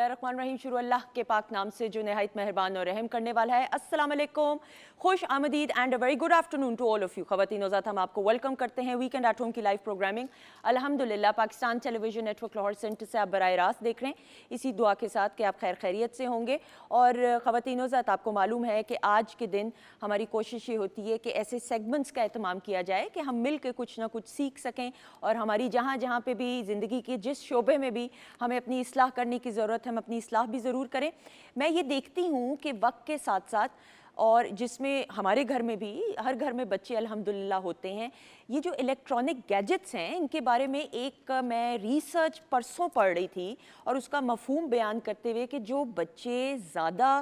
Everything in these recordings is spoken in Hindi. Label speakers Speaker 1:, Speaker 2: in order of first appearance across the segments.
Speaker 1: बिस्मिल्लाहिर्रहमानिर्रहीम। शुरू अल्लाह के पाक नाम से जो नहायत मेहरबान और रहम करने वाला है। अस्सलाम वालेकुम, खुश आमदीद and a very good afternoon to all of you. ख़वातीन औज़ात, हम आपको वेलकम करते हैं वीकेंड एट होम की लाइव प्रोग्रामिंग। अल्हम्दुलिल्लाह Pakistan television network Lahore centre से आप बराह रास्त देख रहे हैं, इसी दुआ के साथ कि आप खैर खैरियत से होंगे। और ख़वातीन औज़ात, आपको मालूम है कि आज के दिन हमारी कोशिश ये होती है कि ऐसे सेगमेंट्स का एहतमाम किया जाए कि हम मिल के कुछ ना कुछ सीख सकें और हमारी जहाँ जहाँ पे भी ज़िंदगी के जिस शोबे में भी हमें अपनी इस्लाह करने की ज़रूरत है, हम अपनी इस्लाह भी ज़रूर करें। मैं ये देखती हूँ कि वक्त के साथ साथ, और जिसमें हमारे घर में भी, हर घर में बच्चे अल्हम्दुलिल्लाह होते हैं, ये जो इलेक्ट्रॉनिक गैजेट्स हैं इनके बारे में एक मैं रिसर्च परसों पढ़ रही थी और उसका मफहूम बयान करते हुए कि जो बच्चे ज़्यादा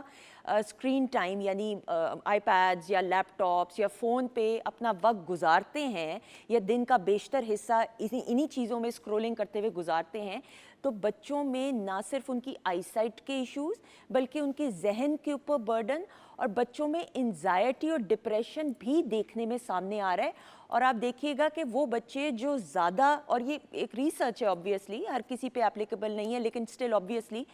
Speaker 1: स्क्रीन टाइम यानी आईपैड्स या लैपटॉप्स या फ़ोन पे अपना वक्त गुजारते हैं या दिन का बेशतर हिस्सा इन्हीं चीज़ों में स्क्रॉलिंग करते हुए गुजारते हैं, तो बच्चों में ना सिर्फ उनकी आईसाइट के इश्यूज़ बल्कि उनके जहन के ऊपर बर्डन और बच्चों में एंजाइटी और डिप्रेशन भी देखने में सामने आ रहा है। और आप देखिएगा कि वो बच्चे जो ज़्यादा, और ये एक रिसर्च है ऑब्वियसली, हर किसी पे एप्लीकेबल नहीं है लेकिन स्टिल ऑब्वियसली,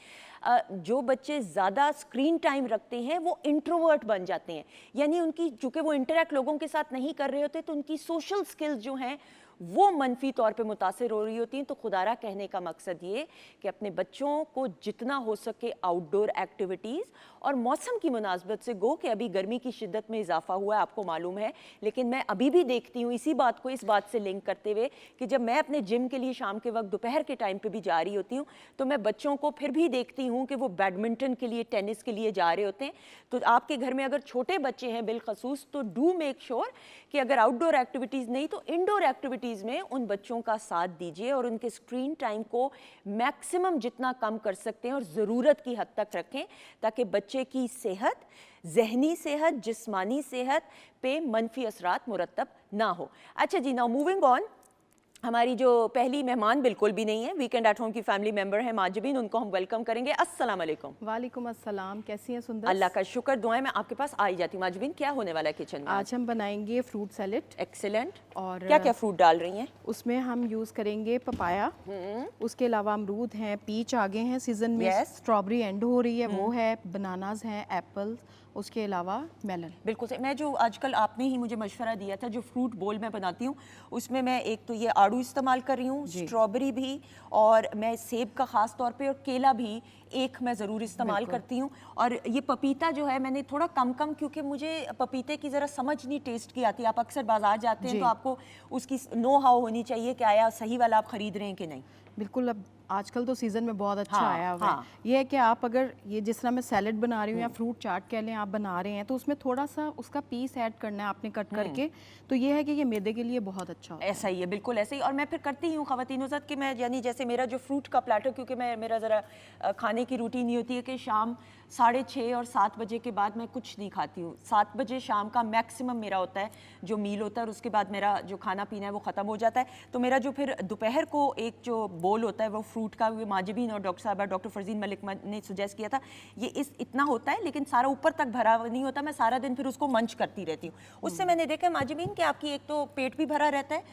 Speaker 1: जो बच्चे ज़्यादा स्क्रीन टाइम रखते हैं वो इंट्रोवर्ट बन जाते हैं। यानी उनकी, चूँकि वो इंटरेक्ट लोगों के साथ नहीं कर रहे होते, तो उनकी सोशल स्किल्स जो हैं वो मनफी तौर पे मुतासिर हो रही होती हैं। तो खुदारा कहने का मकसद ये कि अपने बच्चों को जितना हो सके आउटडोर एक्टिविटीज़, और मौसम की मुनासबत से गो कि अभी गर्मी की शिद्दत में इजाफा हुआ है, आपको मालूम है, लेकिन मैं अभी भी देखती हूँ इसी बात को इस बात से लिंक करते हुए कि जब मैं अपने जिम के लिए शाम के वक्त दोपहर के टाइम पर भी जा रही होती हूँ तो मैं बच्चों को फिर भी देखती हूँ कि वो बैडमिंटन के लिए, टेनिस के लिए जा रहे होते हैं। तो आपके घर में अगर छोटे बच्चे हैं बिलखसूस, तो डू मेक श्योर कि अगर आउटडोर एक्टिविटीज़ नहीं तो इंडोर एक्टिविटीज़ में उन बच्चों का साथ दीजिए और उनके स्क्रीन टाइम को मैक्सिमम जितना कम कर सकते हैं और ज़रूरत की हद तक रखें, ताकि बच्चे की सेहत, जहनी सेहत, जिस्मानी सेहत पे मनफी असरात मुरतब ना हो। अच्छा जी, नाउ मूविंग ऑन, हमारी जो पहली मेहमान बिल्कुल भी नहीं है, वीकेंड एट होम की फैमिली मेंबर है माजिबीन, उनको हम वेलकम करेंगे। अस्सलाम वालेकुम।
Speaker 2: वालेकुम अस्सलाम, कैसी हैं सुंदर?
Speaker 1: अल्लाह का शुक्र, दुआएं मैं आपके पास आ ही जाती हूँ। माजिबीन, क्या होने वाला है किचन में?
Speaker 2: आज हम बनाएंगे फ्रूट सैलेड।
Speaker 1: एक्सीलेंट।
Speaker 2: और
Speaker 1: क्या क्या फ्रूट डाल रही हैं?
Speaker 2: उसमें हम यूज़ करेंगे पपाया, उसके अलावा अमरूद हैं, पीच आगे हैं सीज़न में, स्ट्रॉबेरी एंड हो रही है वो है, बनानाज हैं, एप्पल, उसके अलावा मेलन।
Speaker 1: बिल्कुल सही। मैं जो आजकल आपने ही मुझे मशवरा दिया था, जो फ्रूट बोल मैं बनाती हूँ उसमें मैं एक तो ये आड़ू इस्तेमाल कर रही हूँ, स्ट्रॉबेरी भी, और मैं सेब का ख़ास तौर पे, और केला भी एक मैं ज़रूर इस्तेमाल करती हूँ। और ये पपीता जो है मैंने थोड़ा कम क्योंकि मुझे पपीते की ज़रा समझ नहीं टेस्ट की आती। आप अक्सर बाजार जाते हैं तो आपको उसकी नो हाउ होनी चाहिए कि आया सही वाला आप ख़रीद रहे हैं कि नहीं।
Speaker 2: बिल्कुल, अब आजकल तो सीज़न में बहुत अच्छा आया हुआ है। ये है कि आप अगर ये जिस तरह मैं सैलेड बना रही हूँ या फ्रूट चाट कह लें आप बना रहे हैं, तो उसमें थोड़ा सा उसका पीस ऐड करना है आपने कट करके, तो ये है कि ये मैदे के लिए बहुत अच्छा होता है।
Speaker 1: ऐसा ही है, बिल्कुल ऐसे ही। और मैं फिर करती हूँ ख़वातीनों साथ कि मैं, यानी जैसे मेरा जो फ्रूट का प्लेटर, क्योंकि मेरा ज़रा खाने की रूटीन ये होती है कि शाम 6:30 और 7 बजे के बाद मैं कुछ नहीं खाती हूँ। 7 बजे शाम का मैक्सिमम मेरा होता है जो मील होता है, और उसके बाद मेरा जो खाना पीना है वो ख़त्म हो जाता है। तो मेरा जो फिर दोपहर को एक जो बोल होता है वो फ्रूट का, माजिबीन और डॉक्टर साहबा, डॉक्टर फरजीन मलिक ने सुजेस्ट किया था, ये इतना होता है लेकिन सारा ऊपर तक भरा नहीं होता। मैं सारा दिन फिर उसको मंच करती रहती हूँ। उससे मैंने देखा माजिबीन कि आपकी एक तो पेट भी भरा रहता है,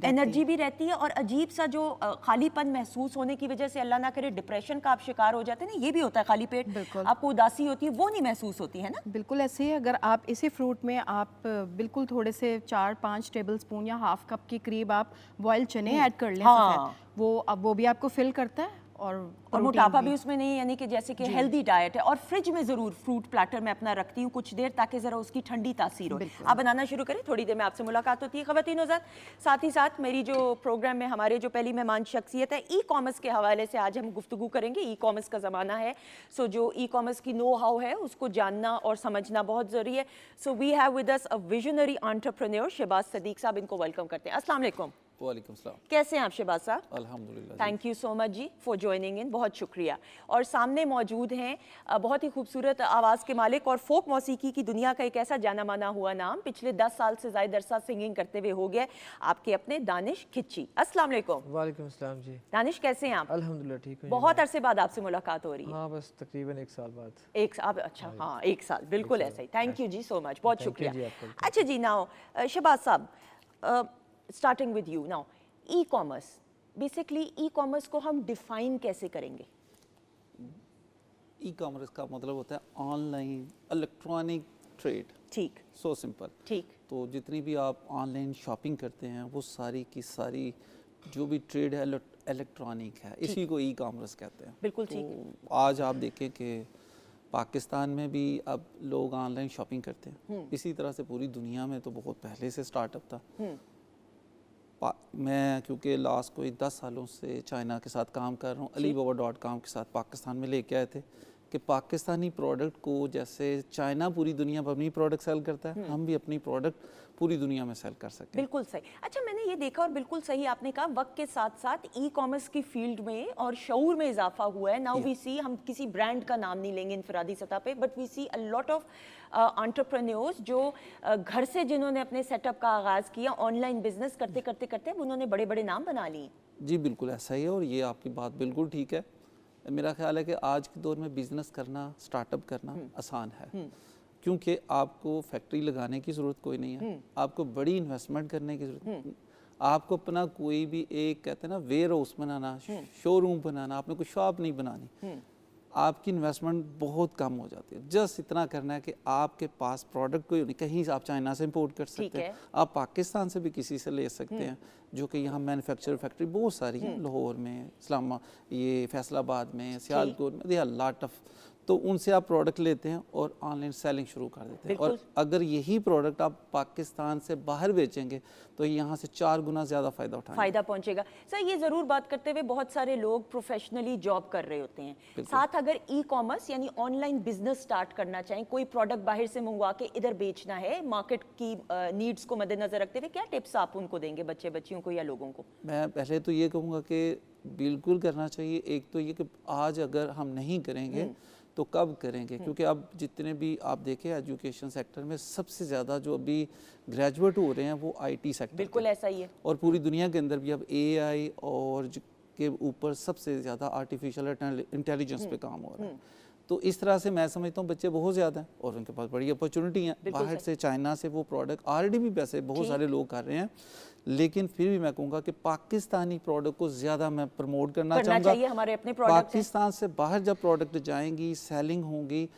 Speaker 1: एनर्जी भी रहती है, और अजीब सा जो खालीपन महसूस होने की वजह से, अल्लाह ना करे डिप्रेशन का आप शिकार हो जाते हैं ना, ये भी होता है खाली पेट, आपको उदासी होती है, वो नहीं महसूस होती है ना।
Speaker 2: बिल्कुल ऐसे ही, अगर आप इसी फ्रूट में आप बिल्कुल थोड़े से 4-5 टेबल स्पून या हाफ कप के करीब आप बॉइल्ड चने ऐड कर लें, वो भी आपको फिल करता है और
Speaker 1: मोटापा भी उसमें नहीं, यानी कि जैसे कि हेल्दी डाइट है। और फ्रिज में ज़रूर फ्रूट प्लेटर मैं अपना रखती हूँ कुछ देर, ताकि ज़रा उसकी ठंडी तासीर हो। आप बनाना शुरू करें, थोड़ी देर में आपसे मुलाकात होती है ख़वातीन औज़ात। साथ ही साथ मेरी जो प्रोग्राम में हमारे जो पहली मेहमान शख्सियत है, ई कॉमर्स के हवाले से आज हम गुफ्तगू करेंगे। ई कॉमर्स का ज़माना है, सो जो ई कॉमर्स की नो हाउ है उसको जानना और समझना बहुत ज़रूरी है। So we have with us a visionary entrepreneur Shahbaz Sadiq sahab, इनको वेलकम करते हैं। अस्सलाम वालेकुम।
Speaker 3: वालेकुम सलाम।
Speaker 1: कैसे हैं आप शहबाज साहब?
Speaker 3: अल्हम्दुलिल्लाह।
Speaker 1: Thank you so much ji for joining in, बहुत शुक्रिया। और सामने मौजूद हैं बहुत ही खूबसूरत आवाज़ के मालिक और फोक मौसीकी की दुनिया का एक ऐसा जाना माना हुआ नाम, पिछले 10 साल से ज़ायद अरसा सिंगिंग करते हुए हो गया आपके अपने दानिश खिच्ची। अस्सलाम वालेकुम।
Speaker 3: वालेकुम सलाम जी।
Speaker 1: दानिश कैसे हैं आप?
Speaker 3: अल्हम्दुलिल्लाह ठीक हूँ।
Speaker 1: बहुत अरसे बाद आपसे मुलाकात हो रही है।
Speaker 3: हाँ, बस तकरीबन 1 साल बाद।
Speaker 1: अच्छा हाँ, 1 साल, बिल्कुल ऐसा ही। थैंक यू जी सो मच, बहुत शुक्रिया। अच्छा जी, नाउ शहबाज साहब, starting with you now, e commerce, basically e commerce को हम डिफाइन कैसे करेंगे?
Speaker 4: ई कॉमर्स का मतलब होता है ऑनलाइन इलेक्ट्रॉनिक ट्रेड।
Speaker 1: ठीक
Speaker 4: सो सिंपल।
Speaker 1: ठीक
Speaker 4: तो जितनी भी आप ऑनलाइन शॉपिंग करते हैं वो सारी की सारी जो भी ट्रेड है इलेक्ट्रॉनिक है, इसी को ई कॉमर्स कहते हैं।
Speaker 1: बिल्कुल
Speaker 4: तो
Speaker 1: ठीक।
Speaker 4: आज आप देखें कि पाकिस्तान में भी अब लोग ऑनलाइन शॉपिंग करते हैं, इसी तरह से पूरी दुनिया में तो बहुत पहले से स्टार्टअप था। मैं क्योंकि लास्ट कोई 10 सालों से चाइना के साथ काम कर रहा हूँ, alibaba.com के साथ पाकिस्तान में लेके आए थे कि पाकिस्तानी प्रोडक्ट को जैसे चाइना पूरी दुनिया पर अपनी प्रोडक्ट सेल करता है, हम भी अपनी प्रोडक्ट पूरी दुनिया में सेल कर सकें।
Speaker 1: बिल्कुल सही। अच्छा, मैंने ये देखा और बिल्कुल सही आपने कहा, वक्त के साथ साथ ई कॉमर्स की फील्ड में और शऊर में इजाफा हुआ है। नाउ वी सी, हम किसी ब्रांड का नाम नहीं लेंगे इनफरादी सतह पे, but we see a lot of entrepreneurs जो घर से जिन्होंने अपने सेटअप का आगाज़ किया, ऑनलाइन बिजनेस करते करते करते उन्होंने बड़े बड़े नाम बना लिए।
Speaker 4: जी बिल्कुल ऐसा ही है, और ये आपकी बात बिल्कुल ठीक है। मेरा ख्याल है कि आज के दौर में बिज़नेस करना, स्टार्टअप करना आसान है, क्योंकि आपको फैक्ट्री लगाने की ज़रूरत कोई नहीं है, आपको बड़ी इन्वेस्टमेंट करने की ज़रूरत, आपको अपना कोई भी एक कहते हैं ना वेयर हाउस बनाना, शोरूम बनाना, आपने कोई शॉप नहीं बनानी, आपकी इन्वेस्टमेंट बहुत कम हो जाती है। जस्ट इतना करना है कि आपके पास प्रोडक्ट कोई नहीं, कहीं से आप चाइना से इंपोर्ट कर सकते हैं, आप पाकिस्तान से भी किसी से ले सकते हैं, जो कि यहाँ मैन्युफैक्चर फैक्ट्री बहुत सारी हैं, लाहौर में, ये फैसलाबाद में, सियालकोट में, दे आर लॉट ऑफ। तो उनसे आप प्रोडक्ट लेते हैं और ऑनलाइन सेलिंग शुरू कर देते हैं, और अगर यही प्रोडक्ट आप पाकिस्तान से बाहर बेचेंगे तो यहाँ से 4 गुना ज़्यादा फ़ायदा
Speaker 1: पहुंचेगा। सर, ये ज़रूर बात करते हुए, बहुत सारे लोग प्रोफेशनली जॉब कर रहे होते हैं, साथ अगर ई कॉमर्स यानी ऑनलाइन बिजनेस स्टार्ट करना चाहें, कोई प्रोडक्ट बाहर से मंगवा के इधर बेचना है, मार्केट की नीड्स को मद्देनजर रखते हुए, क्या टिप्स आप उनको देंगे, बच्चियों को या लोगों को?
Speaker 4: मैं पहले तो ये कहूँगा कि बिल्कुल करना चाहिए। एक तो ये कि आज अगर हम नहीं करेंगे तो कब करेंगे, क्योंकि अब जितने भी आप देखें एजुकेशन सेक्टर में सबसे ज़्यादा जो अभी ग्रेजुएट हो रहे हैं वो आईटी सेक्टर।
Speaker 1: बिल्कुल ऐसा ही है,
Speaker 4: और पूरी दुनिया के अंदर भी अब एआई और के ऊपर सबसे ज़्यादा आर्टिफिशियल इंटेलिजेंस पे काम हो रहा है। तो इस तरह से मैं समझता हूँ बच्चे बहुत ज़्यादा हैं और उनके पास बड़ी अपॉर्चुनिटी है। बाहर से चाइना से वो प्रोडक्ट ऑलरेडी भी वैसे बहुत सारे लोग कर रहे हैं, लेकिन फिर भी मैं कहूँगा कि पाकिस्तानी प्रोडक्ट को ज़्यादा मैं प्रमोट करना चाहूँगा।
Speaker 1: हमारे अपने प्रोडक्ट
Speaker 4: पाकिस्तान से बाहर जब प्रोडक्ट जाएंगी, सेलिंग होंगी,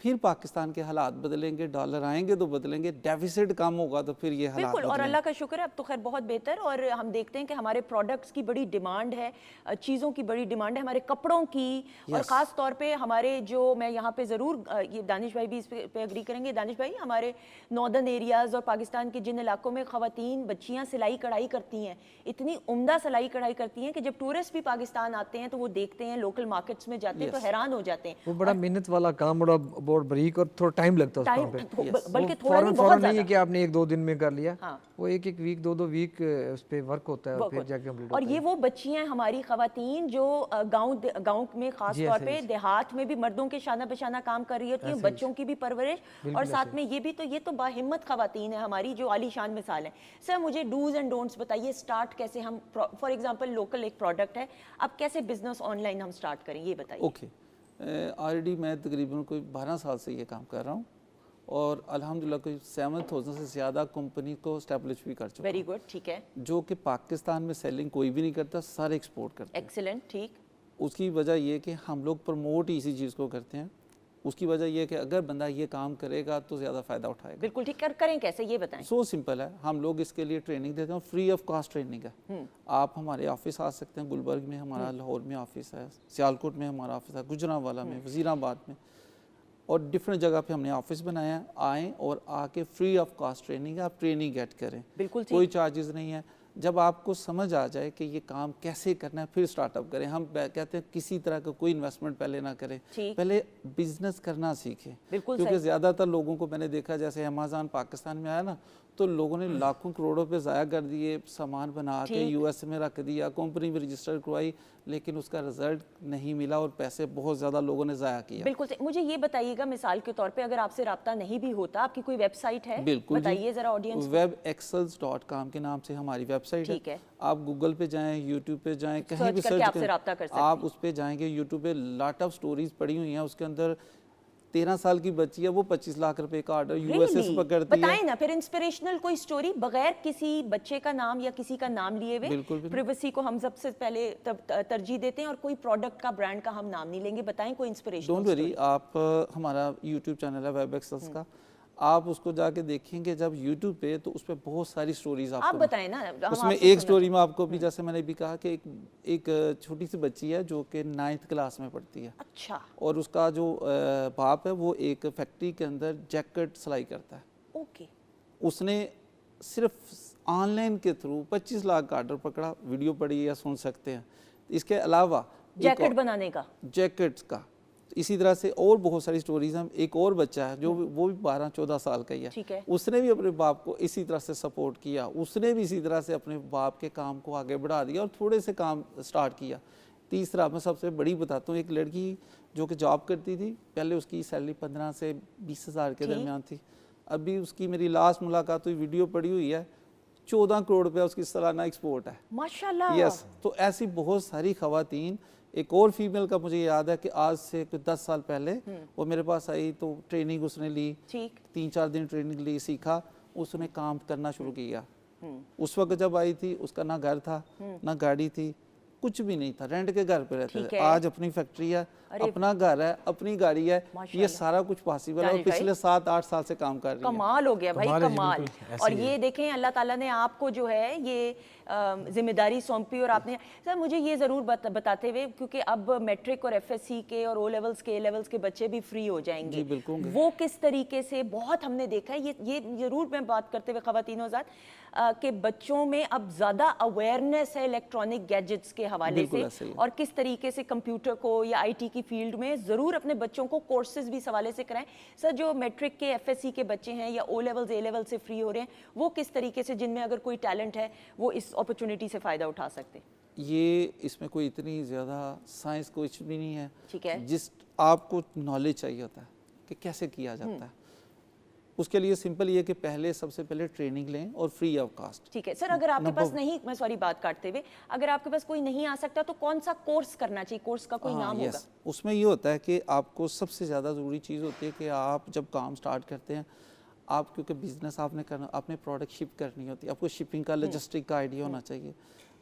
Speaker 4: फिर पाकिस्तान के हालात बदलेंगे, डॉलर आएंगे तो बदलेंगे, डेफिसिट कम होगा तो फिर ये हालात
Speaker 1: बिल्कुल। और अल्लाह का शुक्र है, अब तो खैर बहुत बेहतर, और हम देखते हैं कि हमारे प्रोडक्ट्स की बड़ी डिमांड है, चीज़ों की बड़ी डिमांड है, हमारे कपड़ों की, और ख़ास तौर पे हमारे जो, मैं यहाँ पे ज़रूर, ये दानिश भाई भी इस पे एग्री करेंगे, दानिश भाई, हमारे नॉर्दर्न एरियाज़ और पाकिस्तान के जिन इलाकों में ख़वातीन बच्चियाँ सिलाई कढ़ाई करती हैं, इतनी उम्दा सिलाई कढ़ाई करती हैं कि जब टूरिस्ट भी पाकिस्तान आते हैं तो वो देखते हैं, लोकल मार्केट्स में जाते हैं तो हैरान हो जाते हैं।
Speaker 3: वो बड़ा मेहनत वाला काम, बड़ा बहुत बारीक और थोड़ा टाइम लगता है उस काम पे।
Speaker 1: बल्कि थोड़ा नहीं, बहुत
Speaker 3: फौरन
Speaker 1: ज़्यादा
Speaker 3: नहीं है कि आपने 1-2 दिन में कर लिया,
Speaker 1: हाँ।
Speaker 3: वो एक वीक 2-2 वीक उस पे वर्क होता है और फिर जाके कंप्लीट
Speaker 1: और
Speaker 3: होता
Speaker 1: ये वो बच्चियां हमारी ख़वातीन जो गांव में खास तौर पे, देहात में भी मर्दों के शाना बशाना काम कर रही होती हैं, बच्चों की भी परवरिश, और साथ में ये भी, तो ये तो बाहिम्मत ख़वातीन है हमारी, जो आलीशान मिसाल है। सर, मुझे डूज एंड डोंट्स बताइए, स्टार्ट कैसे हम, फॉर एग्जांपल लोकल एक प्रोडक्ट है, अब कैसे बिजनेस ऑनलाइन हम स्टार्ट करें, ये बताइए।
Speaker 4: ओके, ऑलरेडी मैं तकरीबन कोई 12 साल से ये काम कर रहा हूँ और अल्हम्दुलिल्लाह कोई 7,000 से ज़्यादा कंपनी को इस्टेब्लिश भी कर चुका।
Speaker 1: वेरी गुड, ठीक है।
Speaker 4: जो कि पाकिस्तान में सेलिंग कोई भी नहीं करता, सारे एक्सपोर्ट करते हैं।
Speaker 1: एक्सीलेंट, ठीक।
Speaker 4: उसकी वजह ये कि हम लोग प्रमोट इसी चीज़ को करते हैं। उसकी वजह यह है कि अगर बंदा ये काम करेगा तो ज़्यादा फ़ायदा उठाएगा।
Speaker 1: बिल्कुल ठीक। करें कैसे, ये बताएं।
Speaker 4: सो सिंपल है, हम लोग इसके लिए ट्रेनिंग देते हैं, फ्री ऑफ कॉस्ट ट्रेनिंग है। आप हमारे ऑफिस आ सकते हैं, गुलबर्ग में हमारा, लाहौर में ऑफिस है, सियालकोट में हमारा ऑफिस है, गुजरांवाला में, वज़ीराबाद में, और डिफरेंट जगह पे हमने ऑफिस बनाया है। आएँ और आके फ्री ऑफ कॉस्ट ट्रेनिंग है, आप ट्रेनिंग गेट करें,
Speaker 1: बिल्कुल
Speaker 4: कोई चार्जेस नहीं है। जब आपको समझ आ जाए कि ये काम कैसे करना है, फिर स्टार्टअप करें। हम कहते हैं किसी तरह का कोई इन्वेस्टमेंट पहले ना करें, पहले बिजनेस करना सीखें। क्योंकि ज़्यादातर लोगों को मैंने देखा, जैसे अमेज़न पाकिस्तान में आया ना, तो लोगों ने लाखों करोड़ों पे ज़ाया कर दिए, सामान बना के यूएस में रख दिया, कंपनी में रजिस्टर करवाई, लेकिन उसका रिजल्ट नहीं मिला और पैसे बहुत ज़्यादा लोगों ने ज़ाया किया।
Speaker 1: बिल्कुल। मुझे ये बताइएगा, मिसाल के तौर पे अगर आपसे रब्ता नहीं भी होता, आपकी कोई वेबसाइट है?
Speaker 4: बिल्कुल
Speaker 1: बताइए ज़रा ऑडियंस।
Speaker 4: webexcels.com के नाम से हमारी वेबसाइट है। आप गूगल पे जाएं, यूट्यूब पे जाएं, कहीं भी
Speaker 1: सर्च करें, आपसे रब्ता कर सकते हैं।
Speaker 4: आप उस पे जाएंगे, यूट्यूब पे लॉट ऑफ स्टोरीज पड़ी हुई हैं, उसके अंदर 13 साल की बच्ची है, वो 25 लाख रुपए का ऑर्डर यूएसए से पकड़ती है।
Speaker 1: बताएं ना फिर इंस्पिरेशनल कोई स्टोरी बगैर किसी बच्चे का नाम या किसी का नाम लिए हुए।
Speaker 4: बिल्कुल, बिल्कुल।
Speaker 1: प्रिवेसी को हम सबसे पहले तरजीह देते हैं और कोई प्रोडक्ट का ब्रांड का हम नाम नहीं लेंगे। बताएं कोई इंस्पिरेशनल।
Speaker 4: डोंट वरी, आप हमारा यूट्यूब चैनल है वेब एक्सेस का, आप उसको जाके देखेंगे जब यूट्यूब पे, तो उस पर बहुत सारी स्टोरीज
Speaker 1: आप
Speaker 4: आपको
Speaker 1: बताएं ना, हम
Speaker 4: उसमें
Speaker 1: आपसे
Speaker 4: एक
Speaker 1: सुनना
Speaker 4: स्टोरी में आपको भी, जैसे मैंने भी कहा कि एक छोटी सी बच्ची है जो कि 9th क्लास में पढ़ती है,
Speaker 1: अच्छा
Speaker 4: और उसका जो बाप है वो एक फैक्ट्री के अंदर जैकेट सिलाई करता है।
Speaker 1: ओके।
Speaker 4: उसने सिर्फ ऑनलाइन के थ्रू 25 लाख का ऑर्डर पकड़ा, वीडियो पड़ी या सुन सकते हैं। इसके अलावा
Speaker 1: जैकेट बनाने का,
Speaker 4: जैकेट्स का इसी तरह से और बहुत सारी स्टोरीज हैं। एक और बच्चा है जो वो भी 12-14 साल का ही है,
Speaker 1: ठीक है।
Speaker 4: उसने भी अपने बाप को इसी तरह से सपोर्ट किया, उसने भी इसी तरह से अपने बाप के काम को आगे बढ़ा दिया और थोड़े से काम स्टार्ट किया। तीसरा मैं सबसे बड़ी बताता हूँ, एक लड़की जो कि जॉब करती थी, पहले उसकी सैलरी 15 से 20 हज़ार के दरमियान थी। अभी उसकी मेरी लास्ट मुलाकात हुई, वीडियो पड़ी हुई है, 14 करोड़ रुपया उसकी सालाना एक्सपोर्ट है।
Speaker 1: माशाल्लाह।
Speaker 4: यस, तो ऐसी बहुत सारी खवातीन। एक और फीमेल का मुझे याद है कि आज से कुछ 10 साल पहले वो मेरे पास आई, तो ट्रेनिंग उसने ली,
Speaker 1: ठीक।
Speaker 4: 3-4 दिन ट्रेनिंग ली, सीखा, उसने काम करना शुरू किया। उस वक्त जब आई थी उसका ना घर था ना गाड़ी थी, कुछ भी नहीं था, रेंट के घर पे रहते थे। आज अपनी फैक्ट्री है, अपना घर है, अपनी गाड़ी है, ये सारा कुछ पॉसिबल है और पिछले 7-8 साल से काम कर रही है।
Speaker 1: कमाल हो गया भाई, कमाल। और ये देखें अल्लाह ताला ने आपको जो है ये जिम्मेदारी सौंपी, और आपने सर मुझे ये ज़रूर बताते हुए, क्योंकि अब मैट्रिक और एफएससी के और ओ लेवल्स के लेवल्स के बच्चे भी फ्री हो जाएंगे, वो किस तरीके से बहुत हमने देखा है। ये ज़रूर मैं बात करते हुए ख़वातीन हज़रात के बच्चों में अब ज़्यादा अवेयरनेस है इलेक्ट्रॉनिक गैजेट्स के हवाले से, और किस तरीके से कंप्यूटर को या आईटी की फील्ड में ज़रूर अपने बच्चों को कोर्सेज भी इस हवाले से कराएं। सर जो मैट्रिक के एफएससी के बच्चे हैं या ओ लेवल्स ए लेवल से फ्री हो रहे हैं, वो किस तरीके से, जिनमें अगर कोई टैलेंट है, वो इस अपॉर्चुनिटी से फ़ायदा उठा सकते हैं?
Speaker 4: ये इसमें कोई इतनी ज़्यादा साइंस कुछ भी नहीं है,
Speaker 1: ठीक है।
Speaker 4: जिस आपको नॉलेज चाहिए होता है कि कैसे किया जाता है, उसके लिए सिंपल ये कि पहले सबसे पहले ट्रेनिंग लें और फ्री ऑफ कास्ट।
Speaker 1: ठीक है सर, अगर आपके पास नहीं, मैं सॉरी बात काटते हुए, अगर आपके पास कोई नहीं आ सकता तो कौन सा कोर्स करना चाहिए? कोर्स का कोई नाम होगा?
Speaker 4: उसमें ये होता है कि आपको सबसे ज़्यादा ज़रूरी चीज़ होती है कि आप जब काम स्टार्ट करते हैं, आप क्योंकि बिजनेस आपने करना, आपने प्रोडक्ट शिप करनी होती है, आपको शिपिंग का लॉजिस्टिक का आइडिया होना चाहिए।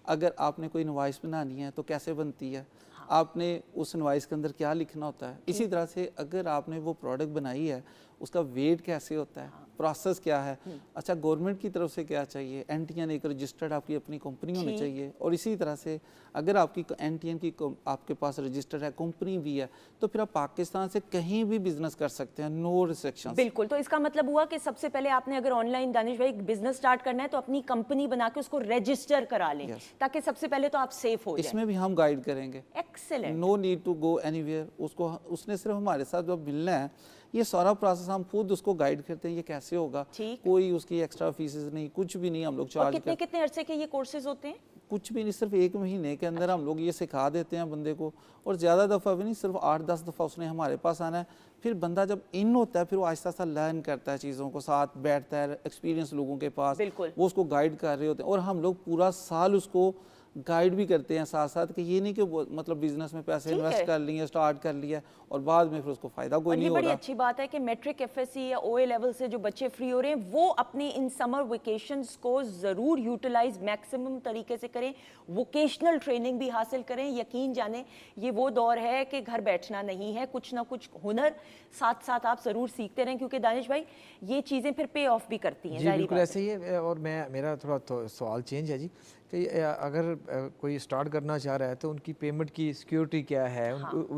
Speaker 4: अगर आपने कोई इनवॉइस बनानी है तो कैसे बनती है, आपने उस इनवॉइस के अंदर क्या लिखना होता है। इसी तरह से अगर आपने वो प्रोडक्ट बनाई है, उसका वेट कैसे होता है, प्रोसेस क्या है, अच्छा गवर्नमेंट की तरफ से क्या चाहिए, एनटीएन एक रजिस्टर्ड आपकी अपनी कंपनी होनी चाहिए। और इसी तरह से अगर आपकी एनटीएन की आपके पास रजिस्टर्ड है, कंपनी भी है, तो फिर आप पाकिस्तान से कहीं भी बिजनेस कर सकते हैं, नो रिस्ट्रिक्शन।
Speaker 1: बिल्कुल, तो इसका मतलब हुआ कि सबसे पहले आपने अगर ऑनलाइन दानिश भाई बिजनेस स्टार्ट करना है तो अपनी कंपनी बना के उसको रजिस्टर करा लें, ताकि सबसे पहले तो आप सेफ हो जाएं।
Speaker 4: इसमें भी हम गाइड करेंगे।
Speaker 1: Excellent.
Speaker 4: No need to go anywhere, उसको उसने सिर्फ हमारे साथ जब मिलना है, ये सारा प्रोसेस हम खुद उसको गाइड करते हैं, ये कैसे होगा, कोई उसकी एक्स्ट्रा फीसेस नहीं, कुछ भी नहीं हम लोग चार्ज करते।
Speaker 1: कितने अरसे के ये कोर्सेज होते हैं?
Speaker 4: कुछ भी नहीं, सिर्फ 1 महीने के अंदर हम लोग ये सिखा देते हैं बंदे को, और ज़्यादा दफ़ा भी नहीं, सिर्फ 8-10 दफ़ा उसने हमारे पास आना है। फिर बंदा जब इन होता है, फिर वो आहिस्ता आहिस्ता लर्न करता है चीज़ों को, साथ बैठता है एक्सपीरियंस लोगों के पास, वो उसको गाइड कर रहे होते हैं, और हम लोग पूरा साल उसको गाइड भी करते हैं साथ साथ, कि ये नहीं कि मतलब बिजनेस में पैसे इन्वेस्ट कर लिए, स्टार्ट कर लिया और बाद में फिर उसको फायदा कोई नहीं हो रहा।
Speaker 1: बड़ी अच्छी बात है कि मैट्रिक एफएससी या ओए लेवल से जो बच्चे फ्री हो रहे हैं, वो अपने इन समर वेकेशंस को ज़रूर यूटिलाइज मैक्सिमम तरीके से करें, वोकेशनल ट्रेनिंग भी हासिल करें। यकीन जाने ये वो दौर है कि घर बैठना नहीं है, कुछ ना कुछ हुनर साथ साथ आप ज़रूर सीखते रहें, क्योंकि दानिश भाई ये चीज़ें फिर पे ऑफ भी करती हैं।
Speaker 3: जी बिल्कुल ऐसे ही है। और मेरा थोड़ा सवाल चेंज है जी, कि अगर कोई स्टार्ट करना चाह रहा है तो उनकी पेमेंट की सिक्योरिटी क्या है?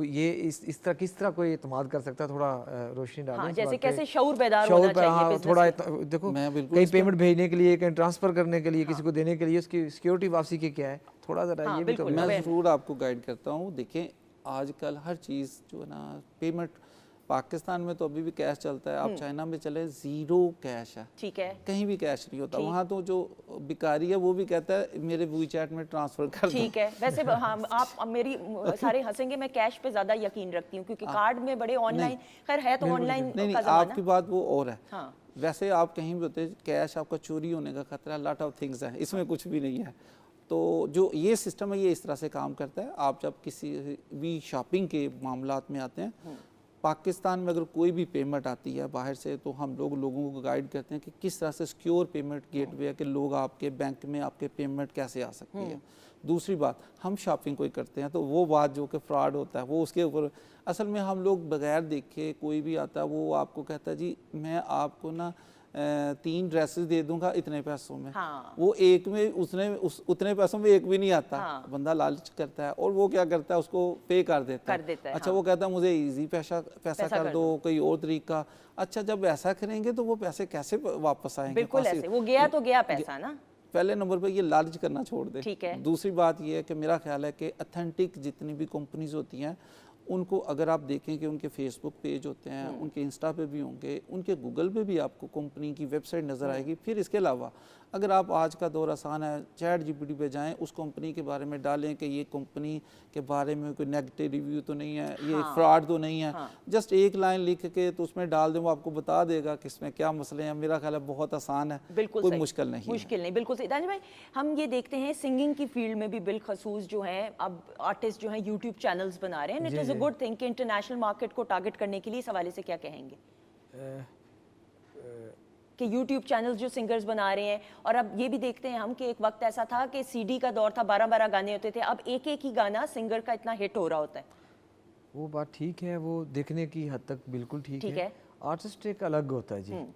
Speaker 3: ये इस तरह किस तरह कोई इत्मीनान कर सकता है? थोड़ा रोशनी डालें।
Speaker 1: जैसे कैसे शऊर बेदार होना चाहिए
Speaker 3: थोड़ा देखो, कहीं पेमेंट भेजने के लिए, कहीं ट्रांसफर करने के लिए, किसी को देने के लिए, उसकी सिक्योरिटी वापसी की क्या है, थोड़ा ज़रा ये भी तो।
Speaker 4: मैं ज़रूर आपको गाइड करता हूँ। देखें आजकल हर चीज़ जो है ना, पेमेंट पाकिस्तान में तो अभी भी कैश चलता है, आप चाइना में चले ज़ीरो कैश है,
Speaker 1: ठीक है,
Speaker 4: कहीं भी कैश नहीं होता। वहाँ तो जो भिखारी है वो भी कहता है मेरे वीचैट में ट्रांसफर कर दो।
Speaker 1: ठीक है, वैसे हाँ, आप मेरी सारे हंसेंगे, मैं कैश पे ज़्यादा यकीन रखती हूँ, क्योंकि कार्ड में बड़े ऑनलाइन, खैर है तो ऑनलाइन
Speaker 4: नहीं, आपकी बात वो और है। हाँ। वैसे आप कहीं भी होते, कैश आपका चोरी होने का खतरा, लॉट ऑफ थिंग्स है, इसमें कुछ भी नहीं है। तो जो ये सिस्टम है ये इस तरह से काम करता है। आप जब किसी भी शॉपिंग के मामलात में आते हैं, पाकिस्तान में अगर कोई भी पेमेंट आती है बाहर से तो हम लोगों को गाइड करते हैं कि किस तरह से सिक्योर पेमेंट गेटवे है कि लोग आपके बैंक में आपके पेमेंट कैसे आ सकती है। दूसरी बात, हम शॉपिंग कोई करते हैं तो वो बात जो कि फ्रॉड होता है वो उसके ऊपर, असल में हम लोग बगैर देखे कोई भी आता है वो आपको कहता है जी मैं आपको ना 3 ड्रेसेस दे दूंगा इतने पैसों में।
Speaker 1: हाँ।
Speaker 4: वो एक में उतने पैसों में एक भी नहीं आता।
Speaker 1: हाँ।
Speaker 4: बंदा लालच करता है और वो क्या करता है उसको पे कर देता है। अच्छा,
Speaker 1: हाँ।
Speaker 4: वो कहता है मुझे इजी पैसा कर दो, कोई और तरीका। अच्छा, जब ऐसा करेंगे तो वो पैसे कैसे वापस आएंगे?
Speaker 1: बिल्कुल ऐसे, वो गया तो गया पैसा ना।
Speaker 4: पहले नंबर पर ये लालच करना छोड़ दे।
Speaker 1: ठीक है।
Speaker 4: दूसरी बात ये है कि मेरा ख्याल है कि ऑथेंटिक जितनी भी कंपनीज होती हैं उनको अगर आप देखें कि उनके फेसबुक पेज होते हैं, उनके इंस्टा पे भी होंगे, उनके गूगल पे भी आपको कंपनी की वेबसाइट नज़र आएगी। फिर इसके अलावा अगर आप, आज का दौर आसान है, चैट जीपीटी पे जाएं, उस कंपनी के बारे में डालें कि ये कंपनी के बारे में कोई नेगेटिव रिव्यू तो नहीं है, ये फ्रॉड तो नहीं है। जस्ट एक लाइन लिख के तो उसमें डाल दें, वो आपको बता देगा कि इसमें क्या मसले हैं। मेरा ख्याल है बहुत आसान है,
Speaker 1: बिल्कुल
Speaker 4: कोई मुश्किल नहीं
Speaker 1: बिल्कुल सही। दानिश भाई, हम ये देखते हैं सिंगिंग की फील्ड में भी बिलखसूस जो है अब आर्टिस्ट जो है यूट्यूब चैनल्स बना रहे हैं। It is a good thing कि इंटरनेशनल मार्केट को टारगेट करने के लिए इस हवाले से क्या कहेंगे कि यूट्यूब चैनल्स जो सिंगर्स बना रहे हैं? और अब ये भी देखते हैं हम कि एक वक्त ऐसा था कि सीडी का दौर था, 12-12 गाने होते थे, अब एक ही गाना सिंगर का इतना हिट हो रहा होता है।
Speaker 3: वो बात ठीक है, वो देखने की हद तक बिल्कुल ठीक है। आर्टिस्ट एक अलग होता है जी,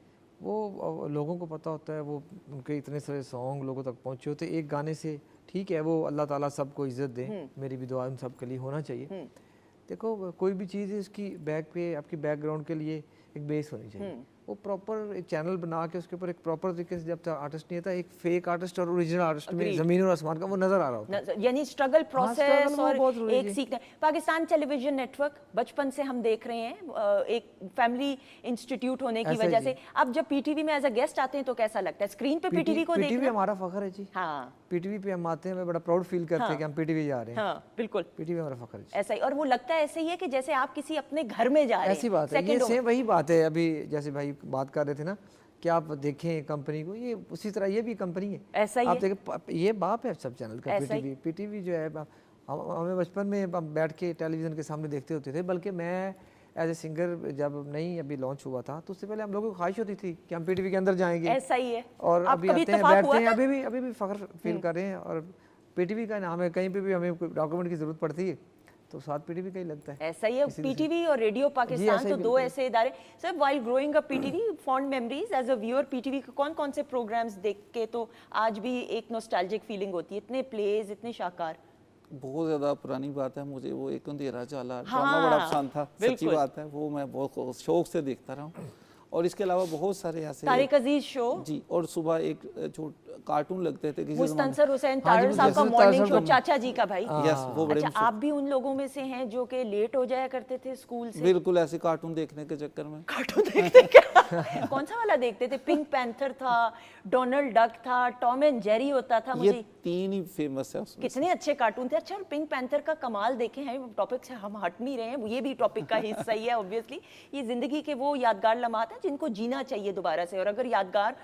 Speaker 3: वो लोगों को पता होता है, वो उनके इतने सारे सॉन्ग लोगों तक पहुंचे होते हैं एक गाने से। ठीक है, वो अल्लाह ताला सबको इज्जत दे, मेरी भी दुआ उन सब के लिए होना चाहिए। देखो, कोई भी चीज़ है उसकी बैक पे आपकी बैकग्राउंड के लिए एक बेस होनी चाहिए। वो प्रॉपर एक चैनल बना के उसके ऊपर एक प्रॉपर तरीके से, जब तक आर्टिस्ट नहीं आता, एक फेक आर्टिस्ट और ओरिजिनल आर्टिस्ट में ज़मीन और आसमान का वो नज़र आ रहा होता है।
Speaker 1: यानी स्ट्रगल प्रोसेस और एक
Speaker 3: है।
Speaker 1: सीखना। पाकिस्तान टेलीविजन नेटवर्क बचपन से हम देख रहे हैं, एक फैमिली इंस्टीट्यूट होने की वजह से। अब जब पीटीवी में एज अ गेस्ट आते हैं तो कैसा लगता है स्क्रीन पे पीटीवी को देखना?
Speaker 3: पीटीवी हमारा फखर है जी।
Speaker 1: हाँ,
Speaker 3: पीटीवी पे हम आते हैं, मैं बड़ा प्राउड फील करते हैं कि हम पीटीवी जा रहे हैं।
Speaker 1: हाँ, बिल्कुल
Speaker 3: पीटीवी हमारा फखर है।
Speaker 1: ऐसा ही, और वो लगता है ऐसे ही है कि जैसे आप किसी अपने घर में जा रहे हैं।
Speaker 3: ऐसी बात है, ये सेम वही बात है। अभी जैसे भाई बात कर रहे थे ना कि आप देखें कंपनी को, ये उसी तरह ये भी कंपनी है।
Speaker 1: ऐसा ही
Speaker 3: आप देखें, ये बाप है सब चैनल का। पीटीवी जो है, हमें बचपन में बैठ के टेलीविजन के सामने देखते होते थे। बल्कि मैं एज ए सिंगर जब नहीं अभी लॉन्च हुआ था तो उससे पहले हम लोगों को ख्वाहिश होती थी कि हम पीटीवी के अंदर जाएंगे।
Speaker 1: ऐसा ही है।
Speaker 3: और अभी आते हैं, बैठते हैं, अभी भी फख्र फील कर रहे हैं। और पीटीवी का नाम है, कहीं पे भी हमें डॉक्यूमेंट की जरूरत पड़ती है तो साथ पीटीवी का ही लगता है।
Speaker 1: ऐसा ही है। पीटीवी और रेडियो पाकिस्तान तो दो ऐसे इदारे। Sir, while growing up PTV, fond memories as a viewer PTV के कौन-कौन से प्रोग्राम्स देख के तो आज भी एक नॉस्टैल्जिक फीलिंग होती है? इतने प्लेज, इतने शाहकार।
Speaker 4: बहुत ज़्यादा पुरानी बात है, मुझे वो एक अंधेरा चाला ड्रामा बड़ा पसंद था। सच्ची बात है, वो मैं बहुत शौक से देखता रहा हूँ। और इसके अलावा बहुत सारे ऐसे
Speaker 1: तारिक अजीज शो जी,
Speaker 4: और सुबह एक कार्टून लगते थे किसी
Speaker 1: मुस्तनसर हुसैन तारड़ साहब का मॉर्निंग शो, चाचा जी का भाई।
Speaker 4: यस, वो बड़े।
Speaker 1: अच्छा, आप भी उन लोगों में से हैं जो कि लेट हो जाया करते थे स्कूल से?
Speaker 4: बिल्कुल, ऐसे कार्टून देखने के चक्कर में।
Speaker 1: कार्टून देखते क्या? कौन सा वाला देखते थे? पिंक पैंथर था, डोनाल्ड डक था, टॉम एंड जेरी होता था।
Speaker 4: ये 3 ही फेमस है उसमें।
Speaker 1: कितने अच्छे कार्टून थे। अच्छा, पिंक पैंथर का कमाल देखें हैं, टॉपिक से हम हट नहीं रहे हैं, ये भी टॉपिक का हिस्सा ही है ऑब्वियसली। ये जिंदगी के वो यादगार लम्हात हैं जिनको जीना चाहिए दोबारा से। और अगर यादगार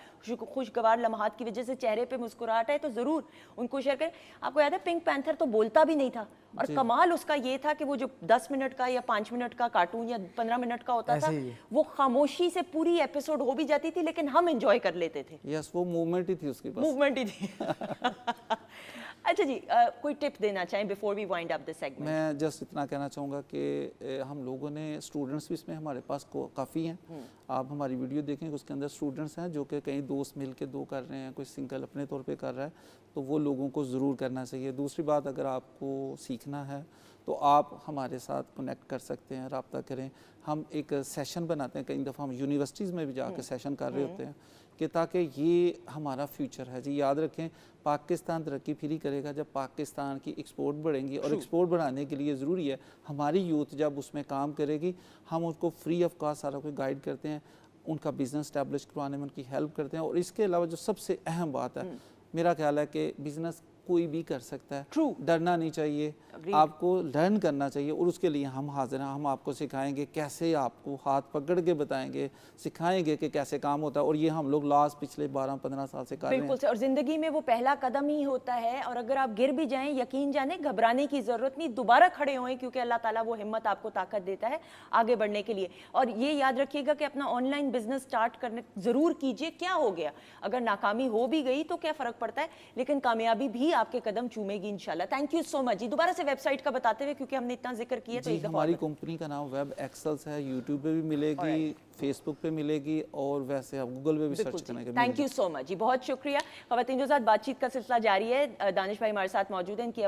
Speaker 1: खुशगवार लम्हात की वजह से चेहरे पे मुस्कुराहट है तो जरूर उनको शेयर करें। आपको याद है पिंक पैंथर तो बोलता भी नहीं था, और कमाल उसका ये था कि वो जो 10 मिनट का या 5 मिनट का कार्टून या 15 मिनट का होता था, वो खामोशी से पूरी एपिसोड हो भी जाती थी लेकिन हम एंजॉय कर लेते थे।
Speaker 4: यस, वो मूवमेंट ही थी उसके पास।
Speaker 1: मूवमेंट ही थी। अच्छा जी, कोई टिप देना चाहें before we wind up this segment?
Speaker 4: मैं जस्ट इतना कहना चाहूँगा कि हम लोगों ने स्टूडेंट्स भी इसमें हमारे पास काफ़ी हैं। आप हमारी वीडियो देखें, उसके अंदर स्टूडेंट्स हैं जो कि कई दोस्त मिल के 2 कर रहे हैं, कोई सिंगल अपने तौर पे कर रहा है, तो वो लोगों को ज़रूर करना चाहिए। दूसरी बात, अगर आपको सीखना है तो आप हमारे साथ कनेक्ट कर सकते हैं, रब्ता करें। हम एक सेशन बनाते हैं, कई दफ़ा हम यूनिवर्सिटीज़ में भी जाकर सेशन कर रहे होते हैं कि ताकि ये हमारा फ्यूचर है जी। याद रखें, पाकिस्तान तरक्की फिर ही करेगा जब पाकिस्तान की एक्सपोर्ट बढ़ेंगी, और एक्सपोर्ट बढ़ाने के लिए ज़रूरी है हमारी यूथ जब उसमें काम करेगी, हम उसको फ्री ऑफ कॉस्ट सारा कोई गाइड करते हैं, उनका बिज़नेस स्टैब्लिश करवाने में उनकी हेल्प करते हैं। और इसके अलावा जो सबसे अहम बात है, मेरा ख्याल है कि बिज़नेस कोई भी कर सकता है।
Speaker 1: True.
Speaker 4: डरना नहीं चाहिए, आपको लर्न करना चाहिए और उसके लिए हम हाजिर हैं। हम आपको सिखाएंगे कैसे, आपको हाथ पकड़ के बताएंगे, सिखाएंगे कि कैसे काम होता है। और ये हम लोग लास्ट पिछले 12-15 साल से कर रहे हैं।
Speaker 1: बिल्कुल से, और जिंदगी में वो पहला कदम ही होता है, और अगर आप गिर भी जाएं, यकीन जाने घबराने की जरूरत नहीं, दोबारा खड़े होएं, क्योंकि अल्लाह ताला वो हिम्मत आपको ताकत देता है आगे बढ़ने के लिए। और ये याद रखिएगा कि अपना ऑनलाइन बिजनेस स्टार्ट करने जरूर कीजिए। क्या हो गया, अगर नाकामी हो भी गई तो क्या फर्क पड़ता है, लेकिन कामयाबी भी आपके कदम चूमेगी इंशाल्लाह। थैंक यू सो मच जी। दोबारा से वेबसाइट का बताते हुए, क्योंकि हमने इतना जिक्र किया, तो
Speaker 4: जी,
Speaker 1: एक दफा
Speaker 4: हमारी कंपनी का नाम वेब एक्सेल्स है। यूट्यूब पे भी मिलेगी, फेसबुक पे मिलेगी, और वैसे आप गूगल पे भी सर्च करेंगे।
Speaker 1: थैंक यू सो मच जी, बहुत शुक्रिया। खवातीन के साथ बातचीत का सिलसिला जारी है। दानिश भाई हमारे साथ मौजूद हैं, इनकी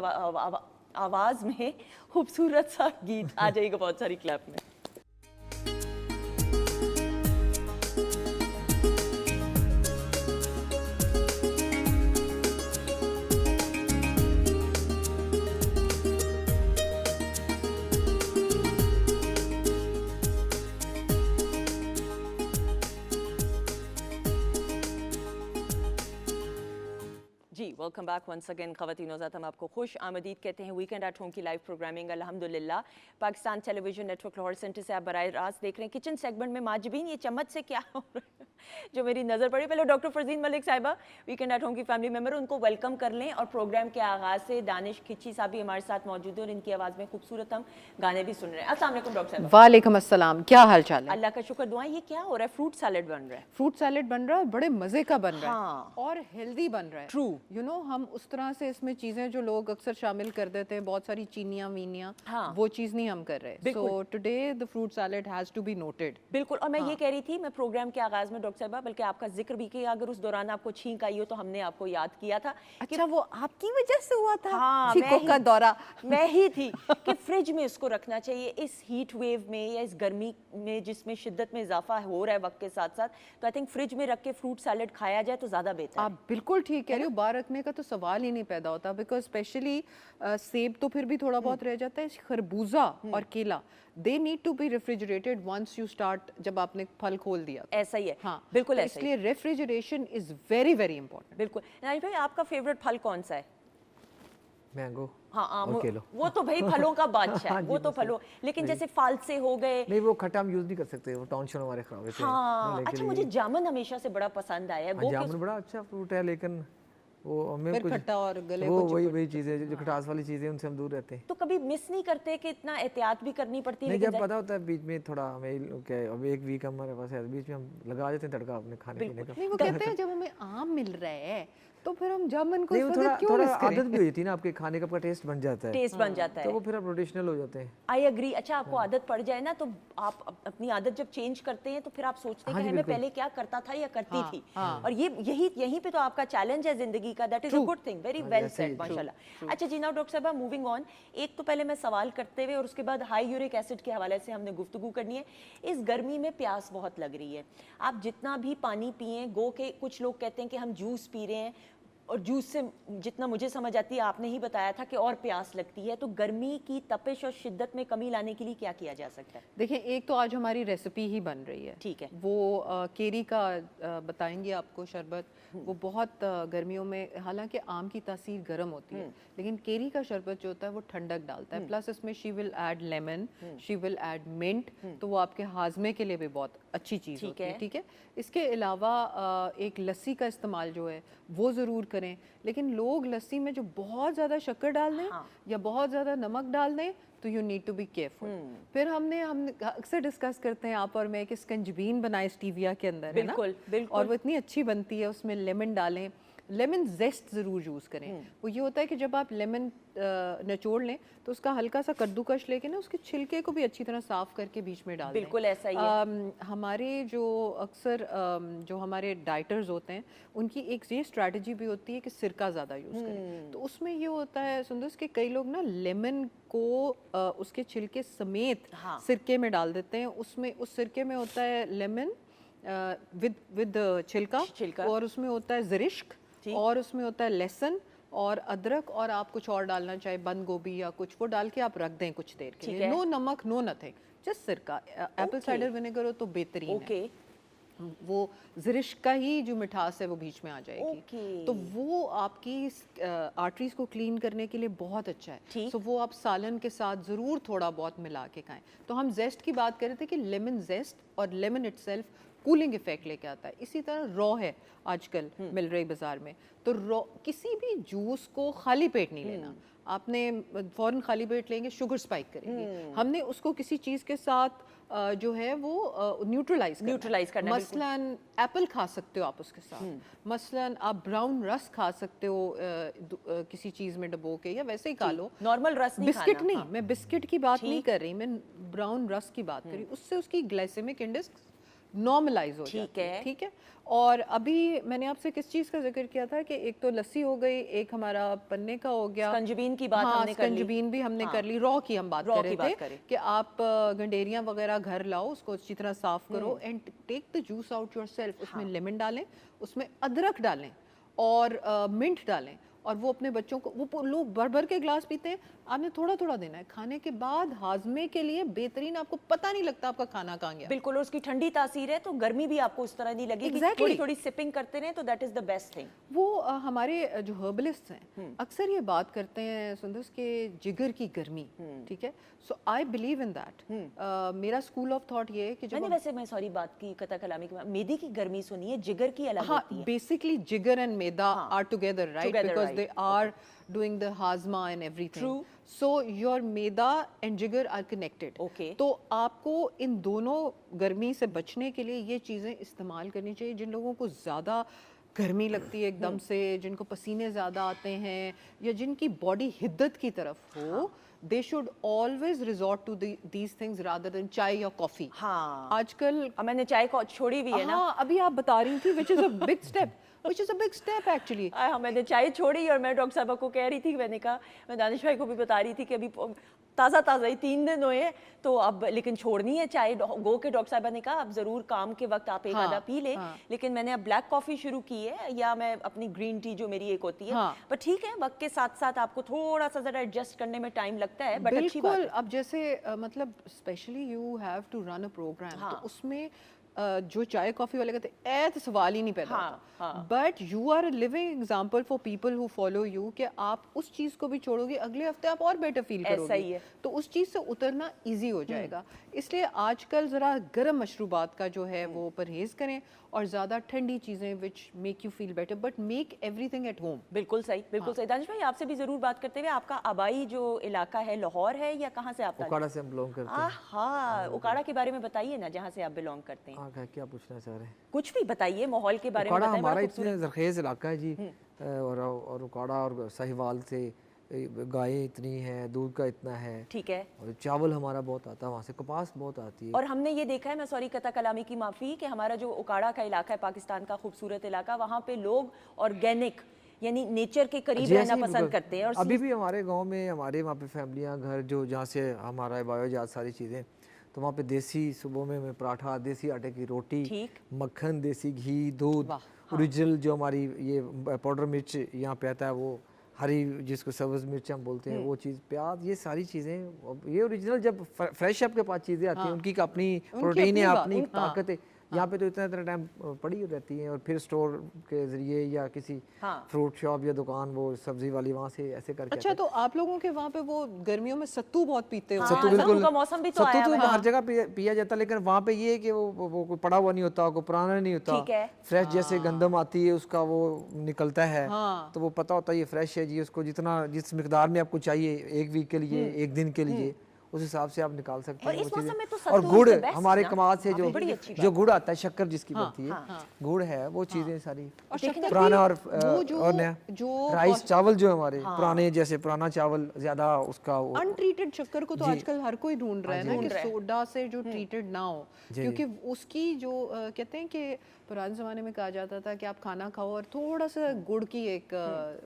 Speaker 1: आवाज में खूबसूरत सा गीत आ जाएगा बहुत सारी क्लैप में। जी, वेलकम बैक वंस अगेन। ख़वातीन ज़ात, हम आपको खुश आमदीद कहते हैं वीकेंड एट होम की लाइव प्रोग्रामिंग अल्हम्दुलिल्लाह Pakistan television network Lahore centre से आप बराह रास्त देख रहे हैं। किचन सेगमेंट में माजबीन, ये चम्मच से क्या हो रहा है जो मेरी नज़र पड़ी। पहले डॉक्टर फरजीन मलिक साहिबा, वीकेंड एट होम की फैमिली मेम्बर, उनको वेलकम कर लें। और प्रोग्राम के आगाज़ से दानिश खिची साहब भी हमारे साथ मौजूद हैं, और इनकी आवाज़ में खूबसूरत हम गाने भी सुन रहे हैं। अस्सलाम वालेकुम डॉक्टर साहब।
Speaker 2: वालेकुम अस्सलाम, क्या हाल चाल है?
Speaker 1: अल्लाह का शुक्र, दुआएं। ये क्या हो रहा है? फ्रूट सैलेड बन रहा है।
Speaker 2: फ्रूट सैलेड बन रहा है, बड़े मजे का बन रहा
Speaker 1: हाँ।
Speaker 2: है और हेल्दी बन रहा है।
Speaker 1: True.
Speaker 2: यू नो, हम उस तरह से इसमें चीजें जो लोग अक्सर शामिल कर देते हैं, बहुत सारी चीनियां वीनियां,
Speaker 1: हाँ।
Speaker 2: वो चीज नहीं हम कर रहे। So today the fruit salad has to be noted.
Speaker 1: बिल्कुल। और मैं ये कह रही थी, मैं प्रोग्राम के आगाज में डॉक्टर साहबा, बल्कि आपका जिक्र भी किया, अगर उस दौरान आपको छींक आई हो तो हमने आपको याद किया था।
Speaker 2: अच्छा, वो आपकी वजह से हुआ था?
Speaker 1: हाँ,
Speaker 2: छींकों का दौरा।
Speaker 1: मैं ही थी कि फ्रिज में इसको रखना चाहिए इस हीट वेव में या इस गर्मी में जिसमें शिद्दत में इजाफा हो रहा है वक्त के साथ साथ। तो आई थिंक फ्रिज में रख के फ्रूट सैलेड खाया जाए तो ज्यादा बेहतर है।
Speaker 2: आप बिल्कुल ठीक कह रहे हो, बाहर रखने का तो सवाल ही नहीं पैदा होता, बिकॉज स्पेशली सेब तो फिर भी थोड़ा बहुत रह जाता है, खरबूजा और केला, they need to be refrigerated once you start, जब आपने फल खोल दिया।
Speaker 1: ऐसा ही है।
Speaker 2: हाँ,
Speaker 1: बिल्कुल
Speaker 2: तो
Speaker 1: ऐसा ही।
Speaker 2: इसलिए refrigeration is very very important.
Speaker 1: बिल्कुल। नाइम भाई, आपका फेवरेट फल कौन सा है?
Speaker 3: मैंगो।
Speaker 1: हाँ, आम।
Speaker 3: और केलो।
Speaker 1: वो तो भाई फलों का बादशाह है,
Speaker 3: हाँ
Speaker 1: वो
Speaker 3: जी,
Speaker 1: तो
Speaker 3: बस
Speaker 1: फलों, लेकिन जैसे फालसे हो गए।
Speaker 3: नहीं, वो खट्टा हम यूज नहीं कर सकते, वो टाउनशिप हमारे खराब होते हैं।
Speaker 1: हाँ, अच्छा, मुझे जामुन हमेशा से बड़ा पसंद आया है।
Speaker 3: हाँ, जामुन बड़ा अच्छा फ्रूट है, लेकिन वो हमें
Speaker 2: फिर
Speaker 3: कुछ
Speaker 2: खट्टा और गले
Speaker 3: वो
Speaker 2: को
Speaker 3: वही चीजें जो खटास वाली चीजें, उनसे हम दूर रहते हैं।
Speaker 1: तो कभी मिस नहीं करते कि इतना एहतियात भी करनी पड़ती है?
Speaker 3: नहीं,
Speaker 1: लेकिन
Speaker 3: जब पता होता है बीच में थोड़ा हमें क्या, अब एक वीक हमारे पास है, बीच में हम लगा देते हैं तड़का अपने खाने पीने का।
Speaker 2: नहीं, वो कहते हैं जब हमें आम मिल रहा है तो फिर हम जामुन को
Speaker 3: नहीं,
Speaker 2: इस
Speaker 3: वो
Speaker 2: वजह
Speaker 3: थोड़ा
Speaker 2: क्यों
Speaker 3: थोड़ा
Speaker 2: मिस करें?
Speaker 3: आदत भी हो जाती है ना, आपके खाने का आपका टेस्ट बन जाता है,
Speaker 1: टेस्ट बन जाता
Speaker 3: तो
Speaker 1: है।
Speaker 3: वो फिर आप रोटेशनल हो जाते हैं।
Speaker 1: I agree. अच्छा, आपको आदत पड़ जाए ना, तो आप अपनी आदत जब चेंज करते हैं तो फिर आप सोचते हैं
Speaker 3: हाँ
Speaker 1: कि
Speaker 3: जी,
Speaker 1: मैं
Speaker 3: बिल्कुल।
Speaker 1: पहले क्या करता था या करती थी।
Speaker 2: हाँ।
Speaker 1: और ये यहीं पे तो आपका चैलेंज है जिंदगी का। That is a good thing, very well
Speaker 3: ऐसे ही,
Speaker 1: सेड, माशाल्लाह। अच्छा जी, नाउ डॉक्टर साहब, मूविंग ऑन। एक तो पहले मैं सवाल करते हुए और उसके बाद हाई यूरिक एसिड के हवाले से हमने गुफ्तगू करनी है। इस गर्मी में प्यास बहुत लग रही है, आप जितना भी पानी पिए, गो के कुछ लोग कहते हैं कि हम जूस पी रहे हैं, और जूस से जितना मुझे समझ आती है, आपने ही बताया था कि और प्यास लगती है। तो गर्मी की तपिश और शिद्दत में कमी लाने के लिए क्या किया जा सकता है?
Speaker 2: देखिए, एक तो आज हमारी रेसिपी ही बन रही है,
Speaker 1: ठीक है।
Speaker 2: वो केरी का बताएंगे आपको शरबत। वो बहुत गर्मियों में, हालांकि आम की तासीर गर्म होती है, लेकिन केरी का शरबत जो होता है वो ठंडक डालता है। प्लस इसमें she will add lemon, she will add mint, तो वो आपके हाजमे के लिए भी बहुत अच्छी चीज़ होती है। ठीक है। इसके अलावा एक लस्सी का इस्तेमाल जो है वो ज़रूर करें, लेकिन लोग लस्सी में जो बहुत ज़्यादा शक्कर डाल दें या बहुत ज़्यादा नमक डाल दें, तो you need to be careful. फिर हम अक्सर डिस्कस करते हैं आप और मैं कि स्कंजबीन बनाए स्टीविया के अंदर, है ना?
Speaker 1: बिल्कुल।
Speaker 2: और वो इतनी अच्छी बनती है, उसमें लेमन डालें, लेमन जेस्ट ज़रूर यूज़ करें। वो ये होता है कि जब आप लेमन निचोड़ लें तो उसका हल्का सा कद्दूकश लेके ना, उसके छिलके को भी अच्छी तरह साफ़ करके बीच में डाल दें।
Speaker 1: बिल्कुल ऐसा ही है।
Speaker 2: हमारे जो अक्सर जो हमारे डाइटर्स होते हैं, उनकी एक ये स्ट्रैटेजी भी होती है कि सिरका ज़्यादा यूज़ करें। तो उसमें ये होता है सुंदर कि कई लोग ना लेमन को उसके छिलके समेत सिरके में डाल देते हैं। उसमें उस सिरके में होता है लेमन विद छिलका, और उसमें होता है ज़रिश्क, और उसमें होता है लहसुन और अदरक, और आप कुछ और डालना चाहे बंद गोभी या कुछ, वो डाल के आप रख दें कुछ देर के लिए। नो नमक, नो नथिंग, जस्ट सिरका। एप्पल साइडर विनेगर हो तो बेहतरीन है।
Speaker 5: वो ज़रिश का ही जो मिठास है वो बीच में आ जाएगी।
Speaker 1: Okay.
Speaker 5: तो वो आपकी आर्टरीज को क्लीन करने के लिए बहुत अच्छा है। सो वो आप सालन के साथ ज़रूर थोड़ा बहुत मिला के खाएं। तो हम जेस्ट की बात कर रहे थे कि लेमन जेस्ट और लेमन इटसेल्फ कूलिंग इफेक्ट लेके आता है। इसी तरह रॉ है आजकल मिल रही बाजार में, तो रॉ किसी भी जूस को खाली पेट नहीं लेना। आपने फ़ौरन खाली पेट लेंगे शुगर स्पाइक करेंगे। हमने उसको किसी चीज़ के साथ जो है वो न्यूट्रलाइज करना। मसलन एप्पल खा सकते हो आप उसके साथ, मसलन आप ब्राउन रस खा सकते हो किसी चीज़ में डबो के, या वैसे ही खा लो।
Speaker 1: नॉर्मल रस नहीं
Speaker 5: बिस्किट
Speaker 1: खाना।
Speaker 5: नहीं,
Speaker 1: हाँ।
Speaker 5: मैं बिस्किट की बात नहीं कर रही, मैं ब्राउन रस की बात कर रही हूँ। उससे उसकी ग्लाइसेमिक इंडेक्स नॉर्मलाइज हो जाती है। ठीक है। और अभी मैंने आपसे किस चीज़ का जिक्र किया था कि एक तो लस्सी हो गई, एक हमारा पन्ने का हो गया,
Speaker 1: स्कंजबीन की बात हमने कर ली।
Speaker 5: स्कंजबीन भी हमने कर ली। रॉ की हम बात कर रहे थे कि आप गंडेरियां वगैरह घर लाओ, उसको अच्छी तरह साफ करो and take the juice out yourself. उसमें लेमन डालें, उसमें अदरक डालें और मिंट डालें, और वो अपने बच्चों को, वो लोग भर भर के ग्लास पीते हैं, आपने थोड़ा थोड़ा देना है। खाने के बाद हाजमे के लिए बेहतरीन, आपको पता नहीं लगता आपका खाना कहाँ गया।
Speaker 1: बिल्कुल, और उसकी ठंडी तासीर है तो गर्मी भी आपको उस तरह नहीं लगेगी। थोड़ी थोड़ी सिपिंग करते रहे तो that is the best thing.
Speaker 5: वो हमारे जो हर्बलिस्ट हैं अक्सर ये बात करते हैं सुंदर के जिगर की गर्मी। ठीक है। सो आई बिलीव इन दैट। मेरा स्कूल ऑफ थॉट ये है कि
Speaker 1: मैंने वैसे मैं सॉरी बात की कथा कलामी की, मैदे की गर्मी सुनी है, जिगर की अलग होती है।
Speaker 5: Basically jigar and maida are together, right, because they are doing the hazma and everything.
Speaker 1: True.
Speaker 5: So your maida and जिगर are connected.
Speaker 1: Okay.
Speaker 5: तो आपको इन दोनों गर्मी से बचने के लिए ये चीज़ें इस्तेमाल करनी चाहिए। जिन लोगों को ज़्यादा गर्मी लगती है एकदम से, जिनको पसीने ज़्यादा आते हैं, या जिनकी बॉडी हिद्दत की तरफ हो, they should always resort to these things rather than चाय या कॉफ़ी।
Speaker 1: हाँ।
Speaker 5: आजकल
Speaker 1: मैंने चाय को छोड़ी भी है ना।
Speaker 5: हाँ, अभी आप बता रही थी which is a big step. Which is a big step actually.
Speaker 1: हाँ, मैंने चाय छोड़ी और मैं डॉक्टर साहबा को कह रही थी, मैंने कहा, मैं दानिश भाई को भी बता रही थी कि अभी ताज़ा ताज़ा ही 3 दिन हुए तो अब लेकिन छोड़नी है चाय। गो के डॉक्टर साहबा ने कहा अब ज़रूर काम के वक्त आप एक आधा पी लें, लेकिन मैंने अब ब्लैक कॉफ़ी शुरू की है, या मैं अपनी ग्रीन टी जो मेरी एक होती है। पर ठीक है, वक्त के साथ साथ आपको थोड़ा सा ज़रा एडजस्ट करने में टाइम लगता है, बट अच्छी बात है।
Speaker 5: अब जैसे मतलब specially you have to run a programme, तो उसमें जो चाय कॉफी वाले कहते हैं तो सवाल ही नहीं पैदा होता। But you are a living example for people who follow you कि आप उस चीज़ को भी छोड़ोगे, अगले हफ्ते आप और बेटर फील करोगे, तो उस चीज़ से उतरना इजी हो जाएगा। इसलिए आजकल ज़रा गर्म मशरूबात का जो है वो परहेज़ करें, और ज़्यादा ठंडी चीज़ें which make you feel better, but make everything at home.
Speaker 1: बिल्कुल सही, बिल्कुल सही। दानिश भाई आपसे भी ज़रूर बात करते हुए, आपका आबाई जो इलाका है लाहौर है या कहाँ से आप?
Speaker 3: उकाड़ा से हम बिलोंग करते हैं।
Speaker 1: हाँ, उकाड़ा के बारे में बताइए ना, जहाँ से आप बिलोंग करते हैं।
Speaker 3: क्या पूछना चाह रहे हैं?
Speaker 1: कुछ भी बताइए, माहौल के बारे में बताइए।
Speaker 3: हमारा इतना ज़रखेज़ इलाका है जी, और उकाड़ा और साहिवाल से गायें इतनी हैं, दूध का इतना है, ठीक है, और चावल हमारा बहुत आता है, वहाँ से कपास बहुत आती है।
Speaker 1: और हमने ये देखा है, मैं सॉरी कथा कलामी की माफ़ी, कि हमारा जो उकाड़ा का इलाका है, पाकिस्तान का खूबसूरत इलाका, वहाँ पे लोग ऑर्गेनिक यानी नेचर के करीब रहना पसंद करते हैं। और
Speaker 3: अभी भी हमारे गांव में, हमारे वहाँ पे फैमिलियाँ, घर जो जहाँ से हमारा बायोजात सारी चीज़ें, तो वहाँ पे देसी सुबह में पराठा, देसी आटे की रोटी, मक्खन, देसी घी, दूध, ओरिजिनल जो हमारी ये पाउडर मिर्च यहाँ पे आता है, वो हरी जिसको सब्ज़ मिर्च हम बोलते हैं, वो चीज़, प्याज, ये सारी चीज़ें, ये ओरिजिनल जब फ्रेश आपके पास चीज़ें आती हैं, उनकी अपनी प्रोटीन है, अपनी ताकत है। यहाँ पे तो इतना टाइम पड़ी रहती है, और फिर स्टोर के जरिए या किसी फ्रूट शॉप या दुकान, वो सब्जी वाली, वहाँ से ऐसे करके।
Speaker 5: अच्छा, तो आप लोगों के वहाँ पे वो गर्मियों में सत्तू बहुत पीते हो?
Speaker 3: सत्तू बिल्कुल, मौसम भी तो आया है, हर जगह पिया जाता है, लेकिन वहाँ पे ये है कि वो पड़ा हुआ नहीं होता, कोई पुराना नहीं होता, फ्रेश जैसे गंदम आती है उसका वो निकलता है, तो वो पता होता है ये फ्रेश है जी, उसको जितना जिस मिकदार में आपको चाहिए, 1 वीक के लिए, 1 दिन के लिए, उस हिसाब से आप निकाल सकते हैं वो चीज़ें। और गुड़ हमारे कमाल से जो गुड़ आता है, शक्कर जिसकी बनती है, गुड़ है, वो चीज़ें सारी पुराना और नया, राइस चावल जो हमारे पुराने, जैसे पुराना चावल ज़्यादा उसका
Speaker 5: अनट्रीटेड शक्कर को तो आजकल हर कोई ढूंढ रहा है ना, कि सोडा से जो ट्रीटेड ना हो, क्योंकि उसकी जो कहते हैं कि पुराने ज़माने में कहा जाता था कि आप खाना खाओ और थोड़ा सा गुड़ की एक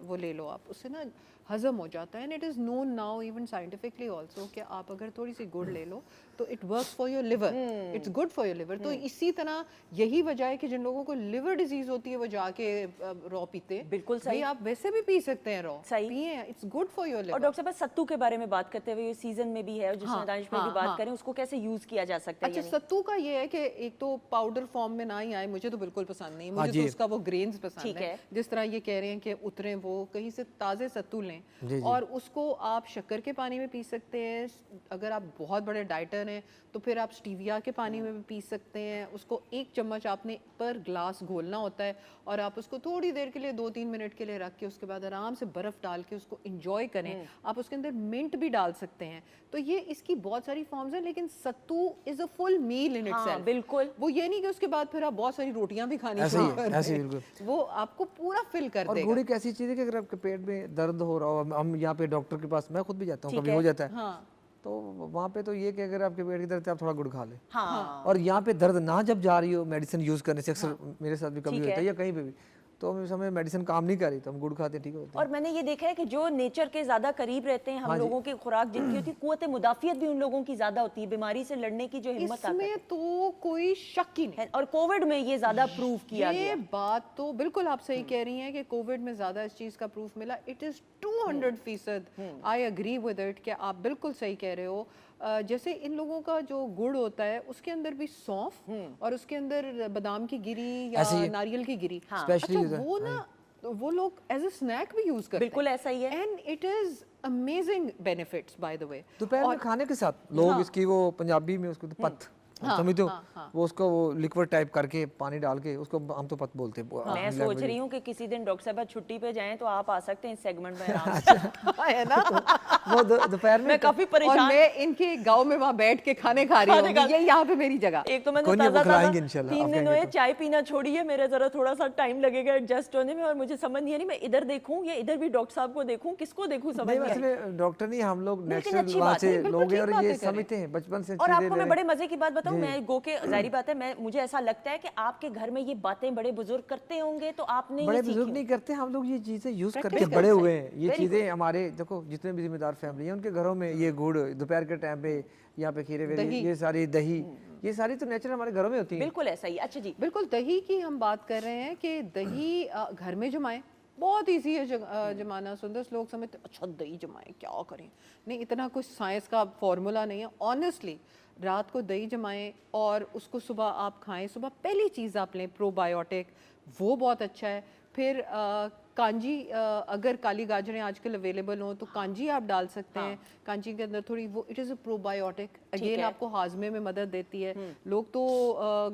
Speaker 5: वो ले लो, आप उससे ना हज़म हो जाता है। And it is known now even scientifically also कि आप अगर थोड़ी सी गुड़ ले लो तो it works for your liver, it's good for your liver. तो इसी तरह यही वजह है कि जिन लोगों को लिवर डिजीज होती है वो जाके रॉ पीते हैं।
Speaker 1: बिल्कुल सही।
Speaker 5: आप वैसे भी पी सकते हैं रॉ,
Speaker 1: सही,
Speaker 5: पिए, इट्स गुड फॉर योर
Speaker 1: और
Speaker 5: लिवर।
Speaker 1: डॉक्टर साहब सत्तू के बारे में बात करते हुए ये सीजन में भी है और जिसमें दानिश में भी बात करें उसको कैसे यूज किया जा सकता है?
Speaker 5: अच्छा, सत्तू का ये है कि एक तो पाउडर फॉर्म में ना ही आए, मुझे तो बिल्कुल पसंद नहीं, मुझे तो उसका वो ग्रेन्स पसंद है। जिस तरह ये कह रहे हैं कि उतरे वो कहीं से ताज़े सत्तू लें और उसको आप शक्कर के पानी में पी सकते हैं। अगर आप बहुत बड़े डाइटर हैं तो फिर आप स्टीविया के पानी में भी पी सकते हैं। उसको 1 चम्मच आपने पर ग्लास घोलना होता है और आप उसको थोड़ी देर के लिए 2-3 मिनट के लिए रख के उसके बाद आराम से बर्फ़ डाल के उसको इंजॉय करें। आप उसके अंदर मिंट भी डाल सकते हैं। तो ये इसकी बहुत सारी फॉर्म्स हैं, लेकिन sattu is a full meal in itself.
Speaker 1: बिल्कुल,
Speaker 5: वो ये नहीं कि उसके बाद फिर आप बहुत सारी रोटियां भी खानी
Speaker 3: ऐसे
Speaker 5: शुरू
Speaker 3: ही,
Speaker 5: कर
Speaker 3: ऐसे ही
Speaker 5: दें।
Speaker 3: बिल्कुल।
Speaker 5: वो आपको पूरा फिल कर
Speaker 3: और
Speaker 5: देगा।
Speaker 3: गुड़ एक ऐसी चीज़ है कि अगर आपके पेट में दर्द हो रहा हो, हम यहाँ पे डॉक्टर के पास, मैं खुद भी जाता हूँ, कभी हो जाता है, तो वहाँ पे तो ये कि अगर आपके पेट की दर्द है आप थोड़ा गुड़ खा लें। और यहाँ पे दर्द ना जब जा रही हो मेडिसिन यूज करने से, अक्सर मेरे साथ भी कभी होता है या कहीं पे भी, तो हम समय मेडिसिन काम नहीं कर रही तो हम गुड़ खाते ठीक होते हैं।
Speaker 1: और मैंने ये देखा है कि जो नेचर के ज्यादा करीब रहते हैं, हम लोगों की खुराक जिनकी होती है, कुव्वत मुदाफियत भी उन लोगों की ज्यादा होती है, बीमारी से लड़ने की जो हिम्मत आती है,
Speaker 5: इसमें तो कोई शक ही नहीं।
Speaker 1: और कोविड में ये ज्यादा प्रूव किया गया।
Speaker 5: ये बात तो बिल्कुल आप सही कह रही हैं कि कोविड में ज्यादा इस चीज का प्रूफ मिला। It is 200% I agree with it कि आप बिल्कुल सही कह रहे हो। जैसे इन लोगों का जो गुड़ होता है उसके अंदर भी सौंफ और उसके अंदर बादाम की गिरी या नारियल की गिरी, अच्छा वो ना वो लोग एज अ स्नैक भी यूज करते हैं।
Speaker 1: बिल्कुल ऐसा ही है।
Speaker 5: And it is amazing benefits by the way.
Speaker 3: दोपहर में खाने के साथ लोग इसकी वो पंजाबी में उसको पत समझते हो, वो उसको वो लिक्विड टाइप करके पानी डाल के उसको हम तो पत बोलते हैं।
Speaker 1: मैं सोच रही हूँ कि किसी दिन डॉक्टर साहब छुट्टी पे जाएं तो आप आ सकते हैं इस सेगमेंट में आराम से।
Speaker 5: है ना?
Speaker 3: वो दोपहर में
Speaker 1: मैं काफी परेशान,
Speaker 5: और मैं इनके गांव में वहाँ बैठ के खाने खा रही हूँ, ये यहाँ पे मेरी जगह।
Speaker 1: एक तो मैंने ताज़ा 3 दिन हुए चाय पीना छोड़ी है, मेरा जरा थोड़ा सा टाइम लगेगा एडजस्ट होने में और मुझे समझ नहीं आ रही मैं इधर देखूं या इधर भी डॉक्टर साहब को देखूं, किसको देखूं समझ नहीं आ रही।
Speaker 3: डॉक्टर नहीं, हम लोग नेचुरल वहाँ से लोग हैं और ये समझते हैं बचपन से।
Speaker 1: और आपको मैं बड़े मजे की बात बताऊं, मैं गो के जाहिर बात है, मैं मुझे ऐसा लगता है कि आपके घर में ये बातें बड़े बुजुर्ग करते होंगे तो आपने
Speaker 3: बड़े बुजुर्ग नहीं करते, हम लोग ये चीजें यूज करके बड़े हुए हैं। ये चीजें हमारे देखो जितने भी जिम्मेदार फैमिली है उनके घरों में ये गुड़ दोपहर के टाइम पे यहाँ पे खीरे वेरे ये सारी दही ये सारी तो नेचुरल हमारे घरों में होती है।
Speaker 1: बिल्कुल ऐसा ही। अच्छा जी,
Speaker 5: बिल्कुल दही की हम बात कर रहे हैं कि दही घर में जमाएं, बहुत ईजी है जमाना। सुंदर लोग समझते अच्छा दही जमाएं क्या करें, नहीं इतना कुछ साइंस का फॉर्मूला नहीं है। ऑनेस्टली रात को दही जमाएं और उसको सुबह आप खाएं। सुबह पहली चीज़ आप लें प्रोबायोटिक, वो बहुत अच्छा है। फिर कांजी, अगर काली गाजरें आजकल अवेलेबल हो तो कांजी आप डाल सकते हैं। कांजी के अंदर थोड़ी वो it is a probiotic, again आपको हाजमे में मदद देती है। लोग तो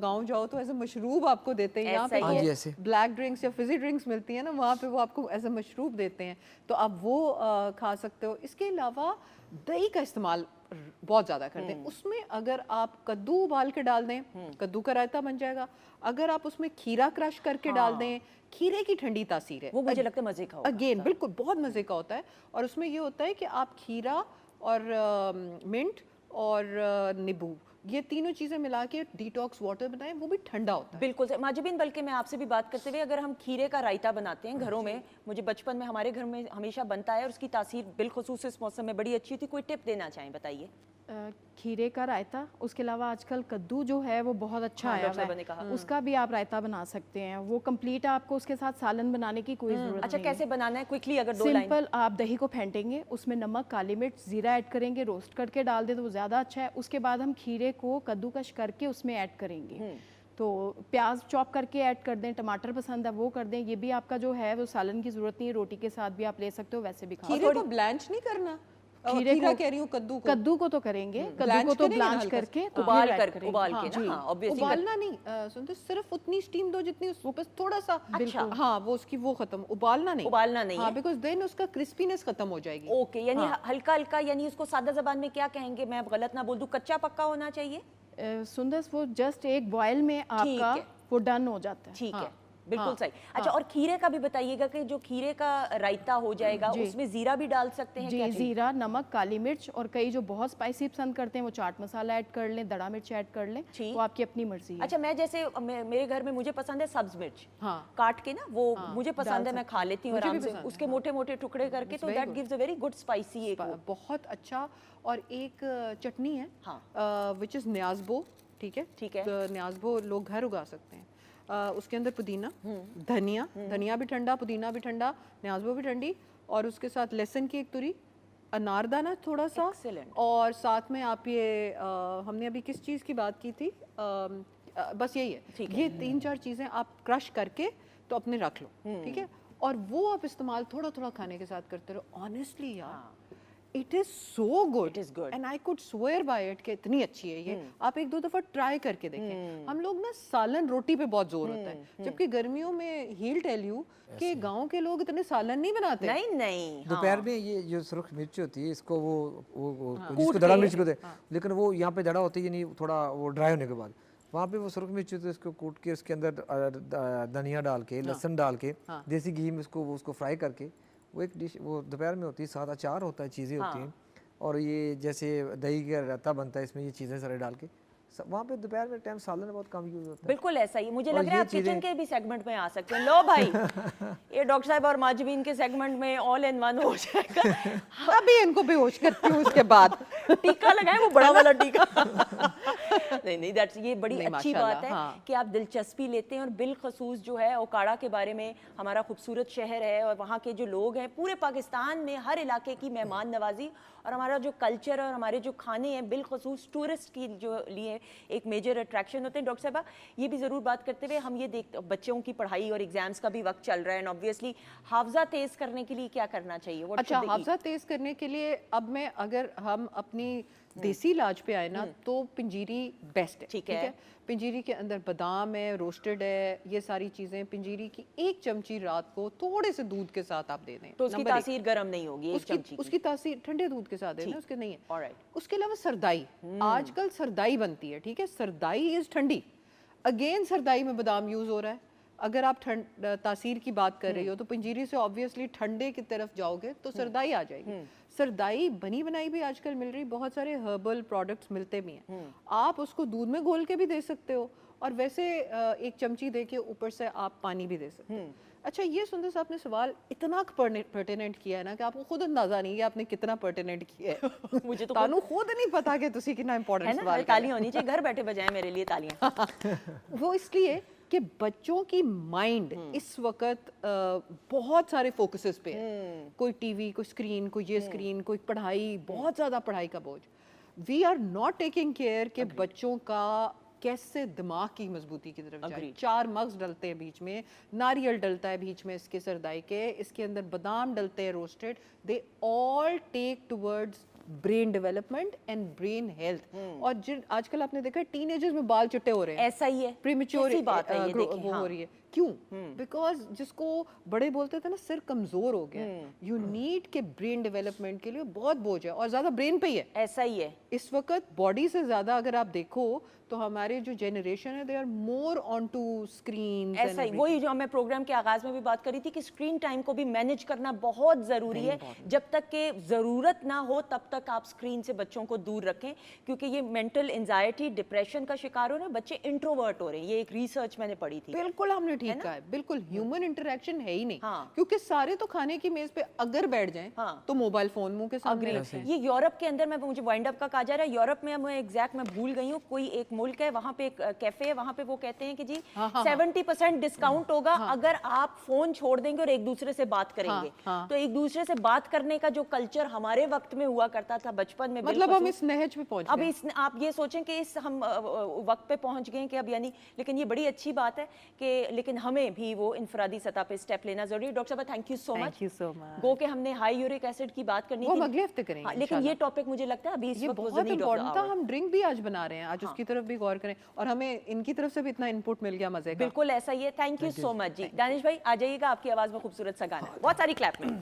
Speaker 5: गांव जाओ तो एज अ मशरूब आपको देते हैं, यहाँ पे तो ब्लैक ड्रिंक्स या फिजी ड्रिंक्स मिलती है ना, वहाँ पे वो आपको एज अ मशरूब देते हैं, तो आप वो खा सकते हो। इसके अलावा दही का इस्तेमाल बहुत ज़्यादा करते हैं। उसमें अगर आप कद्दू उबाल के डाल दें, कद्दू का रायता बन जाएगा। अगर आप उसमें खीरा क्रश करके डाल दें, खीरे की ठंडी तासीर है,
Speaker 1: वो मुझे लगता है मजे का होगा।
Speaker 5: अगेन बिल्कुल बहुत मजे का होता है। और उसमें ये होता है कि आप खीरा और मिंट और नींबू, ये तीनों चीज़ें मिला के डिटॉक्स वाटर बनाएं, वो भी ठंडा होता है।
Speaker 1: बिल्कुल माजिबिन, बल्कि मैं आपसे भी बात करते हुए, अगर हम खीरे का रायता बनाते हैं घरों में, मुझे बचपन में हमारे घर में हमेशा बनता है और उसकी तासीर बिलखुसूस इस मौसम में बड़ी अच्छी थी, कोई टिप देना चाहें बताइए?
Speaker 2: खीरे का रायता, उसके अलावा आजकल कद्दू जो है वो बहुत अच्छा आया हुआ है, उसका भी आप रायता बना सकते हैं। वो कंप्लीट आपको उसके साथ सालन बनाने की कोई जरूरत
Speaker 1: अच्छा,
Speaker 2: नहीं।
Speaker 1: कैसे बनाना है क्विकली अगर 2 लाइन?
Speaker 2: सिंपल, आप दही को फेंटेंगे, उसमें नमक, काली मिर्च, जीरा ऐड करेंगे, रोस्ट करके डाल दें तो वो ज़्यादा अच्छा है। उसके बाद हम खीरे को कद्दूकश करके उसमें ऐड करेंगे, तो प्याज चॉप करके ऐड कर दें, टमाटर पसंद है वो कर दें। ये भी आपका जो है वो सालन की जरूरत नहीं है, रोटी के साथ भी आप ले सकते हो, वैसे भी खा।
Speaker 5: खीरे को ब्लांच नहीं करना,
Speaker 2: खीरे को
Speaker 5: कह रही हूँ,
Speaker 2: कद्दू को तो करेंगे, कद्दू को तो ब्लांच करके
Speaker 1: उबाल के ना, ऑब्वियसली
Speaker 5: उबालना नहीं, सुनते सिर्फ उतनी स्टीम दो जितनी बस थोड़ा सा, अच्छा हाँ वो उसकी वो खत्म, उबालना नहीं हाँ, बिकॉज देन उसका क्रिस्पीनेस खत्म हो जाएगी।
Speaker 1: ओके, यानी हल्का हल्का, यानी उसको सादा जबान में क्या कहेंगे, मैं गलत ना बोल दूं, कच्चा पक्का होना चाहिए?
Speaker 2: सुंदर वो जस्ट एक बॉयल में आपका वो डन हो जाता है।
Speaker 1: ठीक है, बिल्कुल सही। अच्छा, और खीरे का भी बताइएगा कि जो खीरे का रायता हो जाएगा उसमें जीरा भी डाल सकते हैं?
Speaker 2: जी, जीरा, नमक, काली मिर्च, और कई जो बहुत स्पाइसी पसंद करते हैं वो चाट मसाला ऐड कर लें, दड़ा मिर्च ऐड कर लें, वो आपकी अपनी मर्जी है।
Speaker 1: अच्छा, मैं जैसे मेरे घर में मुझे पसंद है सब्ज मिर्च, काट के ना, वो मुझे पसंद है, मैं खा लेती हूँ आराम से उसके मोटे मोटे टुकड़े करके, तो that gives a very good spicy, एक
Speaker 5: बहुत अच्छा। और एक चटनी है विच इज न्याज़बो, ठीक है, तो न्याज़बो लोग घर उगा सकते हैं। उसके अंदर पुदीना, धनिया, धनिया भी ठंडा, पुदीना भी ठंडा, न्याज़बो भी ठंडी, और उसके साथ लहसुन की एक तुरी, अनारदाना थोड़ा सा, और साथ में आप ये हमने अभी किस चीज़ की बात की थी, बस यही है, ये 3-4 चीज़ें आप क्रश करके तो अपने रख लो, ठीक है, और वो आप इस्तेमाल थोड़ा थोड़ा खाने के साथ करते रहो। ऑनेस्टली यार, it is so good and I could swear by it कि इतनी अच्छी है ये। आप 1-2 दफा ट्राई करके देखें। हम लोग ना सालन रोटी पे बहुत जोर होता है, जबकि गर्मियों में हील टेल यू कि गांव के लोग इतने सालन नहीं बनाते।
Speaker 1: नहीं
Speaker 3: दोपहर में ये जो सुर्ख मिर्च होती है इसको वो जिसको दड़ा मिर्च कहते हैं, लेकिन वो यहाँ पे दड़ा होती है नहीं, थोड़ा वो ड्राई होने के बाद वहाँ पे वो सुर्ख मिर्च होती है, इसको कूट के उसके अंदर धनिया डाल के, लहसुन डाल के, देसी घी में उसको फ्राई करके, वो एक डिश वो दोपहर में होती है। साथ अचार होता है, चीज़ें होती हैं, और ये जैसे दही का रायता बनता है इसमें ये चीज़ें सारे डाल के, वहाँ पे दोपहर में टाइम सालन बहुत कम यूज होता है।
Speaker 1: बिल्कुल ऐसा ही मुझे लग रहा है आप किचन के भी सेगमेंट में आ सकते हैं। लो भाई, ये डॉक्टर साहब और माजबीन के सेगमेंट में ऑल इन वन हो जाएगा।
Speaker 5: अभी इनको बेहोश करती हूँ उसके बाद
Speaker 1: टीका लगाए, वो बड़ा वाला टीका। नहीं, दैट्स ये बड़ी अच्छी बात है कि आप दिलचस्पी लेते हैं, और बिलखसूस जो है ओकाड़ा के बारे में, हमारा खूबसूरत शहर है और वहाँ के जो लोग हैं, पूरे पाकिस्तान में हर इलाके की मेहमान नवाजी, और हमारा जो कल्चर और हमारे जो खाने हैं बिलखसूस टूरिस्ट की जो लिए एक मेजर अट्रैक्शन होते हैं। डॉक्टर साहबा, ये भी ज़रूर बात करते हुए हम ये देख, बच्चों की पढ़ाई और एग्जाम्स का भी वक्त चल रहा है, एंड ऑब्वियसली हाफजा तेज़ करने के लिए क्या करना चाहिए?
Speaker 5: अच्छा, हाफजा तेज़ करने के लिए अब मैं, अगर हम अपनी देसी इलाज पे आए ना, तो पंजीरी बेस्ट है, ठीक है। पंजीरी के अंदर बादाम है, रोस्टेड है, ये सारी चीज़ें। पंजीरी की 1 चमची रात को थोड़े से दूध के साथ आप दे दें,
Speaker 1: तो उसकी तासीर गर्म नहीं होगी,
Speaker 5: उसकी तासीर ठंडे दूध के साथ देना, उसके नहीं है। उसके अलावा सरदाई, आजकल सरदाई बनती है, ठीक है, सरदाई इज ठंडी, अगेन सरदाई में बादाम यूज हो रहा है। अगर आप तासीर की बात कर रही हो तो पंजीरी से ऑब्वियसली ठंडे की तरफ जाओगे तो सरदाई आ जाएगी। सरदाई बनी बनाई भी आजकल मिल रही, बहुत सारे हर्बल प्रोडक्ट्स मिलते भी हैं, आप उसको दूध में घोल के भी दे सकते हो, और वैसे 1 चमची दे के ऊपर से आप पानी भी दे सकते हो। अच्छा, ये सुंदर साहब ने सवाल इतना पर्टिनेंट किया है ना कि आपको खुद अंदाजा नहीं है आपने कितना पर्टिनेंट किया है। मुझे तो तानू खुद नहीं पता कि तुसी कितना इंपॉर्टेंट सवाल
Speaker 1: है। तालियां होनी चाहिए, घर बैठे बजाएं मेरे लिए तालियां।
Speaker 5: वो इसलिए कि बच्चों की माइंड इस वक्त बहुत सारे फोकसेस पे है, कोई टीवी, कोई स्क्रीन, कोई ये स्क्रीन, कोई पढ़ाई, बहुत ज़्यादा पढ़ाई का बोझ। We are not taking care कि बच्चों का कैसे दिमाग की मजबूती की तरफ जाए। 4 मग्स डलते हैं बीच में, नारियल डलता है बीच में इसके सरदाई के, इसके अंदर बादाम डलते हैं roasted, they all take towards brain development and brain health. और जिन आजकल आपने देखा टीनेजर्स में बाल चिट्टे हो रहे हैं,
Speaker 1: ऐसा ही है,
Speaker 5: प्रीमेच्योर बात है, वो हो रही है। क्यों? बिकॉज जिसको बड़े बोलते थे ना, सिर कमजोर हो गया, यू नीड के ब्रेन डेवलपमेंट के लिए बहुत बोझ है, और ज्यादा ब्रेन पे ही है।
Speaker 1: ऐसा ही है
Speaker 5: इस वक्त, बॉडी से ज्यादा अगर आप देखो तो हमारे जो जनरेशन है, they are more on to screen.
Speaker 1: ऐसा ही, वही जो मैं प्रोग्राम के आगाज में भी बात करी थी कि स्क्रीन टाइम को भी मैनेज करना बहुत जरूरी है। जब तक के जरूरत ना हो तब तक आप स्क्रीन से बच्चों को दूर रखें, क्योंकि ये मेंटल एंजाइटी, डिप्रेशन का शिकार हो रहे हैं बच्चे, इंट्रोवर्ट हो रहे हैं, ये एक रिसर्च मैंने पढ़ी थी।
Speaker 5: बिल्कुल, हमने ठीक कहा है, बिल्कुल ह्यूमन इंटरेक्शन है ही नहीं। क्योंकि सारे तो खाने की मेज पे अगर बैठ जाएं तो मोबाइल फोन मुंह के सामने।
Speaker 1: ये यूरोप के अंदर, मैं मुझे वाइंड अप का कहा जा रहा है, यूरोप में मैं एग्जैक्ट मैं भूल गई हूँ, कोई एक मुल्क है, वहाँ पे एक कैफे है, वहाँ पे वो कहते हैं कि जी 70% डिस्काउंट होगा अगर आप फोन छोड़ देंगे और एक दूसरे से बात करेंगे। तो एक दूसरे से बात करने का जो कल्चर हमारे वक्त में हुआ करता था बचपन में,
Speaker 5: मतलब हम इस नहज पे पहुंच
Speaker 1: गए। अब आप ये सोचें कि इस हम वक्त पे पहुंच गए कि अब यानी, लेकिन ये बड़ी अच्छी बात है कि लेकिन हमें भी वो इंफरादी सतह पे स्टेप लेना जरूरी है। डॉक्टर साहब, थैंक यू सो मच। गो के हमने हाई यूरिक एसिड की बात करनी थी,
Speaker 5: अगले हफ्ते करेंगे,
Speaker 1: लेकिन ये टॉपिक मुझे लगता है अभी इस वक्त
Speaker 5: बहुत इंपॉर्टेंट था। हम ड्रिंक भी आज बना रहे हैं, आज उसकी तरफ भी गौर करें, और हमें इनकी तरफ से भी इतना इनपुट मिल गया मजे का।
Speaker 1: बिल्कुल ऐसा ही है। थैंक यू सो मच जी। दानिश भाई आ जाइएगा, आपकी आवाज में खूबसूरत सा गाना, बहुत सारी क्लैप में।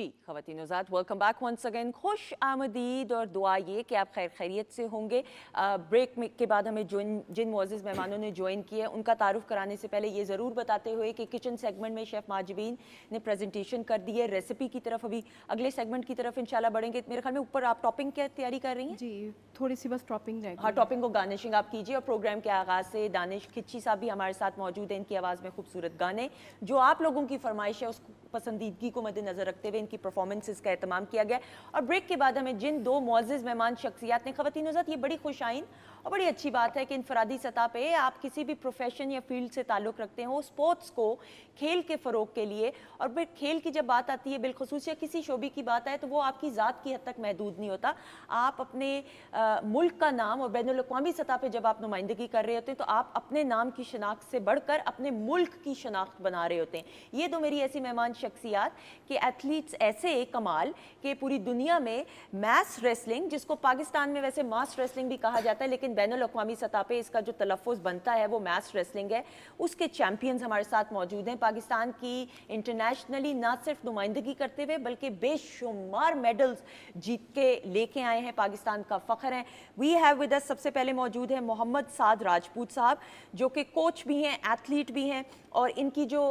Speaker 1: जी ख़वातीन हज़रात, वेलकम बैक वंस अगेन। खुश आमदीद और दुआ ये कि आप खैर खैरियत से होंगे। ब्रेक में के बाद हमें जिन मुअज़्ज़िज़ मेहमानों ने ज्वाइन किया उनका तारुफ कराने से पहले ये ज़रूर बताते हुए कि किचन सेगमेंट में शेफ़ माजिबीन ने प्रेजेंटेशन कर दी है। रेसिपी की तरफ अभी अगले सेगमेंट की तरफ इंशाल्लाह बढ़ेंगे। मेरे ख्याल में ऊपर आप टॉपिंग की तैयारी कर रही हैं?
Speaker 2: जी थोड़ी सी बस टॉपिंग रहेगी।
Speaker 1: हाँ, टॉपिंग को गार्निशिंग आप कीजिए। और प्रोग्राम के आगाज़ से दानिश खिच्ची साहब भी हमारे साथ मौजूद हैं। इनकी आवाज़ में खूबसूरत गाने जो आप लोगों की फरमाइश है उस पसंदीदगी को मद्देनजर रखते हुए इनकी परफॉर्मेंसेस का एहतमाम किया गया। और ब्रेक के बाद हमें जिन दो मुअज़्ज़िज़ मेहमान शख्सियात ने, ख़वातीन हज़रात ये बड़ी खुशाइन और बड़ी अच्छी बात है कि इनफरादी सतह पे आप किसी भी प्रोफेशन या फील्ड से ताल्लुक़ रखते हो, स्पोर्ट्स को खेल के फ़रोग के लिए, और फिर खेल की जब बात आती है बिलखुसूस या किसी शोबे की बात आए तो वो आपकी ज़ात की हद तक महदूद नहीं होता। आप अपने मुल्क का नाम और बैनुल-अक़वामी सतह पे जब आप नुमाइंदगी कर रहे होते हैं तो आप अपने नाम की शनाख्त से बढ़कर अपने मुल्क की शनाख्त बना रहे होते हैं। ये दो मेरी ऐसी मेहमान शख्सियात कि एथलीट्स ऐसे कमाल कि पूरी दुनिया में मैस रेसलिंग, जिसको पाकिस्तान में वैसे मास रेसलिंग भी कहा जाता है लेकिन बैनुल-अक़वामी सतह पे इसका जो तलफ़्फ़ुज़ बनता है वो मैस रेसलिंग है, उसके चैम्पियंस हमारे साथ मौजूद हैं। पाकिस्तान की इंटरनेशनली ना सिर्फ नुमाइंदगी करते हुए बल्कि बेशुमार मेडल्स जीत के लेके आए हैं, पाकिस्तान का फ़ख्र हैं। वी हैव विद अस, सबसे पहले मौजूद है मोहम्मद साद राजपूत साहब जो कि कोच भी हैं, एथलीट भी हैं, और इनकी जो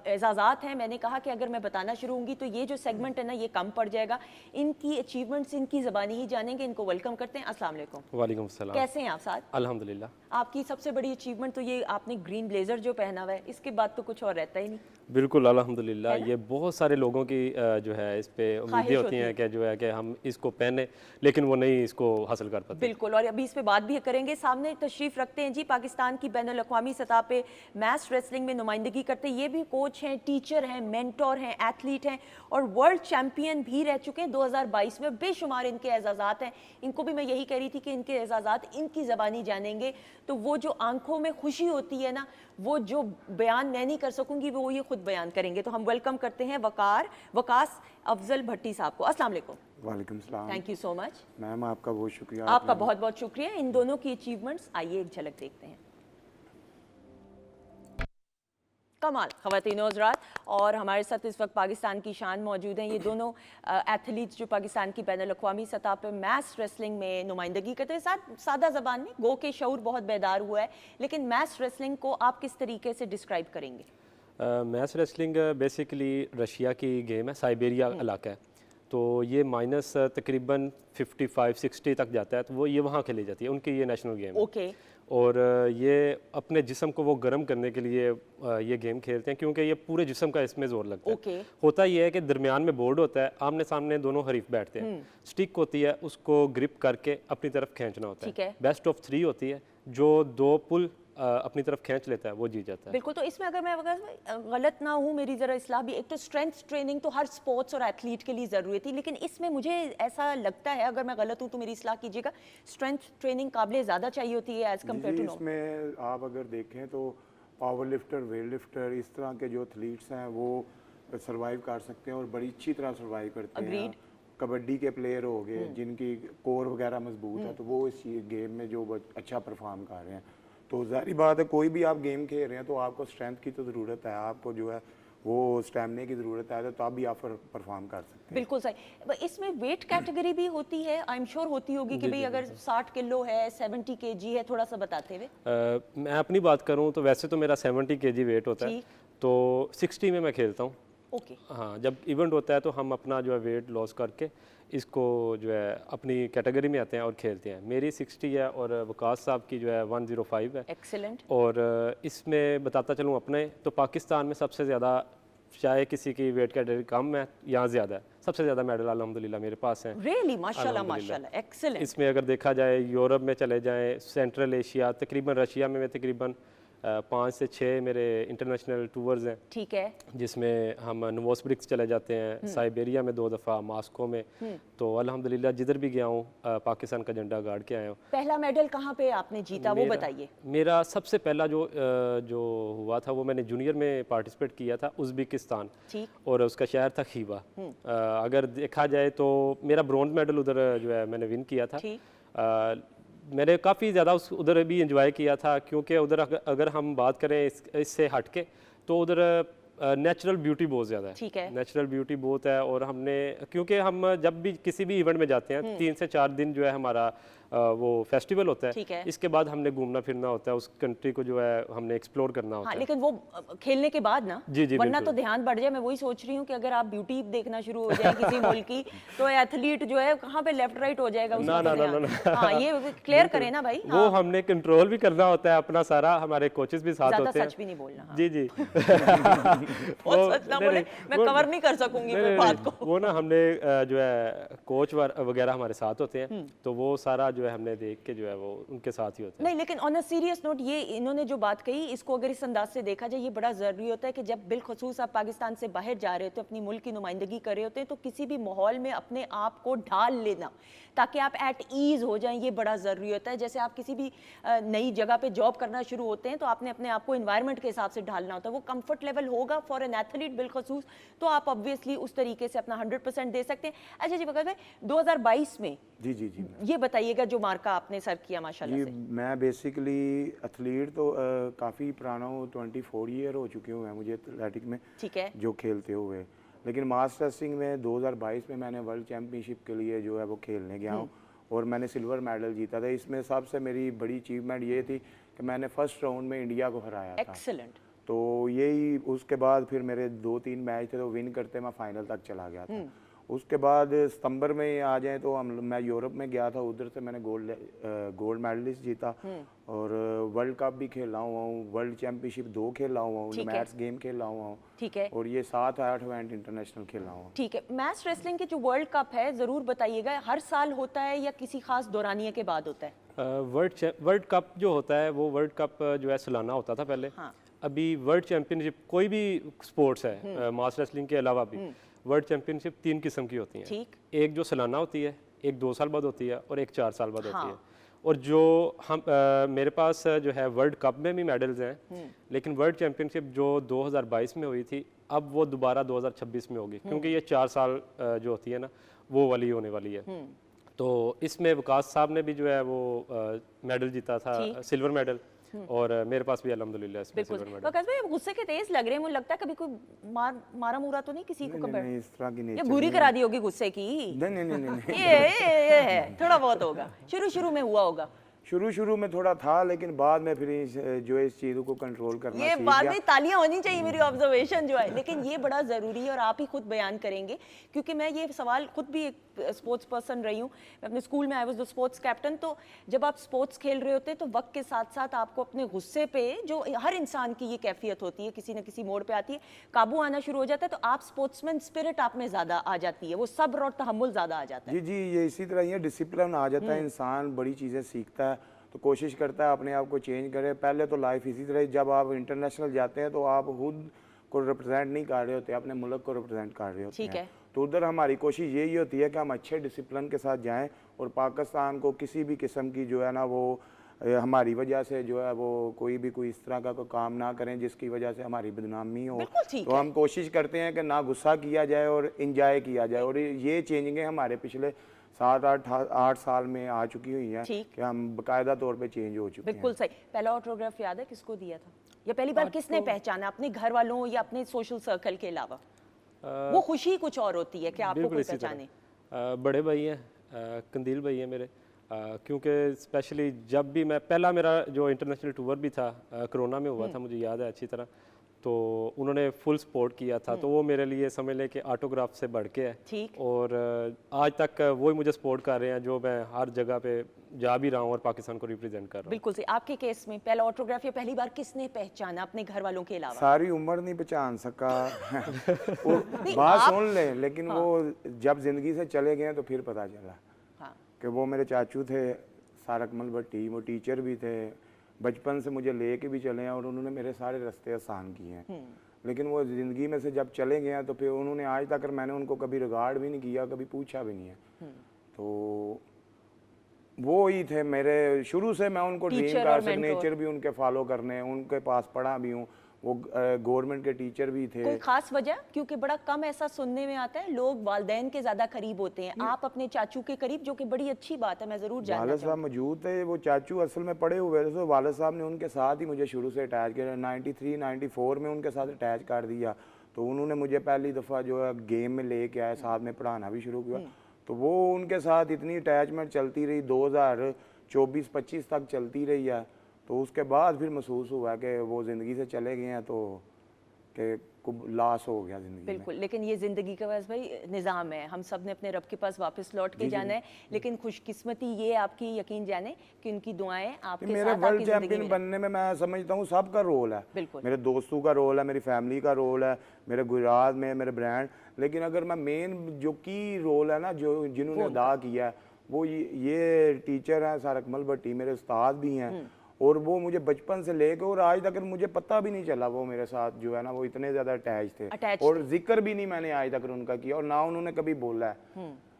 Speaker 1: एजाज़ात हैं, मैंने कहा कि अगर मैं बताना शुरू होंगी तो ये जो सेगमेंट है ना ये कम पड़ जाएगा। इनकी अचीवमेंट्स इनकी ज़बानी ही जानेंगे। इनको वेलकम करते हैं। अस्सलाम वालेकुम।
Speaker 6: वालेकुम सलाम।
Speaker 1: कैसे हैं आप साथ?
Speaker 6: अल्हम्दुलिल्लाह।
Speaker 1: आपकी सबसे बड़ी अचीवमेंट तो ये आपने ग्रीन ब्लेजर जो पहना हुआ है, इसके बाद तो कुछ और रहता ही नहीं।
Speaker 6: बिल्कुल अल्हम्दुलिल्लाह। ये बहुत सारे लोगों की जो है इस पे उम्मीदें होती हैं कि जो है कि हम इसको पहने, लेकिन वो नहीं इसको हासिल कर पाते।
Speaker 1: बिल्कुल, और अभी इस पे बात भी करेंगे। सामने तशरीफ़ रखते हैं जी पाकिस्तान की बैनुल-अक़वामी सतह पे मैस रेसलिंग में नुमाइंदगी करते हैं। ये भी कोच हैं, टीचर हैं, मेंटोर हैं, एथलीट हैं और वर्ल्ड चैम्पियन भी रह चुके हैं 2022 में। बेशुमार इनके एजाज़ात हैं। इनको भी मैं यही कह रही थी कि इनके एजाज़ात इनकी ज़बानी जानेंगे तो वो जो आंखों में खुशी होती है ना, वो जो बयान मैं नहीं कर सकूंगी वो ये खुद बयान करेंगे। तो हम वेलकम करते हैं वकास अफजल भट्टी साहब को। अस्सलाम वालेकुम।
Speaker 7: वालेकुम सलाम।
Speaker 1: Thank you so much
Speaker 7: ma'am, आपका बहुत शुक्रिया।
Speaker 1: आपका बहुत बहुत शुक्रिया। इन दोनों की अचीवमेंट्स आइए एक झलक देखते हैं। कमाल ख़वातीन हज़रात, और हमारे साथ इस वक्त पाकिस्तान की शान मौजूद हैं। ये दोनों एथलीट्स जो पाकिस्तान की बैनुल-अक़वामी सतह पर मैस रेसलिंग में नुमाइंदगी करते हैं। सादा ज़बान में गो के शऊर बहुत बेदार हुआ है, लेकिन मैस रेसलिंग को आप किस तरीके से डिस्क्राइब करेंगे?
Speaker 6: मैस रेसलिंग बेसिकली रशिया की गेम है, साइबेरिया इलाका है, तो ये माइनस तकरीबन 55-60 तक जाता है, तो वो ये वहाँ खेली जाती है, उनकी ये नेशनल गेम है।
Speaker 1: ओके।
Speaker 6: और ये अपने जिस्म को वो गर्म करने के लिए ये गेम खेलते हैं क्योंकि ये पूरे जिस्म का इसमें जोर लगता है।
Speaker 1: ओके।
Speaker 6: होता ये है कि दरमियान में बोर्ड होता है, आमने सामने दोनों हरीफ बैठते हैं, स्टिक होती है, उसको ग्रिप करके अपनी तरफ खींचना होता
Speaker 1: ठीक है।
Speaker 6: बेस्ट ऑफ 3 होती है, जो 2 पुल अपनी तरफ खींच लेता है वो जीत जाता है।
Speaker 1: बिल्कुल। तो इसमें अगर मैं गलत ना हूँ, मेरी ज़रा इस्लाह भी, एक तो स्ट्रेंथ ट्रेनिंग तो हर स्पोर्ट्स और एथलीट के लिए ज़रूरी थी, लेकिन इसमें मुझे ऐसा लगता है, अगर मैं गलत हूँ तो मेरी इस्लाह कीजिएगा, स्ट्रेंथ ट्रेनिंग काबिल ज़्यादा चाहिए होती है एज़ कम्पेयर टू।
Speaker 7: इसमें आप अगर देखें तो पावर लिफ्टर, वेट लिफ्टर, इस तरह के जो एथलीट्स हैं वो सर्वाइव कर सकते हैं और बड़ी अच्छी तरह सर्वाइव करते हैं। कबड्डी के प्लेयर हो गए जिनकी कोर वगैरह मजबूत है, तो वो इस गेम में जो अच्छा परफॉर्म कर रहे हैं। तो जाहिर बात है कोई भी आप गेम खेल रहे हैं तो आपको स्ट्रेंथ की तो ज़रूरत है, आपको जो है वो स्टैमिना की ज़रूरत है, तो तब भी आप परफॉर्म कर सकते हैं।
Speaker 1: बिल्कुल सही। इसमें वेट कैटेगरी भी होती है, आई एम श्योर होती होगी कि भाई अगर 60 किलो है, 70 kg है, थोड़ा सा बताते हुए।
Speaker 6: मैं अपनी बात करूँ तो वैसे तो मेरा 70 kg वेट होता है, तो 60 में मैं खेलता हूँ।
Speaker 1: ओके।
Speaker 6: हाँ, जब इवेंट होता है तो हम अपना जो है वेट लॉस करके इसको जो है अपनी कैटेगरी में आते हैं और खेलते हैं। मेरी 60 है और वकास साहब की जो है 105 है।
Speaker 1: एक्सीलेंट।
Speaker 6: और इसमें बताता चलूँ अपने, तो पाकिस्तान में सबसे ज़्यादा, चाहे किसी की वेट कैटेगरी कम है या ज़्यादा है, सबसे ज़्यादा मेडल अल्हम्दुलिल्लाह मेरे पास हैं।
Speaker 1: रियली माशाल्लाह माशाल्लाह, एक्सीलेंट।
Speaker 6: इसमें अगर देखा जाए यूरोप में चले जाएँ, सेंट्रल एशिया, तकरीबन रशिया में तकरीबन 5 से 6 मेरे इंटरनेशनल टूर्स हैं।
Speaker 1: ठीक है।
Speaker 6: जिसमें हम नोवोसिबिर्स्क चले जाते हैं, साइबेरिया में 2 दफ़ा, मॉस्को में, तो अल्हम्दुलिल्लाह जिधर भी गया हूँ पाकिस्तान का झंडा गाड़ के आया हूँ।
Speaker 1: पहला मेडल कहाँ पे आपने जीता वो बताइए।
Speaker 6: मेरा सबसे पहला जो हुआ था वो मैंने जूनियर में पार्टिसिपेट किया था, उज़्बेकिस्तान, और उसका शहर था खीवा। अगर देखा जाए तो मेरा ब्रॉन्ज मेडल उधर जो है मैंने विन किया था। मैंने काफ़ी ज़्यादा उधर भी इंजॉय किया था क्योंकि उधर अगर हम बात करें इससे हट के, तो उधर नेचुरल ब्यूटी बहुत ज़्यादा है।
Speaker 1: ठीक है।
Speaker 6: नेचुरल ब्यूटी बहुत है, और हमने, क्योंकि हम जब भी किसी भी इवेंट में जाते हैं 3 से 4 दिन जो है हमारा वो फेस्टिवल होता है।
Speaker 1: ठीक है।
Speaker 6: इसके बाद हमने घूमना फिरना होता है, उस कंट्री को जो है हमने एक्सप्लोर करना होता
Speaker 1: हाँ,
Speaker 6: है।
Speaker 1: लेकिन वो खेलने के बाद ना,
Speaker 6: जी, जी,
Speaker 1: वरना
Speaker 6: बिल्कुल।
Speaker 1: तो ध्यान बढ़ जाए। मैं वही सोच रही हूँ कि अगर आप ब्यूटी देखना शुरू हो जाए किसी मुल्क की, तो एथलीट जो है कहाँ पे लेफ्ट राइट हो जाएगा उसका
Speaker 6: ना,
Speaker 1: तो
Speaker 6: ना,
Speaker 1: ध्यान। हाँ, ये क्लियर करें ना भाई।
Speaker 6: वो हमने कंट्रोल भी करना होता है अपना सारा, हमारे कोचेस भी साथ
Speaker 1: ज्यादा
Speaker 6: होते हैं।
Speaker 1: सच भी नहीं बोलना। हाँ।
Speaker 6: जी जी।
Speaker 1: बहुत सच ना
Speaker 6: नहीं,
Speaker 1: बोले,
Speaker 6: नहीं,
Speaker 1: मैं
Speaker 6: वो-
Speaker 1: कवर नहीं कर सकूंगी
Speaker 6: नहीं,
Speaker 1: मैं
Speaker 6: नहीं,
Speaker 1: बात
Speaker 6: नहीं,
Speaker 1: को।
Speaker 6: वो ना हमने जो है कोच वगैरह हमारे साथ होते हैं, तो वो सारा जो है हमने देख के जो है वो उनके साथ ही होता है।
Speaker 1: नहीं, लेकिन ऑन अ सीरियस नोट, ये इन्होंने जो बात कही, इसको अगर इस अंदाज से देखा जाए, ये बड़ा ज़रूरी होता है कि जब बिलखसूस आप पाकिस्तान से बाहर जा रहे होते हैं, अपनी मुल्क की नुमाइंदगी कर रहे होते हैं, तो किसी भी माहौल में अपने आप को ढाल लेना ताकि आप एट ईज़ हो जाएं, ये बड़ा ज़रूरी होता है। जैसे आप किसी भी नई जगह पे जॉब करना शुरू होते हैं, तो आपने अपने आप को इन्वायरमेंट के हिसाब से ढालना होता है। वो कंफर्ट लेवल होगा फॉर एन एथलीट बिलखसूस, तो आप ऑब्वियसली उस तरीके से अपना 100% दे सकते हैं। अच्छा जी, वक़्त भाई 2022 में
Speaker 7: जी जी जी
Speaker 1: ये बताइएगा जो मार्का आपने सर किया माशाल्लाह
Speaker 7: जी,
Speaker 1: से।
Speaker 7: मैं बेसिकली एथलीट तो काफ़ी पुराना हूँ, 24 ईयर हो चुके हुए हैं मुझे एथलेटिक में,
Speaker 1: ठीक है।
Speaker 7: जो खेलते हुए। लेकिन मास रेसलिंग में 2022 में मैंने वर्ल्ड चैम्पियनशिप के लिए जो है वो खेलने गया हूँ, और मैंने सिल्वर मेडल जीता था। इसमें सबसे मेरी बड़ी अचीवमेंट ये थी कि मैंने फर्स्ट राउंड में इंडिया को हराया था।
Speaker 1: एक्सीलेंट।
Speaker 7: तो यही, उसके बाद फिर मेरे 2-3 मैच थे, तो विन करते मैं फाइनल तक चला गया था। उसके बाद सितंबर में आ जाए तो मैं यूरोप में गया था, उधर से मैंने गोल्ड मेडलिस्ट जीता, और वर्ल्ड कप भी खेला हुआ हूँ, वर्ल्ड चैम्पियनशिप 2 खेला हुआ हूँ,
Speaker 1: ठीक है।
Speaker 7: मैच गेम खेला हुआ हूँ,
Speaker 1: ठीक है।
Speaker 7: और ये 7-8 इवेंट इंटरनेशनल खेला हुआ हूँ।
Speaker 1: ठीक है। मैच रेसलिंग के जो वर्ल्ड कप है, ज़रूर बताइएगा, हर साल होता है या किसी खास दौरानिए के बाद होता है?
Speaker 6: वर्ल्ड कप जो होता है वो वर्ल्ड कप जो है सालाना होता था पहले।
Speaker 1: हाँ।
Speaker 6: अभी वर्ल्ड चैंपियनशिप कोई भी स्पोर्ट्स है मास रेसलिंग के अलावा भी, वर्ल्ड चैंपियनशिप 3 किस्म की होती हैं।
Speaker 1: ठीक।
Speaker 6: एक जो सालाना होती है, एक 2 साल बाद होती है, और एक 4 साल बाद होती
Speaker 1: हाँ।
Speaker 6: है। और जो हम मेरे पास जो है वर्ल्ड कप में भी मेडल्स हैं, लेकिन वर्ल्ड चैंपियनशिप जो 2022 में हुई थी, अब वो दोबारा 2026 में होगी, क्योंकि ये 4 साल जो होती है ना, वो वाली होने वाली है। तो इसमें विकास साहब ने भी जो है वो मेडल जीता था, सिल्वर मेडल, और मेरे पास भी अल्हम्दुलिल्लाह इसमें
Speaker 1: बिल्कुल।
Speaker 6: Silver medal.
Speaker 1: वकास भाई, गुस्से के तेज लग रहे हैं, मुझे लगता है कभी कोई मारा मुरा तो नहीं किसी को
Speaker 7: नहीं,
Speaker 1: कभी?
Speaker 7: नहीं, इस तरह की
Speaker 1: ये
Speaker 7: नेचर
Speaker 1: बुरी
Speaker 7: नहीं
Speaker 1: करा दी होगी गुस्से की।
Speaker 7: नहीं नहीं नहीं नहीं
Speaker 1: ये है, थोड़ा बहुत होगा, शुरू में हुआ होगा।
Speaker 7: शुरू में थोड़ा था, लेकिन बाद में फिर जो है इस चीज़ों को कंट्रोल करना
Speaker 1: ये
Speaker 7: सीख
Speaker 1: बाद
Speaker 7: गया।
Speaker 1: में तालियां होनी चाहिए मेरी ऑब्जर्वेशन जो है, लेकिन ये बड़ा ज़रूरी है और आप ही खुद बयान करेंगे, क्योंकि मैं ये सवाल खुद भी एक स्पोर्ट्स पर्सन रही हूँ। मैं अपने स्कूल में I was the sports captain. तो जब आप स्पोर्ट्स खेल रहे होते हैं तो वक्त के साथ साथ आपको अपने गुस्से पे, जो हर इंसान की ये कैफियत होती है, किसी न किसी मोड़ पे आती है, काबू आना शुरू हो जाता है। तो आप स्पोर्ट्समैन स्पिरिट आप में ज़्यादा आ जाती है, वो सब्र और तहम्मुल ज़्यादा आ जाता है।
Speaker 7: जी जी, ये इसी तरह ही है, डिसिप्लिन आ जाता है, इंसान बड़ी चीज़ें सीखता है, तो कोशिश करता है अपने आप को चेंज करे। पहले तो लाइफ इसी तरह, जब आप इंटरनेशनल जाते हैं तो आप खुद को रिप्रेजेंट नहीं कर रहे होते, अपने मुल्क को रिप्रेजेंट कर रहे होते
Speaker 1: ठीक
Speaker 7: हैं।
Speaker 1: है।
Speaker 7: तो उधर हमारी कोशिश यही होती है कि हम अच्छे डिसिप्लिन के साथ जाएं, और पाकिस्तान को किसी भी किस्म की जो है ना वो हमारी वजह से जो है वो कोई इस तरह का कोई काम ना करें जिसकी वजह से हमारी बदनामी हो।
Speaker 1: बिल्कुल ठीक
Speaker 7: तो
Speaker 1: है।
Speaker 7: हम कोशिश करते हैं कि ना गुस्सा किया जाए और इंजॉय किया जाए, और ये चेंजिंग हमारे पिछले 7-8 साल में आ चुकी हुई है
Speaker 1: ठीक।
Speaker 7: कि हम बाकायदा तौर पे चेंज हो चुके हैं।
Speaker 1: बिल्कुल सही। पहला ऑटोग्राफ याद है किसको दिया था, या पहली बार किसने पहचाना, अपने घर वालों या अपने सोशल सर्कल के अलावा? वो खुशी कुछ और होती है कि आपको
Speaker 6: बिल्कुल
Speaker 1: कोई
Speaker 6: इसी तरह।
Speaker 1: पहचाने।
Speaker 6: बड़े भाई हैं, कंदील भाई हैं मेरे, क्योंकि स्पेशली जब भी मैं, पहला मेरा जो इंटरनेशनल टूर भी था कोरोना में हुआ था, मुझे याद है अच्छी तरह, तो उन्होंने फुल सपोर्ट किया था। तो वो मेरे लिए समझ लें कि ऑटोग्राफ से बढ़ के है।
Speaker 1: ठीक।
Speaker 6: और आज तक वो ही मुझे सपोर्ट कर रहे हैं, जो मैं हर जगह पे जा भी रहा हूँ और पाकिस्तान को रिप्रेजेंट कर रहा हूँ।
Speaker 1: बिल्कुल सही। आपके केस में पहला ऑटोग्राफ या पहली बार किसने पहचाना अपने घर वालों के अलावा?
Speaker 7: सारी उम्र नहीं पहचान सका वो बात सुन ले, लेकिन वो जब जिंदगी से चले गए तो फिर पता चला
Speaker 1: हाँ।
Speaker 7: कि वो मेरे चाचू थे सारकमल भट्टी, वो टीचर भी थे, बचपन से मुझे ले के भी चले हैं और उन्होंने मेरे सारे रास्ते आसान किए हैं। लेकिन वो ज़िंदगी में से जब चले गए हैं तो फिर उन्होंने आज तक मैंने उनको कभी रिगार्ड भी नहीं किया, कभी पूछा भी नहीं है। तो वो ही थे मेरे शुरू से, मैं उनको ड्रीम
Speaker 1: Teacher
Speaker 7: का
Speaker 1: और mentor।
Speaker 7: सिग्नेचर भी उनके फॉलो करने, उनके पास पढ़ा भी हूँ, वो गवर्नमेंट के टीचर भी थे।
Speaker 1: कोई खास वजह? क्योंकि बड़ा कम ऐसा सुनने में आता है, लोग वालिदैन के ज्यादा करीब होते हैं, आप अपने चाचू के करीब, जो कि बड़ी अच्छी बात है, मैं जरूर जानना
Speaker 7: वालिद साहब
Speaker 1: चाहूँगी।
Speaker 7: मौजूद थे, वो चाचू असल में पढ़े हुए थे, तो वालिद साहब ने उनके साथ ही मुझे शुरू से अटैच किया। 93 94 में उनके साथ अटैच कर दिया, तो उन्होंने मुझे पहली दफ़ा जो है गेम में लेके आए, साथ में पढ़ाना भी शुरू किया। तो वो उनके साथ इतनी अटैचमेंट चलती रही, 2024-25 तक चलती रही है। तो उसके बाद फिर महसूस हुआ कि वो ज़िंदगी से चले गए हैं, तो कि लॉस हो गया ज़िंदगी में।
Speaker 1: बिल्कुल, लेकिन ये ज़िंदगी का बस भाई निज़ाम है, हम सब ने अपने रब के पास वापस लौट के जाना है। लेकिन खुशकिस्मती ये आपकी, यकीन जाने कि उनकी दुआएं आपके
Speaker 7: मेरे
Speaker 1: साथ
Speaker 7: वर्ल्ड
Speaker 1: आपकी ज़िंदगी
Speaker 7: चैंपियन
Speaker 1: में
Speaker 7: बनने में मैं समझता हूँ सबका रोल है।
Speaker 1: बिल्कुल।
Speaker 7: मेरे दोस्तों का रोल है, मेरी फैमिली का रोल है, मेरे गुजरात में मेरे ब्रांड। लेकिन अगर मैं मेन जो की रोल है ना, जो जिन्होंने अदा किया है, वो ये टीचर हैं सर अकमल भट्टी, मेरे उस्ताद भी हैं। और वो मुझे बचपन से लेकर और आज तक मुझे पता भी नहीं चला, वो मेरे साथ जो है ना वो इतने ज़्यादा अटैच थे। और जिक्र भी नहीं मैंने आज तक उनका किया, और ना उन्होंने कभी बोला है,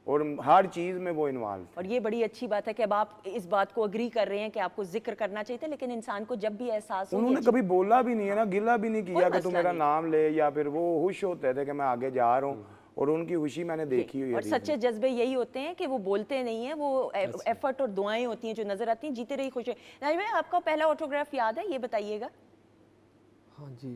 Speaker 7: और हर चीज़ में वो इन्वॉल्व।
Speaker 1: और ये बड़ी अच्छी बात है कि अब आप इस बात को अग्री कर रहे हैं कि आपको जिक्र करना चाहिए था, लेकिन इंसान को जब भी एहसास हो,
Speaker 7: उन्होंने कभी बोला भी नहीं है ना, गिला भी नहीं किया कि तू मेरा नाम ले, या फिर वो खुश होते थे कि मैं आगे जा रहा हूँ, और उनकी खुशी मैंने देखी हुई है।
Speaker 1: और सच्चे जज्बे यही होते हैं कि वो बोलते नहीं है, वो एफर्ट और दुआएं होती हैं जो नजर आती हैं। जीते रही खुश है। नाजिम भाई, आपका पहला ऑटोग्राफ याद है? ये बताइएगा।
Speaker 3: हाँ जी,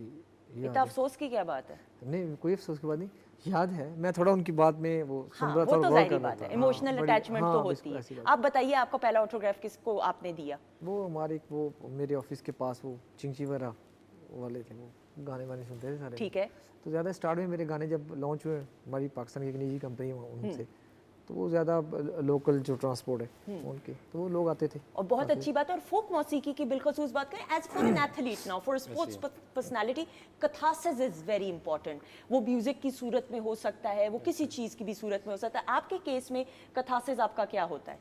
Speaker 1: इतना अफसोस की क्या बात है?
Speaker 3: नहीं, कोई अफसोस की बात नहीं, याद है। मैं थोड़ा उनकी बात में वो सुन रहा था,
Speaker 1: वो तो
Speaker 3: गौर
Speaker 1: जाहिर
Speaker 3: कर रहा
Speaker 1: बात है,
Speaker 3: था।
Speaker 1: इमोशनल अटैचमेंट तो होती है। आप बताइए, आपका पहला ऑटोग्राफ किसको आपने दिया?
Speaker 3: वो हमारे वो मेरे ऑफिस के पास वो चिंची वगैरह वाले थे, वो गाने वाने सुनते थे सारे।
Speaker 1: ठीक है।
Speaker 3: तो ज़्यादा स्टार्ट में मेरे गाने जब लॉन्च हुए, हमारी पाकिस्तान की एक निजी कंपनी उनसे, तो वो ज़्यादा लोकल जो ट्रांसपोर्ट है उनके, तो वो लोग आते थे।
Speaker 1: और बहुत अच्छी बात है। और फोक मौसीकी की बिलखसूस बात करें, as for an athlete now, for sports personality, catharsis is very important. वो म्यूजिक की सूरत में हो सकता है, वो किसी चीज़ की भी सूरत में हो सकता है। आपके केस में कथासिस आपका क्या होता है?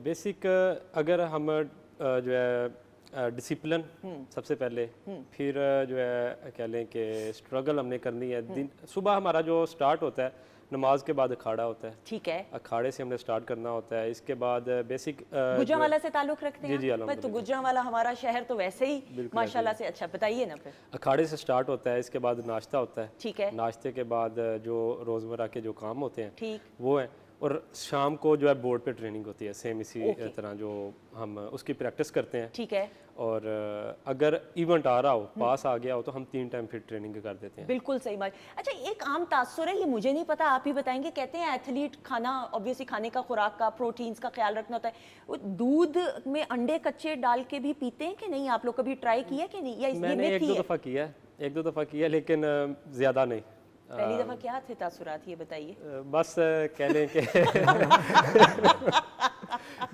Speaker 6: बेसिक अगर हम जो है डिसिप्लिन सबसे पहले, फिर जो है कह लें कि स्ट्रगल हमने करनी है। दिन सुबह हमारा जो स्टार्ट होता है, नमाज के बाद अखाड़ा होता है।
Speaker 1: ठीक है।
Speaker 6: अखाड़े से हमने स्टार्ट करना होता है। इसके बाद बेसिक
Speaker 1: गुजरांवाला से ताल्लुक रखते हैं?
Speaker 6: जी,
Speaker 1: तो गुजरांवाला हमारा शहर तो वैसे ही माशाल्लाह से अच्छा। बताइए ना फिर।
Speaker 6: अखाड़े से स्टार्ट होता है, इसके बाद नाश्ता होता है।
Speaker 1: ठीक है।
Speaker 6: नाश्ते के बाद जो रोज़मर्रा के जो काम होते हैं,
Speaker 1: ठीक,
Speaker 6: वो है। और शाम को जो है बोर्ड पे ट्रेनिंग होती है, सेम इसी तरह जो हम उसकी प्रैक्टिस करते हैं।
Speaker 1: ठीक है।
Speaker 6: और अगर इवेंट आ रहा हो, पास आ गया हो, तो हम 3 टाइम फिर ट्रेनिंग कर देते हैं।
Speaker 1: बिल्कुल सही बात। अच्छा, एक आम तासुर है, ये मुझे नहीं पता, आप ही बताएंगे। कहते हैं एथलीट खाना, ऑब्वियसली खाने का, खुराक का, प्रोटीन्स का ख्याल रखना होता है। वो दूध में अंडे कच्चे डाल के भी पीते हैं कि नहीं? आप लोग कभी ट्राई किया कि नहीं? या
Speaker 6: मैंने 1-2 दफ़ा किया है, 1-2 दफ़ा किया, लेकिन ज़्यादा नहीं।
Speaker 1: पहली दफा क्या थे तासुरात, ये बताइए।
Speaker 6: बस कह लें कि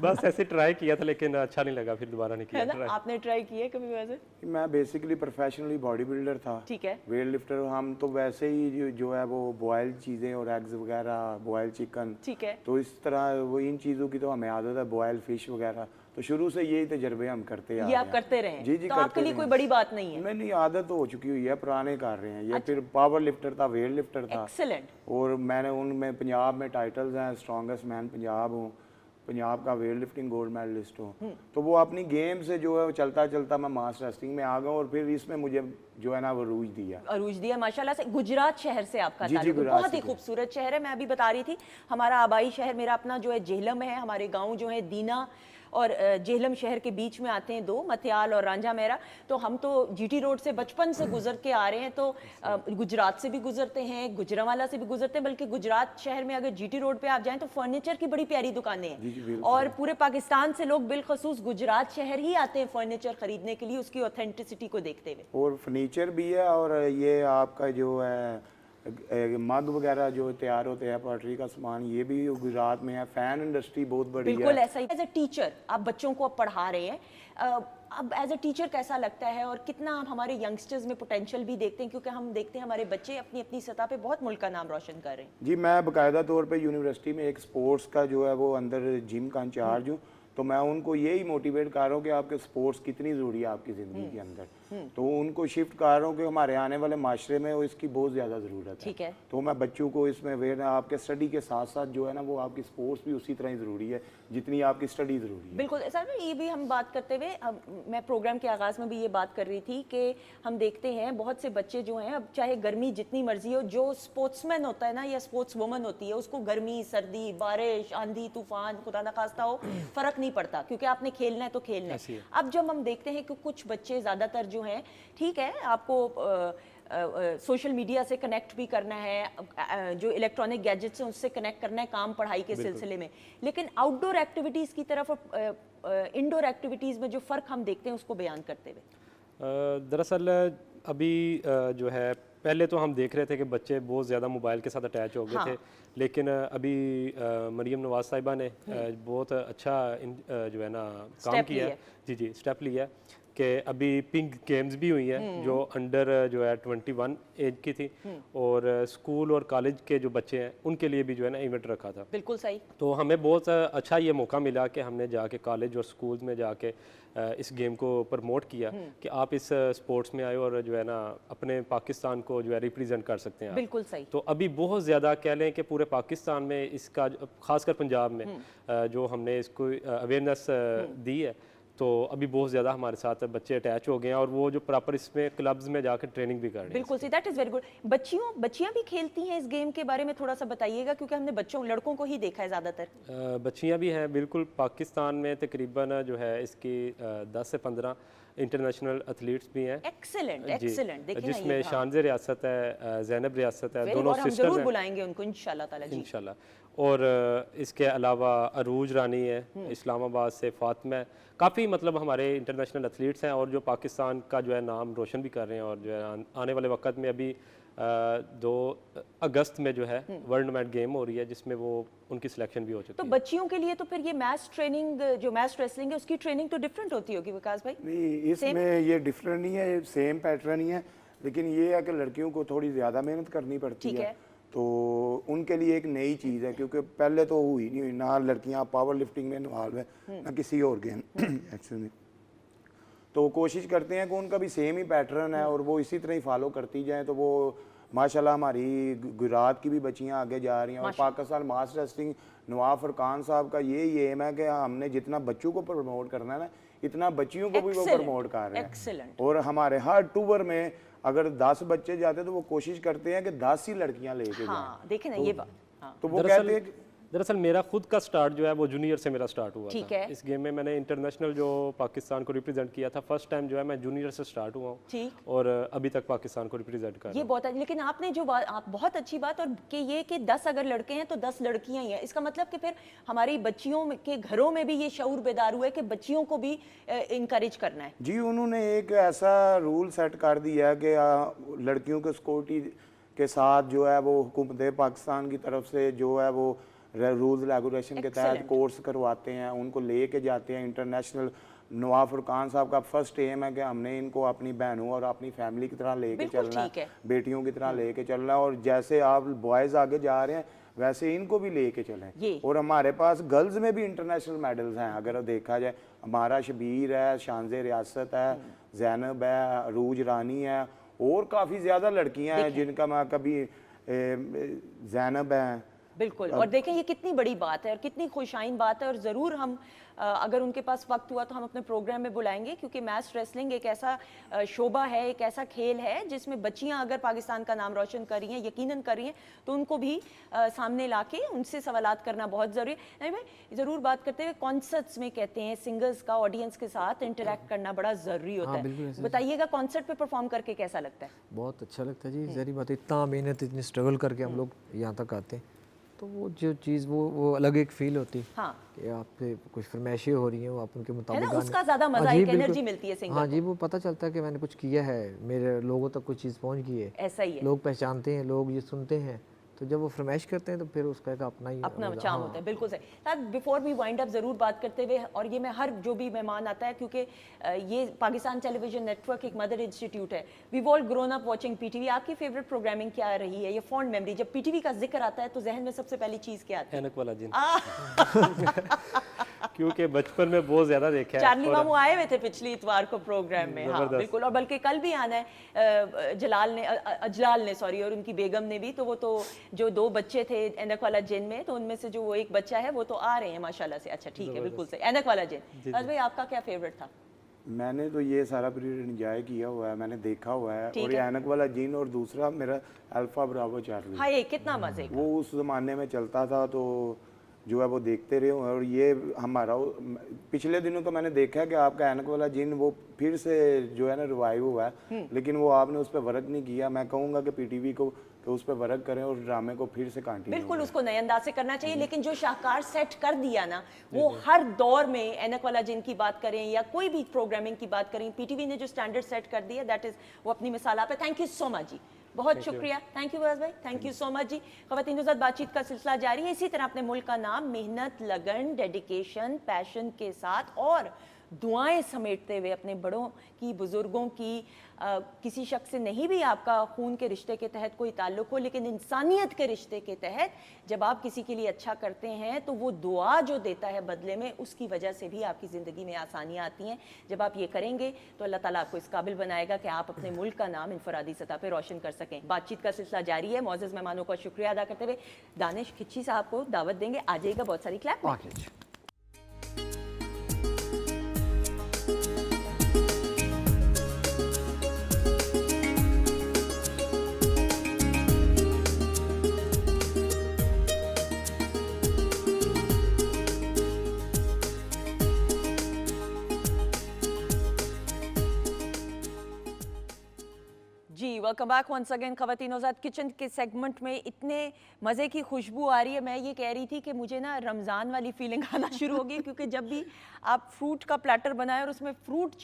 Speaker 6: बस ऐसे ट्राई किया था, लेकिन अच्छा नहीं लगा, फिर दोबारा नहीं किया ट्राई।
Speaker 1: आपने ट्राई किया कभी वैसे?
Speaker 7: मैं बेसिकली प्रोफेशनली बॉडी बिल्डर था।
Speaker 1: ठीक है।
Speaker 7: Weight lifter. हम तो वैसे ही जो है वो बॉयल्ड चीज़ें और एग्स वगैरह, बॉयल्ड चिकन,
Speaker 1: ठीक है,
Speaker 7: तो इस तरह वो इन चीज़ों की तो हमें आदत है, बॉयल्ड फिश वगैरह। तो शुरू से यही तजर्बे हम करते हैं।
Speaker 1: ये आप करते रहे?
Speaker 7: जी जी।
Speaker 1: तो आपके लिए कोई बड़ी बात नहीं है?
Speaker 7: नहीं, आदत हो चुकी हुई है, पुराने कर रहे हैं ये। फिर पावर लिफ्टर था, वेट लिफ्टर था।
Speaker 1: एक्सीलेंट।
Speaker 7: और मैंने उनमें पंजाब में टाइटल्स हैं, स्ट्रॉन्गेस्ट मैन पंजाब हूँ, पंजाब का वेट लिफ्टिंग गोल्ड मेडलिस्ट हूँ। तो वो अपनी गेम से जो है वो चलता चलता मैं मास रेसलिंग में आ गया, और फिर इसमें मुझे जो है ना वो अरूज दिया
Speaker 1: माशाल्लाह से। गुजरात शहर से आपका
Speaker 7: जी,
Speaker 1: ताल्लुक,
Speaker 7: गुजरात
Speaker 1: बहुत ही खूबसूरत शहर है। मैं अभी बता रही थी, हमारा आबाई शहर, मेरा अपना जो है जेहलम है। हमारे गाँव जो है दीना और जेहलम शहर के बीच में आते हैं दो, मथियाल और रांझा मेरा। तो हम तो जीटी रोड से बचपन से गुजर के आ रहे हैं, तो गुजरात से भी गुजरते हैं, गुजरांवाला से भी गुजरते हैं। बल्कि गुजरात शहर में अगर जीटी रोड पे आप जाएं तो फर्नीचर की बड़ी प्यारी दुकानें हैं। और पूरे पाकिस्तान से लोग बिलखसूस गुजरात शहर ही आते हैं फर्नीचर खरीदने के लिए, उसकी ऑथेंटिसिटी को देखते हुए।
Speaker 7: और फर्नीचर भी है, और ये आपका जो है मग वगैरह जो तैयार होते हैं, पॉटरी का सामान, ये भी गुजरात में है। फैन इंडस्ट्री बहुत बड़ी है।
Speaker 1: बिल्कुल ऐसा ही। एज ए टीचर आप बच्चों को अब पढ़ा रहे हैं, अब एज ए टीचर कैसा लगता है, और कितना आप हमारे यंगस्टर्स में पोटेंशियल भी देखते हैं? क्योंकि हम देखते हैं हमारे बच्चे अपनी अपनी सतह पे बहुत मुल्क का नाम रोशन कर रहे हैं।
Speaker 7: जी, मैं बाकायदा तौर पे यूनिवर्सिटी में एक स्पोर्ट्स का जो है वो अंदर जिम का इंचार्ज हूँ। तो मैं उनको यही मोटिवेट कर रहा हूँ कि आपके स्पोर्ट्स कितनी ज़रूरी है आपकी ज़िंदगी के अंदर। तो उनको शिफ्ट कर रहा हूँ कि हमारे आने वाले माशरे में वो इसकी बहुत ज़्यादा ज़रूरत है।
Speaker 1: ठीक है।
Speaker 7: तो मैं बच्चों को इसमें आपके स्टडी के साथ साथ जो है ना वो आपकी स्पोर्ट्स भी उसी तरह ही ज़रूरी है जितनी आपकी स्टडी ज़रूरी है।
Speaker 1: बिल्कुल सर, ये भी हम बात करते हुए मैं प्रोग्राम के आगाज़ में भी ये बात कर रही थी कि हम देखते हैं बहुत से बच्चे जो हैं, अब चाहे गर्मी जितनी मर्जी हो, जो स्पोर्ट्समैन होता है ना या स्पोर्ट्स वुमन होती है, उसको गर्मी, सर्दी, बारिश, आंधी तूफान, खुदा न खास्ता हो, फ़र्क नहीं पड़ता, क्योंकि आपने खेलना है तो खेलना है। अब जब हम देखते हैं कि कुछ बच्चे ज़्यादातर जो हैं, ठीक है आपको सोशल मीडिया से कनेक्ट भी करना है, जो इलेक्ट्रॉनिक गैजेट्स हैं उससे कनेक्ट करना है काम पढ़ाई के सिलसिले में, लेकिन आउटडोर एक्टिविटीज़ की तरफ और इंडोर एक्टिविटीज़ में जो फ़र्क हम देखते हैं उसको बयान करते हुए।
Speaker 6: दरअसल अभी जो है, पहले तो हम देख रहे थे कि बच्चे बहुत ज़्यादा मोबाइल के साथ अटैच हो गए थे, लेकिन अभी मरियम नवाज साहिबा ने बहुत अच्छा जो है ना काम किया है, जी स्टेप लिया है कि अभी पिंक गेम्स भी हुई हैं जो अंडर जो है 21 एज की थी, और स्कूल और कॉलेज के जो बच्चे हैं उनके लिए भी जो है ना इवेंट रखा था।
Speaker 1: बिल्कुल सही।
Speaker 6: तो हमें बहुत अच्छा ये मौका मिला कि हमने जाके कॉलेज और स्कूल्स में जाके इस गेम को प्रमोट किया कि आप इस स्पोर्ट्स में आए और जो है ना अपने पाकिस्तान को जो है रिप्रेजेंट कर सकते हैं।
Speaker 1: बिल्कुल सही।
Speaker 6: तो अभी बहुत ज़्यादा कह लें कि पूरे पाकिस्तान में इसका, खासकर पंजाब में जो हमने इसको अवेयरनेस दी है, तो अभी बहुत ज़्यादा हमारे साथ बच्चे अटैच हो गए हैं और वो जो प्रॉपर इसमें क्लब्स में जाकर ट्रेनिंग भी कर रहे हैं।
Speaker 1: बिल्कुल सी, दैट इज़ वेरी गुड। बच्चियाँ भी खेलती हैं इस गेम के बारे में थोड़ा सा बताइएगा, क्योंकि हमने लड़कों को ही देखा है ज़्यादातर।
Speaker 6: बच्चियाँ भी हैं, बिल्कुल। पाकिस्तान में तकरीबन जो है इसकी 10 से 15 इंटरनेशनल एथलीट्स भी हैं।
Speaker 1: Excellent excellent. देखिए ना,
Speaker 6: जिसमें शानज़े रियासत है, ज़ैनब रियासत है, दोनों सिस्टर्स हैं।
Speaker 1: जरूर बुलाएंगे उनको इंशाल्लाह ताला जी।
Speaker 6: इंशाल्लाह। और इसके अलावा अरूज रानी है इस्लामाबाद से, फातिमा है, काफ़ी मतलब हमारे इंटरनेशनल एथलीट्स हैं और जो पाकिस्तान का जो है नाम रोशन भी कर रहे हैं। और जो है आने वाले वक्त में अभी 2 अगस्त में जो है वर्ल्ड मैट गेम हो रही है, जिसमें वो उनकी सिलेक्शन भी हो चुकी है।
Speaker 1: तो बच्चियों के लिए तो फिर ये मैच ट्रेनिंग, जो मैच रेसलिंग है उसकी ट्रेनिंग तो डिफरेंट होती होगी विकास भाई?
Speaker 7: नहीं, इसमें ये डिफरेंट नहीं है, सेम पैटर्न ही है, लेकिन ये है कि लड़कियों को थोड़ी ज़्यादा मेहनत करनी पड़ती है। तो उनके लिए एक नई चीज़ है, क्योंकि पहले तो हुई नहीं हुई, ना लड़कियां पावर लिफ्टिंग में इन्वॉल्व है ना किसी और गेम एक्चुअली। तो कोशिश करते हैं कि उनका भी सेम ही पैटर्न है और वो इसी तरह ही फॉलो करती जाएं। तो वो माशाल्लाह हमारी गुजरात की भी बच्चियां आगे जा रही हैं। और पाकिस्तान मास रेसलिंग नवाब फरकान साहब का यही एम है कि हमने जितना बच्चों को प्रमोट करना है ना, इतना बच्चियों को भी वो प्रमोट कर रहे हैं। और हमारे हर टूर में अगर 10 बच्चे जाते तो वो कोशिश करते हैं कि 10 ही लड़कियां लेके जाएं।
Speaker 1: देखें ना ये बात।
Speaker 7: तो वो कहते हैं
Speaker 6: दरअसल मेरा खुद का स्टार्ट जो है वो जूनियर से मेरा स्टार्ट हुआ
Speaker 1: ठीक
Speaker 6: था।
Speaker 1: है।
Speaker 6: इस गेम में मैंने इंटरनेशनल जो पाकिस्तान को रिप्रेजेंट किया था, फर्स्ट टाइम जो है मैं जूनियर से स्टार्ट हुआ हूँ।
Speaker 1: ठीक।
Speaker 6: और अभी तक पाकिस्तान को रिप्रेजेंट कर रहा हूं।
Speaker 1: ये बहुत है, लेकिन आपने जो बात, आप बहुत अच्छी बात, और कि ये कि 10 अगर लड़के हैं तो 10 लड़कियां ही हैं, इसका मतलब कि फिर हमारी बच्चियों के घरों में भी ये शऊर बेदार हुआ है कि बच्चियों को भी इंकरेज करना है।
Speaker 7: जी, उन्होंने एक ऐसा रूल सेट कर दिया कि लड़कियों के सिक्योरिटी के साथ जो है वो हुकूमत पाकिस्तान की तरफ से जो है वो रूल्स रेगुलेशन के तहत कोर्स करवाते हैं, उनको लेके जाते हैं इंटरनेशनल। नवाब फरकान साहब का फर्स्ट एम है कि हमने इनको अपनी बहनों और अपनी फैमिली की तरह लेके चलना है, बेटियों की तरह लेके चलना है। और जैसे आप बॉयज़ आगे जा रहे हैं वैसे इनको भी लेके चलें। और हमारे पास गर्ल्स में भी इंटरनेशनल मेडल्स हैं। अगर देखा जाए, हमारा शबीर है, शानज़े रियासत है, ज़ैनब है, अरूज रानी है, और काफ़ी ज़्यादा लड़कियां हैं जिनका मैं कभी ज़ैनब है।
Speaker 1: बिल्कुल। और देखें ये कितनी बड़ी बात है और कितनी खुशाइन बात है, और ज़रूर हम अगर उनके पास वक्त हुआ तो हम अपने प्रोग्राम में बुलाएंगे, क्योंकि मैच रेसलिंग एक ऐसा शोबा है, एक ऐसा खेल है जिसमें बच्चियां अगर पाकिस्तान का नाम रोशन कर रही हैं, यकीनन कर रही हैं, तो उनको भी सामने लाके उनसे सवालात करना बहुत ज़रूरी है। भाई ज़रूर बात करते हुए, कॉन्सर्ट्स में कहते हैं सिंगर्स का ऑडियंस के साथ इंटरेक्ट करना बड़ा ज़रूरी होता है। बताइएगा कॉन्सर्ट पे परफॉर्म करके कैसा लगता है?
Speaker 3: बहुत अच्छा लगता है जी। ज़रूरी बात है, इतना मेहनत, इतनी स्ट्रगल करके हम लोग यहाँ तक आते हैं, तो वो जो चीज़ वो अलग एक फील होती है।
Speaker 1: हाँ।
Speaker 3: कि आपसे कुछ फरमाइशें हो रही हैं, वो आप उनके मुताबिक
Speaker 1: है ना, उसका ज़्यादा मज़ा, एक एनर्जी मिलती है सिंगर को।
Speaker 3: हाँ जी, वो पता चलता है कि मैंने कुछ किया है, मेरे लोगों तक कुछ चीज़ पहुँच गई है,
Speaker 1: ऐसा ही है।
Speaker 3: लोग पहचानते हैं, लोग ये सुनते हैं, तो जब वो फरमाइश करते हैं तो फिर उसका एक अपना
Speaker 1: चाम होता है। बिल्कुल सही। साथ बिफोर वी वाइंड अप ज़रूर बात करते हुए, और ये मैं हर जो भी मेहमान आता है, क्योंकि ये पाकिस्तान टेलीविजन नेटवर्क एक मदर इंस्टीट्यूट है, we all grown up watching PTV. आपकी फेवरेट प्रोग्रामिंग क्या रही है, ये फॉन्ड मेमोरी? जब पीटीवी का जिक्र आता है तो जहन में सबसे पहली चीज़ क्या आती है?
Speaker 6: ऐनक वाला जिन। क्योंकि बचपन में बहुत ज्यादा देखा है।
Speaker 1: चार्ली मामू आए हुए थे पिछली इतवार को प्रोग्राम में, हाँ बिल्कुल, और बल्कि कल भी आना है अजलाल ने सॉरी, और उनकी बेगम ने भी। तो वो तो जो 2 बच्चे थे ऐनक वाला जिन में, तो उनमें से जो वो एक बच्चा है वो तो आ रहे हैं माशाल्लाह से। अच्छा ठीक है, बिल्कुल सही, ऐनक वाला जिन। भाई आपका क्या फेवरेट था?
Speaker 7: मैंने तो ये सारा पीरियड एंजॉय किया हुआ है, मैंने देखा हुआ है। और ये ऐनक वाला जिन और दूसरा मेरा अल्फा ब्रावो चार्ली।
Speaker 1: हाँ ये कितना मजे का।
Speaker 7: वो उस जमाने में चलता था तो जो है वो देखते रहे। और ये हमारा पिछले दिनों तो मैंने देखा है कि आपका ऐनक वाला जिन वो फिर से जो है ना रिवाइव हुआ है, लेकिन वो आपने उस पर वर्क नहीं किया। मैं कहूँगा कि पीटीवी को तो उस पर वर्क करें और ड्रामे को फिर से कंटिन्यू।
Speaker 1: बिल्कुल उसको नए अंदाज से करना चाहिए, लेकिन जो शाहकार सेट कर दिया ना, वो हर दौर में ऐनक वाला जिन की बात करें या कोई भी प्रोग्रामिंग की बात करें, पीटीवी ने जो स्टैंडर्ड सेट कर दिया, दैट इज वो अपनी मिसाल आप है। थैंक यू सो मच जी, बहुत शुक्रिया। थैंक यू भाई, थैंक यू सो मच जी। ख़वातीन के साथ बातचीत का सिलसिला जारी है। इसी तरह अपने मुल्क का नाम मेहनत, लगन, डेडिकेशन, पैशन के साथ और दुआएं समेटते हुए अपने बड़ों की, बुजुर्गों की, किसी शख्स से नहीं भी आपका खून के रिश्ते के तहत कोई ताल्लुक हो, लेकिन इंसानियत के रिश्ते के तहत जब आप किसी के लिए अच्छा करते हैं तो वो दुआ जो देता है बदले में, उसकी वजह से भी आपकी ज़िंदगी में आसानियाँ आती हैं। जब आप ये करेंगे तो अल्लाह ताला आपको इस काबिल बनाएगा कि आप अपने मुल्क का नाम इनफरादी सतह पर रोशन कर सकें। बातचीत का सिलसिला जारी है। मौजूद मेहमानों का शुक्रिया अदा करते हुए दानिश खिच्ची साहब को दावत देंगे, आ जाइएगा, बहुत सारी clap. Welcome back once again. ख़वातीन औज़ात किचन के सेगमेंट में इतने मज़े की खुशबू आ रही है। मैं ये कह रही थी कि मुझे ना रमज़ान वाली फीलिंग आना शुरू हो गई, क्योंकि जब भी आप फ्रूट का प्लेटर बनाए और उसमें फ्रूट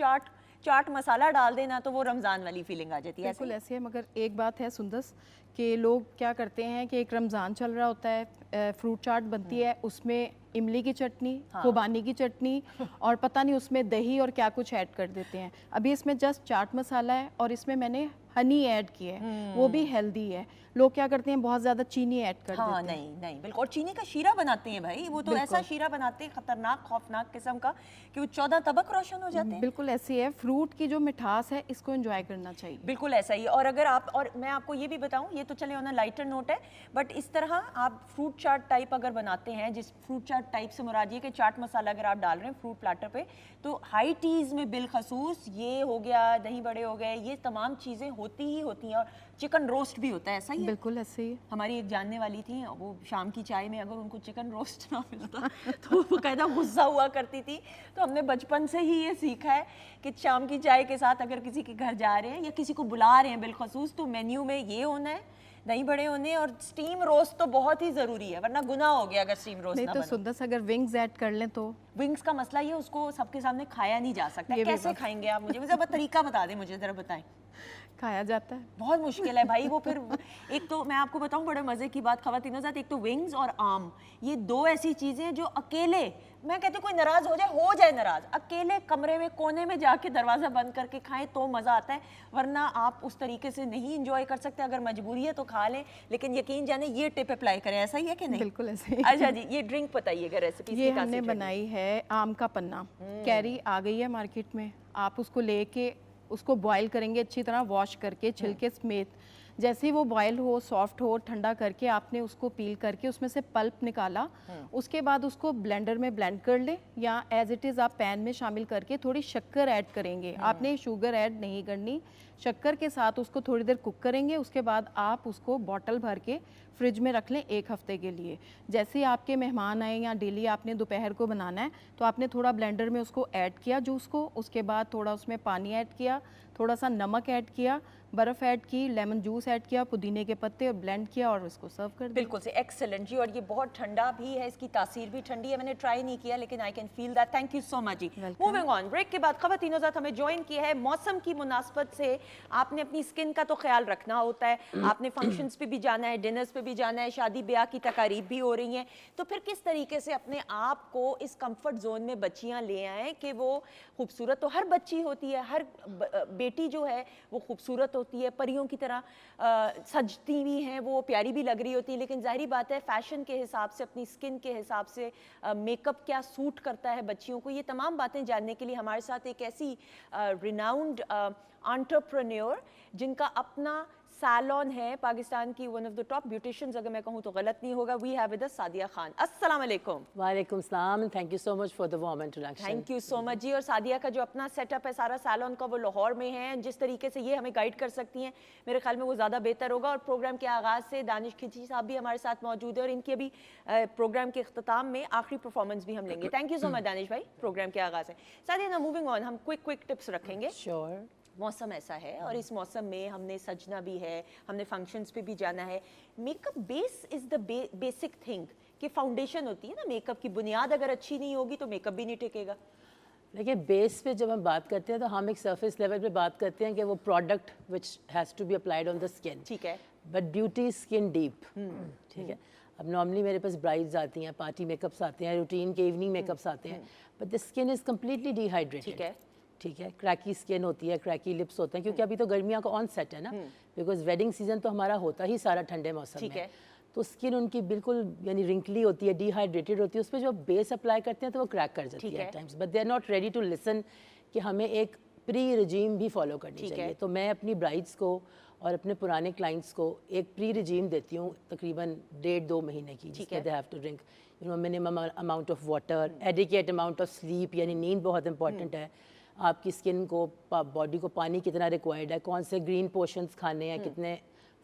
Speaker 1: चाट मसाला डाल देना तो वो रमज़ान वाली फीलिंग आ जाती है।
Speaker 2: बिल्कुल ऐसे है, मगर एक बात है सुंदस कि लोग क्या करते हैं कि एक रमज़ान चल रहा होता है, फ्रूट चाट बनती है, उसमें इमली की चटनी, खुबानी की चटनी और पता नहीं उसमें दही और क्या कुछ ऐड कर देते हैं। अभी इसमें जस्ट चाट मसाला है और इसमें मैंने हनी ऐड की है, वो भी हेल्दी है। लोग क्या करते हैं बहुत ज़्यादा चीनी ऐड कर देते हैं।
Speaker 1: नहीं बिल्कुल, और चीनी का शीरा बनाते हैं भाई, वो तो ऐसा शीरा बनाते हैं खतरनाक खौफनाक किस्म का कि वो 14 तबक रोशन हो जाते हैं।
Speaker 2: बिल्कुल ऐसे है, फ्रूट की जो मिठास है इसको एंजॉय करना चाहिए।
Speaker 1: बिल्कुल ऐसा ही। और अगर आप, और मैं आपको ये भी बताऊं, ये तो चले ऑन अ लाइटर नोट है, बट इस तरह आप फ्रूट चाट टाइप अगर बनाते हैं, जिस फ्रूट चाट टाइप से मुराद ये कि चाट मसाला अगर आप डाल रहे हैं फ्रूट प्लाटर पे, तो हाई टीज़ में बिलखसूस ये हो गया, दही बड़े हो गए, ये तमाम चीज़ें होती ही होती हैं। और चिकन रोस्ट भी होता है, ऐसा ही है?
Speaker 2: बिल्कुल ऐसे ही।
Speaker 1: हमारी एक जानने वाली थी, वो शाम की चाय में अगर उनको चिकन रोस्ट ना मिलता तो वो कायदा गुस्सा हुआ करती थी। तो हमने बचपन से ही ये सीखा है कि शाम की चाय के साथ अगर किसी के घर जा रहे हैं या किसी को बुला रहे हैं बिलखसूस, तो मेन्यू में ये होना है, दही बड़े होने, और स्टीम रोस्ट तो बहुत ही ज़रूरी है, वरना गुनाह हो गया अगर स्टीम रोस्ट
Speaker 2: नहीं
Speaker 1: ना
Speaker 2: तो
Speaker 1: बना।
Speaker 2: सुंदर अगर विंग्स ऐड कर लें तो।
Speaker 1: विंग्स का मसला ये, उसको सबके सामने खाया नहीं जा सकता। कैसे खाएंगे आप? मुझे ज़रा तरीका बता दें, मुझे ज़रा बताएं।
Speaker 2: खाया जाता है,
Speaker 1: बहुत मुश्किल है भाई वो। फिर एक तो मैं आपको बताऊं बड़े मज़े की बात ख़वातीनों साथ, एक तो विंग्स और आम, ये दो ऐसी चीज़ें जो अकेले, मैं कहती हूँ कोई नाराज़ हो जाए नाराज़, अकेले कमरे में कोने में जाके दरवाज़ा बंद करके खाएं तो मज़ा आता है, वरना आप उस तरीके से नहीं इंजॉय कर सकते। अगर मजबूरी है तो खा लें, लेकिन यकीन जाने ये टिप अप्लाई करें। ऐसा ही है कि नहीं?
Speaker 2: बिल्कुल ऐसे ही।
Speaker 1: अच्छा जी, ये ड्रिंक बताइएगा रेसिपी।
Speaker 2: ये हमने बनाई है आम का पन्ना। कैरी आ गई है मार्केट में, आप उसको लेके उसको बॉईल करेंगे अच्छी तरह, वॉश करके छिलके समेत। जैसे ही वो बॉयल हो, सॉफ्ट हो, ठंडा करके आपने उसको पील करके उसमें से पल्प निकाला, उसके बाद उसको ब्लेंडर में ब्लेंड कर ले, या एज इट इज़ आप पैन में शामिल करके थोड़ी शक्कर ऐड करेंगे। आपने शुगर ऐड नहीं करनी, शक्कर के साथ उसको थोड़ी देर कुक करेंगे। उसके बाद आप उसको बॉटल भर के फ्रिज में रख लें 1 हफ्ते के लिए। जैसे ही आपके मेहमान आए या डेली आपने दोपहर को बनाना है तो आपने थोड़ा ब्लेंडर में उसको ऐड किया जूस को, उसके बाद थोड़ा उसमें पानी ऐड किया, थोड़ा सा नमक ऐड किया, बर्फ़ ऐड की, लेमन जूस ऐड किया, पुदीने के पत्ते, और ब्लेंड किया और इसको सर्व कर दिया।
Speaker 1: बिल्कुल से एक्सेलेंट जी। और ये बहुत ठंडा भी है, इसकी तासीर भी ठंडी है। मैंने ट्राई नहीं किया लेकिन I can feel that. Thank you so much जी। मूविंग ऑन, ब्रेक के बाद ख़वातीनों साथ हमें ज्वाइन किया है। मौसम की मुनासबत से आपने अपनी स्किन का तो ख्याल रखना होता है, आपने फंक्शंस पे भी जाना है, डिनर्स पे भी जाना है, शादी ब्याह की तकारीब भी हो रही हैं, तो फिर किस तरीके से अपने आप को इस कंफर्ट जोन में बच्चियां ले आएँ कि वो खूबसूरत तो हर बच्ची होती है, हर बेटी जो है वो खूबसूरत होती होती है, परियों की तरह सजती भी हैं, वो प्यारी भी लग रही होती है, लेकिन जाहिर बात है फैशन के हिसाब से, अपनी स्किन के हिसाब से मेकअप क्या सूट करता है बच्चियों को, ये तमाम बातें जानने के लिए हमारे साथ एक ऐसी रिनाउंड एंटरप्रेन्योर जिनका अपना सैलून है, पाकिस्तान की one of the top beauticians, अगर मैं कहूँ तो गलत नहीं होगा। We have with us Sadia Khan. अस्सलाम वालेकुम।
Speaker 8: वालेकुम सलाम, thank you so much for the warm introduction.
Speaker 1: Thank you so much जी। और सादिया का जो अपना सेटअप है सारा सैलून का, वो लाहौर में है। जिस तरीके से ये हमें गाइड कर सकती हैं, मेरे ख्याल में वो ज़्यादा बेहतर होगा। और प्रोग्राम के आगाज़ से दानिश खिची साहब भी हमारे साथ मौजूद है और इनकी अभी प्रोग्राम के अख्ताम में आखिरी परफॉर्मेंस भी हम लेंगे। Thank you so much Danish भाई, प्रोग्राम के आगाज़ है। सादिया ना मूविंग ऑन, हम क्विक टिप्स रखेंगे।
Speaker 8: श्योर।
Speaker 1: मौसम ऐसा है और इस मौसम में हमने सजना भी है, हमने फंक्शंस पे भी जाना है। Makeup base is the basic thing कि फाउंडेशन होती है ना, मेकअप की बुनियाद अगर अच्छी नहीं होगी तो मेकअप भी नहीं टिकेगा।
Speaker 8: देखिए बेस पे जब हम बात करते हैं तो हम एक सरफेस लेवल पे बात करते हैं कि वो product which has to be applied on the skin,
Speaker 1: ठीक है,
Speaker 8: बट ब्यूटी स्किन डीप, ठीक है। अब नॉर्मली मेरे पास ब्राइड्स आती हैं, पार्टी मेकअप्स आते हैं, रूटीन के इवनिंग मेकअप्स आते हैं, but the skin is completely dehydrated,
Speaker 1: ठीक है,
Speaker 8: ठीक है। क्रैकी स्किन होती है, क्रैकी लिप्स होते हैं, क्योंकि अभी तो गर्मियों का ऑन सेट है ना, बिकॉज वेडिंग सीजन तो हमारा होता ही सारा ठंडे मौसम
Speaker 1: ठीक
Speaker 8: में
Speaker 1: है।
Speaker 8: तो स्किन उनकी बिल्कुल यानी रिंकली होती है, डिहाइड्रेटेड होती है, उस पर जो बेस अप्लाई करते हैं तो वो क्रैक कर जाती है at times, but they are not ready to listen कि हमें एक प्री रिजीम भी फॉलो करनी चाहिए। तो मैं अपनी ब्राइड्स को और अपने पुराने क्लाइंट्स को एक प्री रिजीम देती हूँ तकरीबन 1.5-2 महीने की, जिसमें they have to drink minimum amount of water, adequate amount of sleep, यानी नींद बहुत इंपॉर्टेंट है। आपकी स्किन को, बॉडी को पानी कितना रिक्वायर्ड है, कौन से ग्रीन पोर्शंस खाने हैं, कितने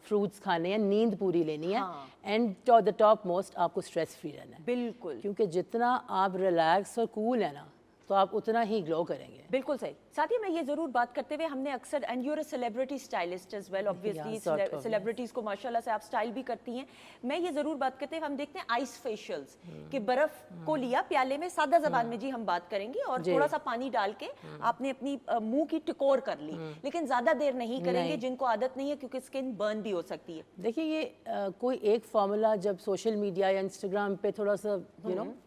Speaker 8: फ्रूट्स खाने हैं, नींद पूरी लेनी है, एंड द टॉप मोस्ट आपको स्ट्रेस फ्री रहना है।
Speaker 1: बिल्कुल,
Speaker 8: क्योंकि जितना आप रिलैक्स और कूल है ना तो आप उतना ही ग्लो करेंगे।
Speaker 1: बिल्कुल सही। साथ ही मैं ये जरूर बात करते हुए, हमने अक्सर, and you're a celebrity stylist as well, obviously celebrities को माशाल्लाह से आप स्टाइल भी करती हैं। मैं ये जरूर बात करते हुए, हम देखते हैं आइस फेशियल्स कि बर्फ को लिया प्याले में, सादा जबान में जी हम बात करेंगे, और थोड़ा सा पानी डाल के आपने अपनी मुंह की टिकोर कर ली, लेकिन ज्यादा देर नहीं करेंगे जिनको आदत नहीं है, क्योंकि स्किन बर्न भी हो सकती है।
Speaker 8: देखिए ये कोई एक फार्मूला जब सोशल मीडिया या इंस्टाग्राम पे थोड़ा सा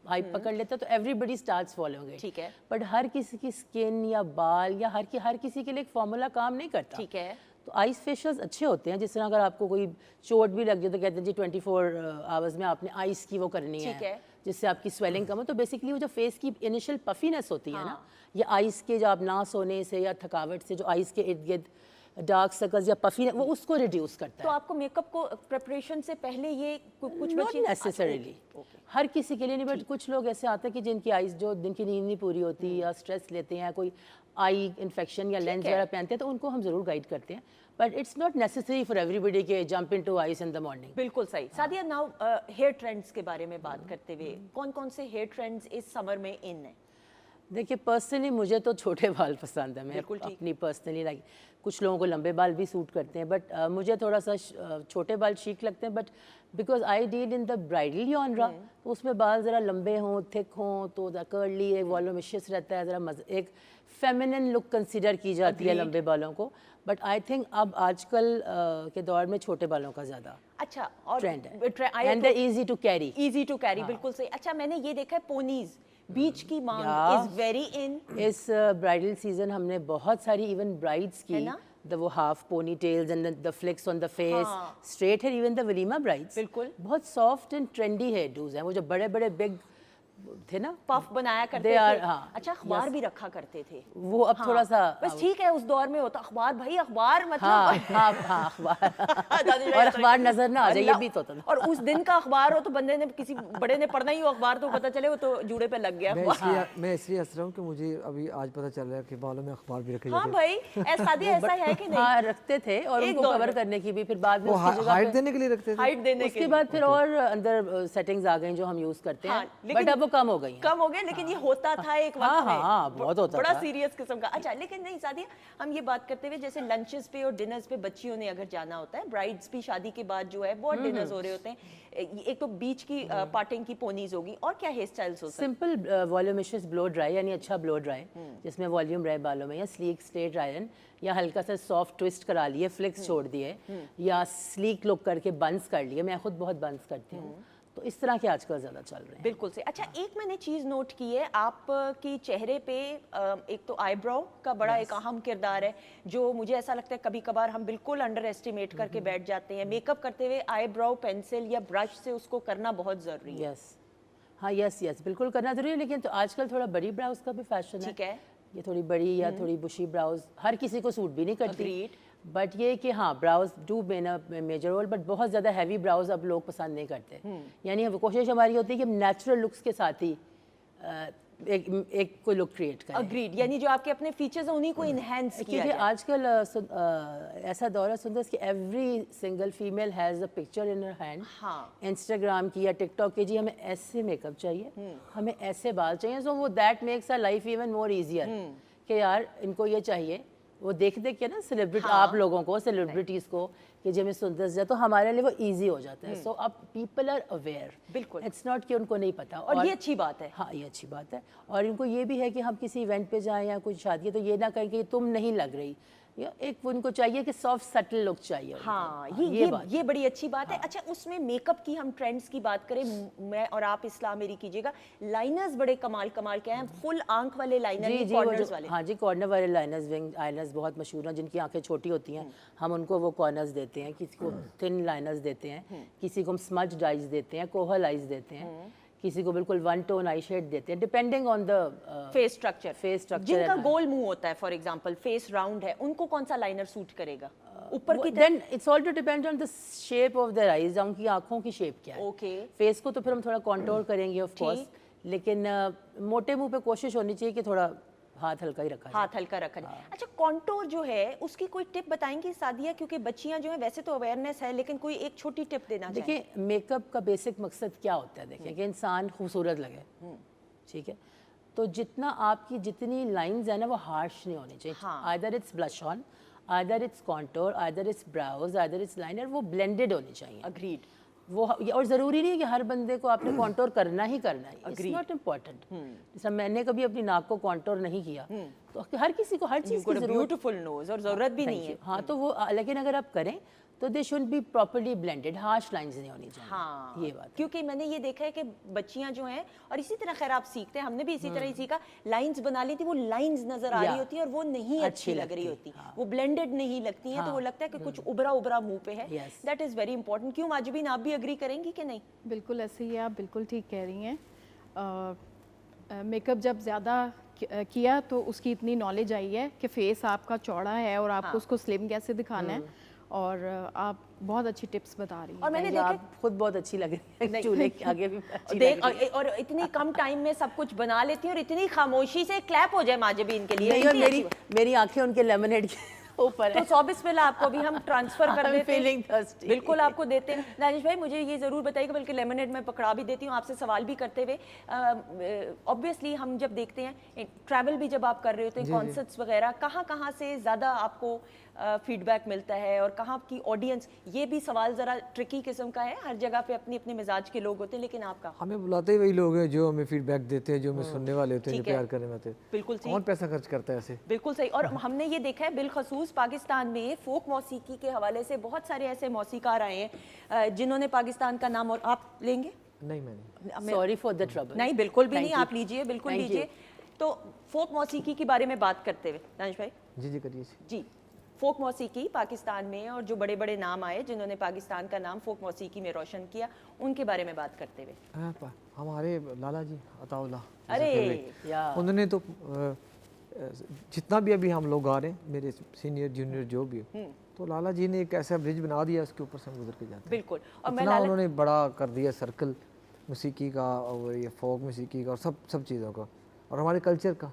Speaker 8: हाइप पकड़ लेता है तो एवरीबडी स्टार्ट्स फॉलोइंग इट,
Speaker 1: ठीक है,
Speaker 8: बट हर किसी की स्किन या बाल या हर किसी के लिए एक फार्मूला काम नहीं करता,
Speaker 1: ठीक है।
Speaker 8: तो आइस फेशियल्स अच्छे होते हैं। जिस तरह अगर आपको कोई चोट भी लग जाए तो कहते हैं जी 24 आवर्स में आपने आइस की वो करनी है, जिससे आपकी स्वेलिंग कम हो। तो बेसिकली वो जो फेस की इनिशियल पफीनेस होती है ना, या आइस के जो आप ना सोने से या थकावट से जो आइस के इर्द गिर्द डार्क सर्कल्स या पफी, वो उसको रिड्यूस करता है।
Speaker 1: तो आपको मेकअप को प्रिपरेशन से पहले ये कुछ
Speaker 8: नॉट नेसेसरीली हर किसी के लिए नहीं, बट कुछ लोग ऐसे आते हैं कि जिनकी आइज जो जिनकी नींद नहीं पूरी होती या स्ट्रेस लेते हैं, कोई आई इन्फेक्शन या लेंस वगैरह पहनते हैं, तो उनको हम जरूर गाइड करते हैं, but it's not necessary for everybody के jump into ice in the morning.
Speaker 1: बिल्कुल सही। सादिया, नाउ हेयर ट्रेंड्स के बारे में बात करते हुए, कौन कौन से हेयर ट्रेंड्स इस समर में इन है?
Speaker 8: देखिए पर्सनली मुझे तो छोटे बाल पसंद है, मैं अपनी पर्सनली लाइक, कुछ लोगों को लंबे बाल भी सूट करते हैं, बट मुझे थोड़ा सा छोटे बाल ठीक लगते हैं, but because I deal in the bridal genre, तो उसमें बाल ज़रा लंबे हों, थिक हों, तो कर्ली, एक वॉल्यूमिशियस रहता है, ज़रा एक फेमिनिन लुक कंसीडर की जाती है लंबे बालों को, बट आई थिंक अब आजकल के दौर में छोटे बालों का ज़्यादा
Speaker 1: अच्छा और
Speaker 8: ट्रेंड है, and they easy to carry,
Speaker 1: बिल्कुल सही। अच्छा, मैंने ये देखा है पोनीज, बीच की मांग इज वेरी इन।
Speaker 8: इस ब्राइडल सीजन हमने बहुत सारी इवन ब्राइड्स की वो half pony tails and the flicks on the face, straight hair, even the वलीमा ब्राइड्स,
Speaker 1: बिल्कुल
Speaker 8: बहुत soft and trendy hairdos हैं, वो जो बड़े बड़े बिग थे ना,
Speaker 1: पफ बनाया करते थे।
Speaker 8: हाँ,
Speaker 1: अच्छा, अखबार भी रखा करते थे
Speaker 8: वो, अब थोड़ा सा
Speaker 1: बस ठीक है, उस दौर में होता अखबार, भाई अखबार मतलब
Speaker 8: हाँ अखबार और अखबार नजर ना आ जाए, ये भी तो होता था।
Speaker 1: और उस दिन का अखबार हो तो बंदे ने, किसी बड़े ने पढ़ना ही हो अखबार, तो पता चले वो तो जूड़े पे लग गया।
Speaker 3: मैं इसलिए हंस रहा हूँ कि मुझे अभी आज पता चल रहा है कि बालों में अखबार भी रखे
Speaker 1: हाँ भाई, ऐसा है कि नहीं?
Speaker 8: हाँ रखते थे, और उनको कवर करने की भी, फिर बाद में
Speaker 3: हाइट देने के लिए रखते थे,
Speaker 1: हाइट देने
Speaker 8: उसके बाद फिर और अंदर सेटिंग्स आ गई जो हम यूज करते हैं, बट अब वो कम हो गई,
Speaker 1: लेकिन ये होता था एक वक्त में,
Speaker 8: बहुत होता
Speaker 1: बड़ा सीरियस किस्म का। अच्छा, लेकिन नहीं सादिया, हम ये बात करते हुए, जैसे लंचेस पे और डिनर्स पे बच्चियों ने अगर जाना होता है, ब्राइड्स भी शादी के बाद जो है बहुत डिनर्स हो रहे होते हैं, एक तो बीच की पार्टिंग की पोनीज होगी, और क्या हेयर स्टाइल्स हो सकते हैं?
Speaker 8: सिंपल वॉल्यूमिशियस ब्लो ड्राई, यानी अच्छा ब्लो ड्राई जिसमें वॉल्यूम रहे बालों में, या स्लीक स्ट्रेट आयरन, या हल्का सा सॉफ्ट ट्विस्ट करा लिए, फ्लिक्स छोड़ दिए, या स्लीक लुक करके बंस कर लिए। मैं खुद बहुत बंस करती हूँ, तो इस तरह के आजकल ज़्यादा चल रहे हैं।
Speaker 1: बिल्कुल से। अच्छा, एक मैंने चीज़ नोट की है आपकी चेहरे पे, एक तो आईब्रो का बड़ा एक अहम किरदार है, जो मुझे ऐसा लगता है कभी कभार हम बिल्कुल अंडर एस्टिमेट करके बैठ जाते हैं। मेकअप करते हुए आईब्रो पेंसिल या ब्रश से उसको करना बहुत ज़रूरी है।
Speaker 8: यस, हाँ, यस यस, बिल्कुल करना ज़रूरी है, लेकिन तो आजकल थोड़ा बड़ी ब्राउज का भी फैशन है।
Speaker 1: ठीक है।
Speaker 8: ये थोड़ी बड़ी या थोड़ी बुशी ब्राउज हर किसी को सूट भी नहीं करती, बट ये कि हाँ, brows do play a major role, but बहुत ज़्यादा हैवी ब्राउज अब लोग पसंद नहीं करते। यानी कोशिश हमारी होती है कि हम नेचुरल लुक्स के साथ ही एक कोई लुक क्रिएट करें।
Speaker 1: अग्रीड, यानी जो आपके अपने फीचर्स हैं उन्हीं को इनहेंस किया
Speaker 8: क्योंकि
Speaker 1: जाए।
Speaker 8: आजकल ऐसा दौर है सुंदर कि every single female has a picture in her hand.
Speaker 1: हाँ।
Speaker 8: इंस्टाग्राम की या टिकटॉक की, जी हमें ऐसे मेकअप चाहिए, हमें ऐसे बाल चाहिए, सो वो that makes a life even more easier कि यार इनको ये चाहिए। वो देख देख के ना सेलिब्रिटी, आप लोगों को, सेलिब्रिटीज़ को, कि जब हमें सुंदर से, तो हमारे लिए वो इजी हो जाता है। सो अब पीपल आर अवेयर।
Speaker 1: बिल्कुल।
Speaker 8: इट्स नॉट कि उनको नहीं पता,
Speaker 1: और ये अच्छी बात है।
Speaker 8: हाँ, ये अच्छी बात है। और इनको ये भी है कि हम किसी इवेंट पे जाएं या कुछ शादी है तो ये ना कहें कि तुम नहीं लग रही, या एक उनको चाहिए कि सॉफ्ट सटल लुक चाहिए उनको।
Speaker 1: हाँ,
Speaker 8: बात
Speaker 1: ये बड़ी अच्छी बात है। अच्छा, उसमें मेकअप की हम ट्रेंड्स की बात करें, मैं और आप इस्लाम मेरी कीजिएगा, लाइनर्स बड़े कमाल के हैं, फुल आंख वाले लाइनर,
Speaker 8: जी,
Speaker 1: कॉर्नर्स वाले।
Speaker 8: हाँ जी, कॉर्नर वाले लाइनर्स, विंग आईलाइनर्स बहुत मशहूर हैं, जिनकी आंखें छोटी होती हैं, हम उनको वो कॉर्नर्स देते हैं, किसी को थिन लाइनर्स देते हैं, किसी को हम स्मज्ड आइज देते हैं, कोहल आइज देते हैं, किसी को बिल्कुल वन टोन आई शेड देते हैं, depending on the
Speaker 1: face structure. जिनका
Speaker 8: and-
Speaker 1: गोल मुंह होता है, फॉर एग्जांपल फेस राउंड है, उनको कौन सा लाइनर सूट करेगा? ऊपर की
Speaker 8: then it's all to depend on the shape of their eyes, उनकी आंखों की शेप क्या है।
Speaker 1: ओके।
Speaker 8: फेस को तो फिर हम थोड़ा कंटूर करेंगे ऑफ कोर्स, लेकिन मोटे मुंह पे कोशिश होनी चाहिए कि थोड़ा हाथ हल्का ही रखा जाए।
Speaker 1: हाथ हल्का रखा जाए। अच्छा, कॉन्टोर जो है उसकी कोई टिप बताएंगी सादिया, क्योंकि बच्चियां जो हैं वैसे तो अवेयरनेस है, लेकिन कोई एक छोटी टिप देना चाहिए।
Speaker 8: देखिए, मेकअप का बेसिक मकसद क्या होता है, देखिए कि इंसान खूबसूरत लगे, ठीक है। तो जितना आपकी जितनी लाइंस है ना वो हार्श नहीं होनी चाहिए। Either it's blush on, either it's contour, either it's brows, either it's liner, वो ब्लेंडेड होनी चाहिए।
Speaker 1: अग्रीड।
Speaker 8: वो, और ज़रूरी नहीं है कि हर बंदे को आपने कॉन्टोर करना ही करना है, इट्स नॉट इम्पॉर्टेंट। जैसे मैंने कभी अपनी नाक को कॉन्टोर नहीं किया, तो हर किसी को हर चीज़ की जरूरत,
Speaker 1: ब्यूटीफुल नोज, और जरूरत भी नहीं है।
Speaker 8: हाँ, तो वो, लेकिन अगर आप करें तो they should be properly blended, harsh lines नहीं होनी चाहिए।
Speaker 1: हाँ,
Speaker 8: ये बात है।
Speaker 1: क्योंकि मैंने ये देखा है कि बच्चियां जो हैं, और इसी तरह खैर आप सीखते हैं, हमने भी इसी तरह ही सीखा, लाइंस बना ली थी, वो लाइंस नजर आ रही होती है और वो नहीं अच्छी लग रही होती, वो ब्लेंडेड नहीं लगती हैं, तो वो लगता है कि कुछ उभरा उभरा मुंह पे है। That is very important. क्यों माजुबीन, आप भी अग्री करेंगी कि नहीं?
Speaker 2: बिल्कुल ऐसे ही है, आप बिल्कुल ठीक कह रही हैं। मेकअप जब ज़्यादा किया तो उसकी इतनी नॉलेज आई है कि फेस आपका चौड़ा है और आपको उसको स्लिम कैसे दिखाना है, और आप बहुत अच्छी टिप्स बता रही हैं।
Speaker 1: और मैंने देखा,
Speaker 8: आप खुद बहुत अच्छी लग रही है, चूल्हे के आगे भी अच्छी
Speaker 1: देख,
Speaker 8: लग रही है।
Speaker 1: और इतनी कम टाइम में सब कुछ बना लेती हैं, और इतनी खामोशी से क्लैप हो जाए माजुबीन के लिए।
Speaker 8: नहीं, और मेरी आंखें उनके लेमनेड के ऊपर
Speaker 1: तो
Speaker 8: है।
Speaker 1: 100 बिस्मिल्लाह आपको भी हम ट्रांसफर कर देते हैं।
Speaker 8: feeling thirsty।
Speaker 1: बिल्कुल आपको देते हैं। दानिश भाई, मुझे ये ज़रूर बताइएगा, बल्कि लेमनेड में पकड़ा भी देती हूँ आपसे सवाल भी करते हुए। ऑब्वियसली हम जब देखते हैं, ट्रैवल भी जब आप कर रहे होते हैं, कॉन्सर्ट्स वगैरह, कहाँ से ज़्यादा आपको फीडबैक मिलता है और कहाँ की ऑडियंस? ये भी सवाल ज़रा ट्रिकी किस्म का है, हर जगह पे अपनी अपने मिजाज के लोग होते हैं, लेकिन आपका?
Speaker 3: हमें बुलाते ही वही लोग हैं जो हमें फीडबैक देते हैं, जो हमें सुनने वाले होते हैं, जो प्यार करने वाले होते हैं।
Speaker 1: बिल्कुल सही।
Speaker 3: कौन पैसा खर्च करता है ऐसे?
Speaker 1: बिल्कुल सही। और हमने ये देखा है बिलखसूस पाकिस्तान में फोक मौसीकी के हवाले से बहुत सारे ऐसे मौसीकार आए हैं जिन्होंने पाकिस्तान का नाम, और आप लेंगे?
Speaker 3: नहीं, मैं नहीं।
Speaker 8: Sorry for the trouble.
Speaker 1: नहीं, बिल्कुल भी नहीं, आप लीजिए, बिल्कुल लीजिए। तो फोक मौसीकी के बारे में बात करते हुए दानिश भाई।
Speaker 3: जी करिए
Speaker 1: जी, फोक मौसीकी पाकिस्तान में, और जो बड़े बड़े नाम आए जिन्होंने पाकिस्तान का नाम फोक मौसीकी में रोशन किया, उनके बारे में बात करते हुए।
Speaker 3: हमारे लाला जी अताउल्लाह,
Speaker 1: अरे
Speaker 3: उन्होंने तो जितना भी अभी हम लोग गा रहे हैं, मेरे सीनियर जूनियर जो भी हो, तो लाला जी ने एक ऐसा ब्रिज बना दिया, उसके ऊपर से हम गुजर के जाते हैं।
Speaker 1: बिल्कुल। और
Speaker 3: इतना उन्होंने बड़ा कर दिया सर्कल मौसीकी का, और ये फोक मौसीकी का, और सब चीज़ों का, और हमारे कल्चर का।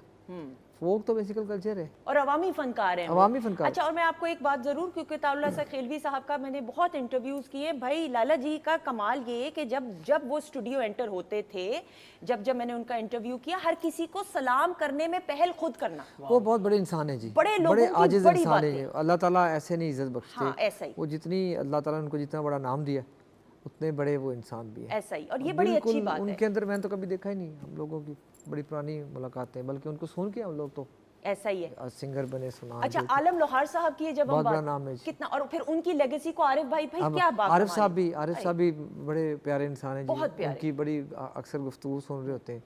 Speaker 3: फोक तो बेसिकल कल्चर है,
Speaker 1: और अवामी फनकार हैं,
Speaker 3: अवामी फनकार।
Speaker 1: अच्छा, और मैं आपको एक बात जरूर, क्योंकि ताउल्ला से खेलवी साहब का मैंने बहुत इंटरव्यूज किए भाई, लाला जी का कमाल ये कि जब वो स्टूडियो एंटर होते थे, जब मैंने उनका इंटरव्यू किया, हर किसी को सलाम करने में पहल खुद करना।
Speaker 3: वो बहुत बड़े इंसान है जी,
Speaker 1: बड़े
Speaker 3: आजिज़ इंसान है। अल्लाह ताला ऐसे नहीं इज्जत बख्शते।
Speaker 1: हाँ, ऐसा ही।
Speaker 3: वो जितनी अल्लाह ताला ने उनको जितना बड़ा नाम दिया, उतने बड़े वो इंसान भी है।
Speaker 1: ऐसा ही, और ये बड़ी अच्छी बात है।
Speaker 3: उनके अंदर मैंने तो कभी देखा ही नहीं, हम लोगों की बड़ी पुरानी मुलाकातें, बल्कि उनको सुन के हम लोग तो
Speaker 1: ऐसा ही है,
Speaker 3: सिंगर बने सुना।
Speaker 1: अच्छा, आलम लोहार साहब की जब हम
Speaker 3: बहुत बड़ा
Speaker 1: बात,
Speaker 3: नाम है जी।
Speaker 1: कितना, और फिर उनकी लेगेसी को आरिफ भाई क्या बात,
Speaker 3: आरिफ साहब भी बड़े प्यारे इंसान हैं
Speaker 1: बहुत
Speaker 3: जी,
Speaker 1: प्यारे।
Speaker 3: उनकी बड़ी अक्सर गुफ्तगू सुन रहे होते हैं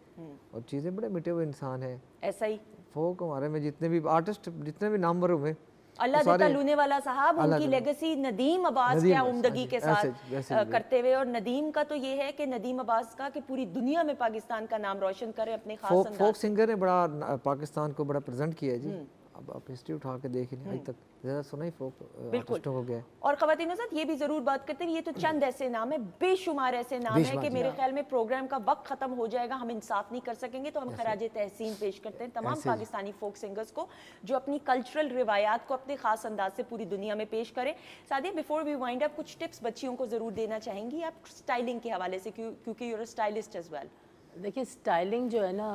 Speaker 3: और चीज़ें, बड़े मिटे हुए इंसान हैं।
Speaker 1: ऐसा ही
Speaker 3: फोक हमारे में जितने भी आर्टिस्ट, जितने भी नामवर हुए,
Speaker 1: अल्लाह देता लूने वाला साहब,
Speaker 3: अल्लाह
Speaker 1: उनकी
Speaker 3: देता।
Speaker 1: लेगेसी नदीम अब्बास
Speaker 3: नदीम
Speaker 1: क्या
Speaker 3: अब्बास,
Speaker 1: उम्दगी
Speaker 3: हाँ
Speaker 1: के
Speaker 3: जी,
Speaker 1: साथ
Speaker 3: वैसे ही
Speaker 1: करते हुए, और नदीम का तो ये है कि नदीम अब्बास का कि पूरी दुनिया में पाकिस्तान का नाम रोशन करे अपने खास अंदाज
Speaker 3: फोक सिंगर ने बड़ा पाकिस्तान को बड़ा प्रेजेंट किया है जी। अब आप हिस्ट्री उठा के देख लें, आज तक ज़्यादा सुना ही फोक आर्टिस्टों को गया है।
Speaker 1: और ख़वातीन साथ ये भी ज़रूर बात करते हैं, ये तो चंद ऐसे नाम है, बेशुमार ऐसे नाम है कि मेरे ख्याल में प्रोग्राम का वक्त ख़त्म हो जाएगा, हम इंसाफ नहीं कर सकेंगे, तो हम खराज तहसीन पेश करते हैं तमाम पाकिस्तानी फोक सिंगर्स को जो अपनी कल्चरल रिवायात को अपने ख़ास अंदाज से पूरी दुनिया में पेश करें। Sadia, before we wind up, कुछ टिप्स बच्चियों को ज़रूर देना चाहेंगी आप स्टाइलिंग के हवाले से, क्योंकि you're a stylist as well.
Speaker 8: देखिए, स्टाइलिंग जो है ना,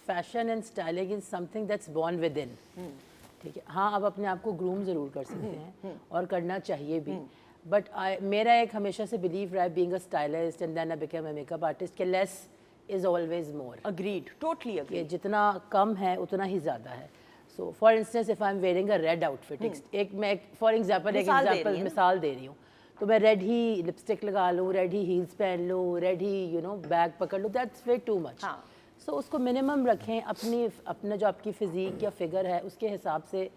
Speaker 8: fashion and styling is something that's born within, ठीक है। हाँ, आप अपने आप को ग्रूम ज़रूर कर सकते हैं और करना चाहिए भी, बट मेरा एक हमेशा से बिलीव रहा है, being a stylist and then I become a makeup artist, के less is always more.
Speaker 1: Agreed, totally agreed.
Speaker 8: जितना कम है उतना ही ज़्यादा है। So for instance if I am wearing a red outfit, एक मैं फॉर एग्जांपल मिसाल दे रही हूँ, तो मैं रेड ही लिपस्टिक लगा लूँ, रेड ही हील्स पहन लूँ, रेड ही बैग पकड़ लूँ, दैट्स वे टू मच। सो उसको मिनिमम रखें, अपना जो आपकी फिजिक या फिगर है उसके हिसाब से।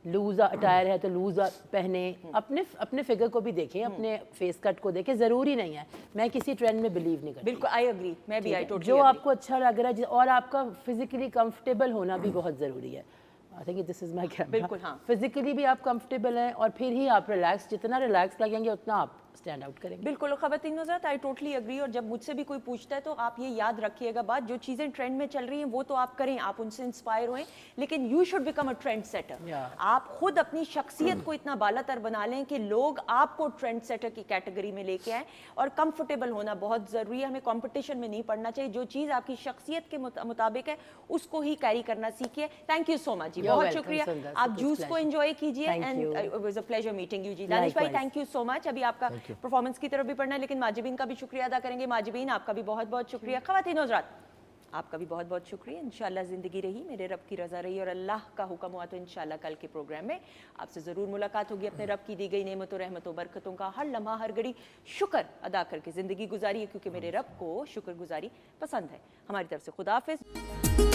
Speaker 8: लूज अटायर है तो लूज पहने, अपने फिगर को भी देखें, अपने फेस कट को देखें। ज़रूरी नहीं है, मैं किसी ट्रेंड में बिलीव नहीं करती।
Speaker 1: बिल्कुल, आई एग्री, मैं भी आई टोटली।
Speaker 8: जो आपको अच्छा लग रहा है और आपका फिजिकली कंफर्टेबल होना भी बहुत ज़रूरी है। I think this is my camera.
Speaker 1: बिल्कुल, हाँ।
Speaker 8: फिजिकली भी आप कंफर्टेबल हैं और फिर ही आप रिलैक्स, जितना रिलैक्स लगेंगे उतना आप स्टैंड आउट करेंगे।
Speaker 1: बिल्कुल ख़वातीन हज़रात, आई टोटली एग्री। और जब मुझसे भी कोई पूछता है तो आप ये याद रखिएगा बात, जो चीज़ें ट्रेंड में चल रही हैं वो तो आप करें, आप उनसे इंस्पायर होएं, लेकिन you should become a trend setter. आप खुद अपनी शख्सियत को इतना बालातर बना लें कि लोग आपको ट्रेंड सेटर की कैटेगरी में लेके आएँ। और कंफर्टेबल होना बहुत ज़रूरी है, हमें कॉम्पिटिशन में नहीं पढ़ना चाहिए, जो चीज़ आपकी शख्सियत के मुताबिक है उसको ही कैरी करना सीखिए। थैंक यू सो मच जी, बहुत शुक्रिया। आप जूस को एंजॉय कीजिए and it was a pleasure meeting you जी। दानिश भाई, थैंक यू सो मच। अभी आपका परफॉर्मेंस की तरफ भी पढ़ना है, लेकिन माजिबीन का भी शुक्रिया अदा करेंगे। माजिबीन, आपका भी बहुत बहुत शुक्रिया। ख़वातीन हज़रात, आपका भी बहुत बहुत शुक्रिया। इंशाल्लाह ज़िंदगी रही, मेरे रब की रज़ा रही और अल्लाह का हुक्म हुआ तो इंशाल्लाह कल के प्रोग्राम में आपसे ज़रूर मुलाकात होगी। अपने रब की दी गई नेमतों, रहमतों, बरकतों का हर लम्हा हर घड़ी शुक्र अदा करके ज़िंदगी गुजारिए, क्योंकि मेरे रब को शुक्रगुजारी पसंद है। हमारी तरफ से खुदा हाफ़िज़।